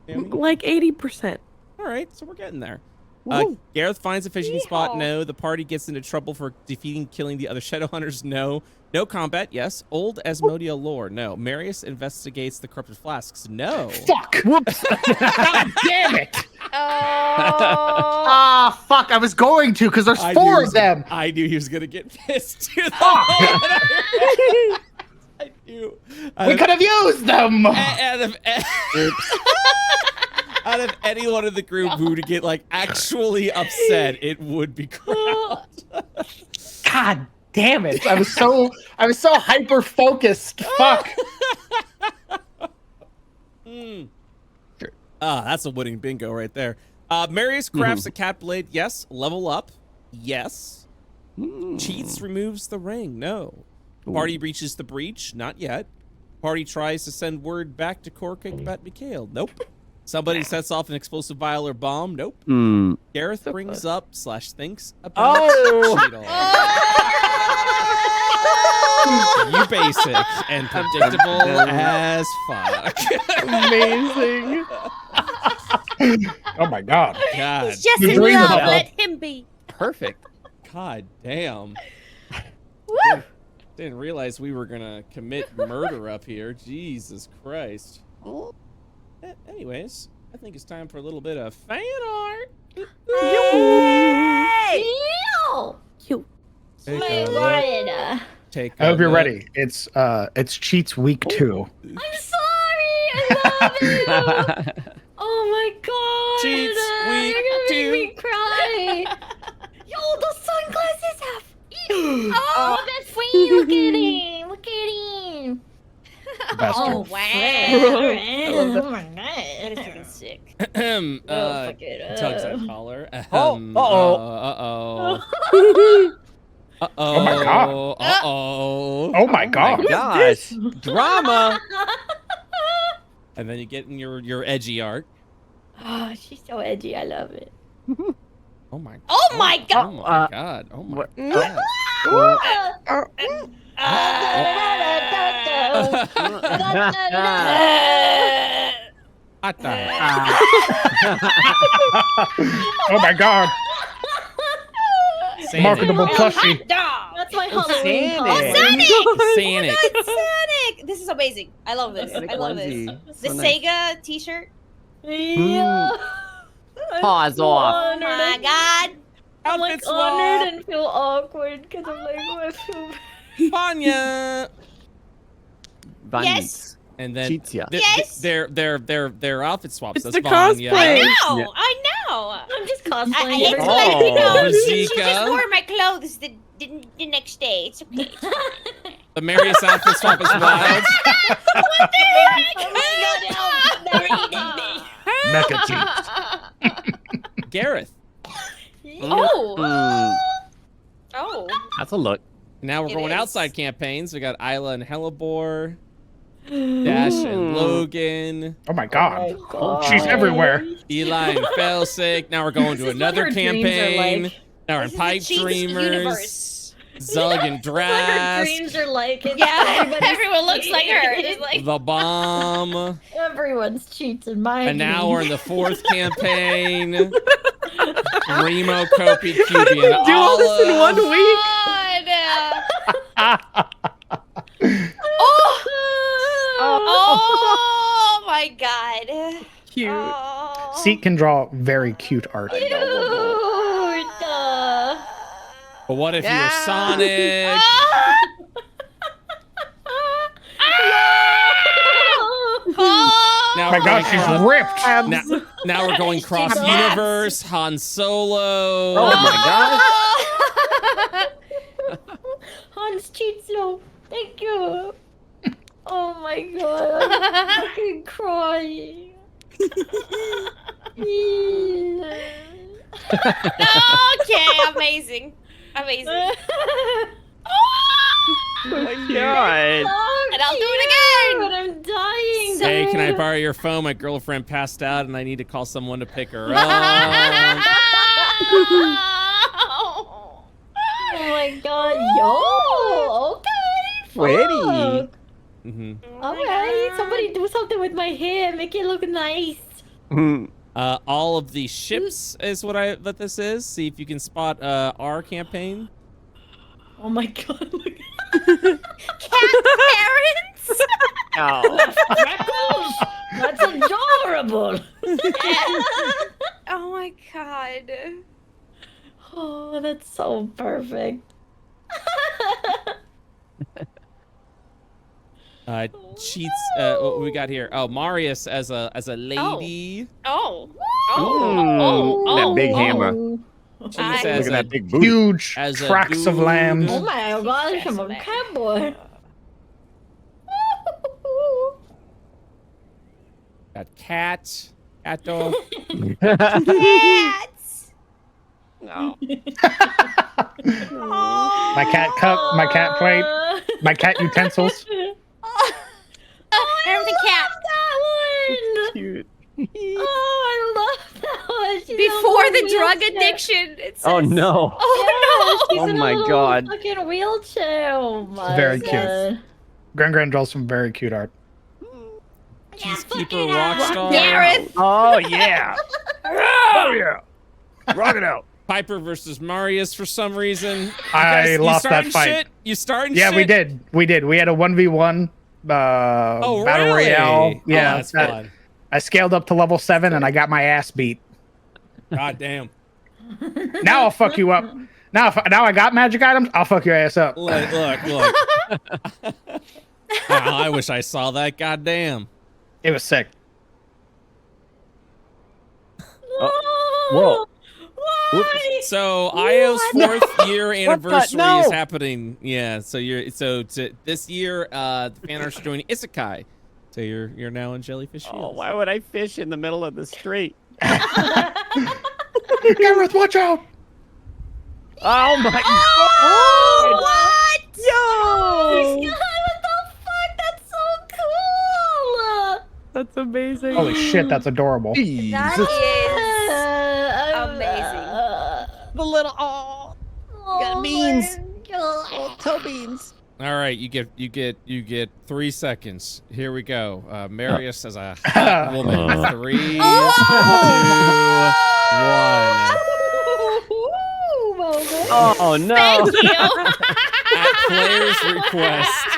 Naomi? Like 80%. All right, so we're getting there. Gareth finds a fishing spot. No. The party gets into trouble for killing the other shadow hunters. No. No combat. Yes. Old Asmodean lore. No. Marius investigates the corrupted flasks. No. Fuck! Whoops! God damn it! Oh. Fuck! I was going to because there's 4 of them. I knew he was gonna get pissed too. I knew. We could have used them. Out of anyone in the group who would get like actually upset, it would be Crowned. God damn it! I was so hyper focused. Fuck. That's a winning bingo right there. Marius crafts a cat blade. Yes. Level up. Yes. Cheats removes the ring. No. Party reaches the breach. Not yet. Party tries to send word back to Korkik about Mikhail. Nope. Somebody sets off an explosive vial or bomb. Nope. Gareth brings up / thinks about Cheetle. You basic and predictable as fuck. Amazing. Oh my god. God. He's just in love. Let him be. Perfect. God damn. Didn't realize we were gonna commit murder up here. Jesus Christ. Anyways, I think it's time for a little bit of fan art. Hey! Cute. My God. Take I hope you're ready. It's Cheats week 2. I'm sorry. I love it. Oh my God. Cheats week You're gonna 2. make me cry. Yo, the sunglasses have. Oh, that's sweet. Look at him. Look at him. Bastard. Oh, wow. Oh my God. That is freaking sick. Fuck it Tugs up. that collar. Oh, Oh my god. Oh my god. Gosh. Drama. And then you get in your edgy art. Oh, she's so edgy. I love it. Oh my. Oh my God. Oh my god. Oh my god. Oh my god. Marketable plushie. That's my Halloween Sonic. costume. Sonic. Sonic! This is amazing. I love this. Sonic I love onesie. this. The So nice. Sega t-shirt. Yeah. Paws so off. Oh honored. my god. I'm like Outfit honored swap. and feel awkward because I'm like, I feel Vanya. Yes. And then Cheats Yes. their outfit swaps. It's That's the Vanya. cosplay. I know. I know. I'm just I cosplaying. hate to every let you day. know. She Bazooka. just wore my clothes the next day. It's okay. The Marius outfit swap is wild. What the heck? Oh my God, they're eating me. Mecha Cheats. Gareth. Oh. Oh. That's a look. Now we're It going is. outside campaigns. We got Isla and Hellebore, Dash and Logan, Oh my god. God. She's everywhere. Eli and Felsig. Now we're going to This is what another her dreams are campaign. like. Now we're in This is Pipe the Cheats Dreamers, universe. Zug and That's what her Drast, dreams are like. It's Yeah, everybody's everyone looks like her. Just like The Bomb. Everyone's cheats in my And now we're in the dreams. 4th campaign. Remo, Kopi, QB, You and do all this in 1 week? Oh my god. Cute. Oh. Seat can draw very cute art. Cute. But what if you were Sonic? Oh. Now Oh my we're god, going she's cross- ripped. now we're going cross universe. Han Solo. Oh my god. Hans cheats slow. Thank you. Oh my god, I'm fucking crying. Okay, amazing. Amazing. Oh my god. And I'll do it again. But I'm dying. Hey, can I borrow your phone? My girlfriend passed out and I need to call someone to pick her up. Oh my god, yo. Okay. Pretty. Fuck. Mhm. Alright, somebody do something with my hair, make it look nice. All of the ships is what this is. See if you can spot our campaign. Oh my god. Look. Cat parents. Oh. Freckles. That's adorable. Oh my god. Oh, that's so perfect. Cheats. What we got here? Oh, Marius as a lady. That big hammer. Cheats Look as at a that big booty. Huge As a tracks of dude. lambs. Oh my gosh, I'm a cowboy. got cat. Cat dog. Cats. No. My cat cup, my cat plate, my cat utensils. There's the cat. That one. Cute. Oh, I love that one. She's Before in a the drug wheelchair. addiction. It says, Oh no. Oh She's Oh in a my little God. Fucking wheelchair. Oh my Very cute. God. Gran draws some very cute art. Peacekeeper Rockstar. Gareth. Oh yeah. Oh yeah. Rock it out. Piper versus Marius for some reason. I lost that fight. Shit? You starting Yeah, shit? we did. We did. We had a 1v1 Oh, battle really? royale. Yeah, Oh, that's fun. I scaled up to level 7 and I got my ass beat. God damn. Now I'll fuck you up. Now I got magic items, I'll fuck your ass up. Look. Wow, I wish I saw that. God damn. It was sick. Whoa. So Io's 4th year anniversary No. is happening. Yeah. So this year, the fan art's joining Isekai. So you're now in Jellyfish Fields. Oh, why would I fish in the middle of the street? Gareth, watch out! Oh my Oh, what? Oh my God, what the fuck? That's so cool. That's amazing. Holy shit, that's adorable. That is amazing. The little got beans. Toe beans. All right, you get 3 seconds. Here we go. Marius as a hot woman. 3, 2, 1. Oh no. Thank you. At player's request.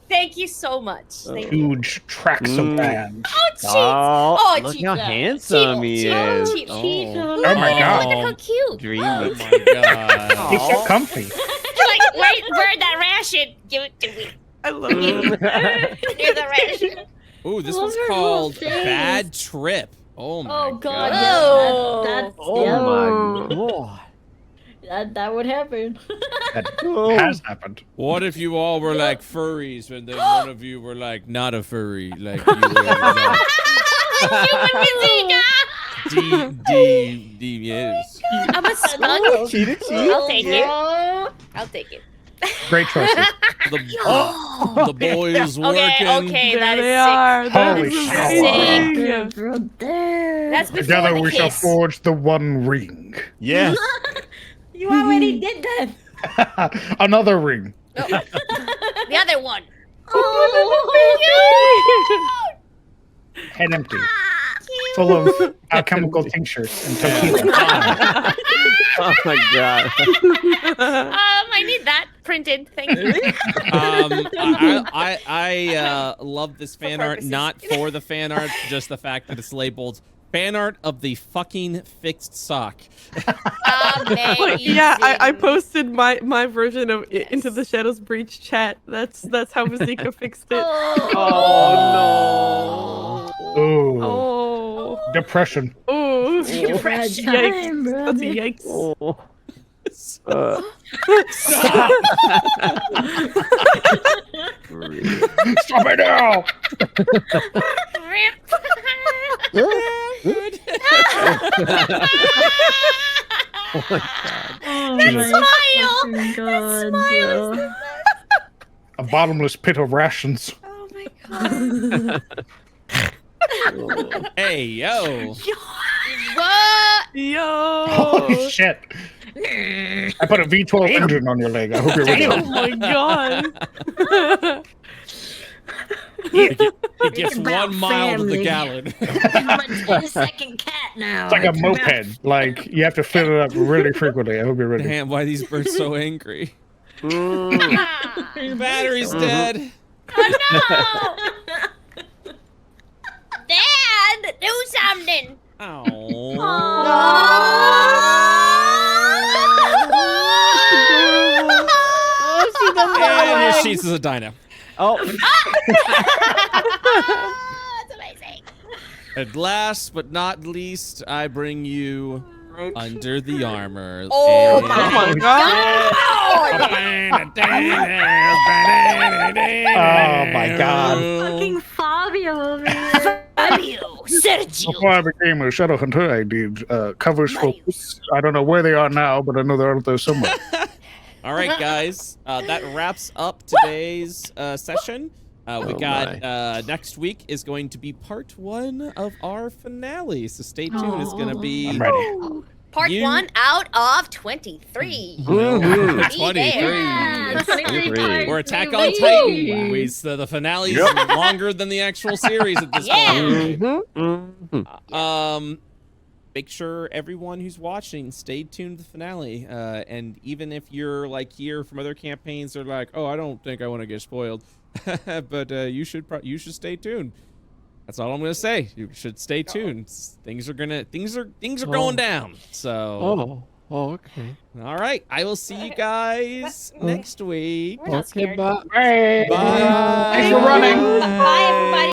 Thank you so much. Thank you. Huge tracks of land. Oh, cheats. Oh, look cheats. how handsome he Cheeto, is. cheeto. Oh, Oh my god. Look at how cute. dreamy. Oh my god. He's so comfy. Like, where'd that ration? Give it to me. I love it. Here's the ration. Ooh, this Love one's her called little face. Bad Trip. Oh my Oh god, god. Oh. yeah, that's Oh my god. that would happen. That Oh. has happened. What if you all were like furries and then one of you were like not a furry, like you were like yes. I'm a smug. I'll take it. I'll take it. Great choices. The boys working. Okay, There that is they sick. are. That Holy is shit. amazing. That's before Together the we shall kiss. forge the one ring. Yes. You already did that. Another ring. The other one. Head empty. Full of alchemical tinctures and tequila. Oh my god. I need that printed. Thank you. I love this fan art, purposes. not for the fan art, just the fact that it's labeled fan art of the fucking fixed sock. Amazing. Yeah, I posted my version of it into the Shadows Breach chat. That's how Mazika fixed it. Oh Ooh. Oh. Depression. Oh. Depression. Yikes. That's a yikes. no. Stop it now! Oh god. smile. A bottomless pit of rations. Oh my god. Hey, yo. What? Yo. Holy shit. I put a V12 engine on your leg. I hope you're with Oh it. my god. He gets about 1 mile to the family. gallon. I'm a 10-second cat now. It's like a It's about- moped. Like you have to fill it up really frequently. I hope you're ready. Damn, why are these birds so angry? Ah. Your battery's dead. Oh no! Dad, do something. And your sheets is a dino. Oh, That's amazing. And last but not least, I bring you Under the Armor. Oh And- my Oh my god. Fucking Fabio over here. Fabio, Sergio. Before I became a shadow hunter, I did covers for. I don't know where they are now, but I know they're out there somewhere. All right, guys, that wraps up today's session. We got next week is going to be part 1 of our finale, so stay tuned. It's going to be I'm ready. Part 1 out of 23. Mhm. Be 23. there. Yeah, 23 parts, We're Attack on baby. Titan. The finale is longer than the actual series at this Yeah. point. Make sure everyone who's watching stay tuned to the finale. And even if you're like here from other campaigns, they're like, "Oh, I don't think I want to get spoiled," but you should stay tuned. That's all I'm gonna say. You should stay tuned. Things are going down. So. Oh, okay. All right. I will see you guys next week. We're not scared. Bye. Hey, Bye. thanks for running. Bye, everybody.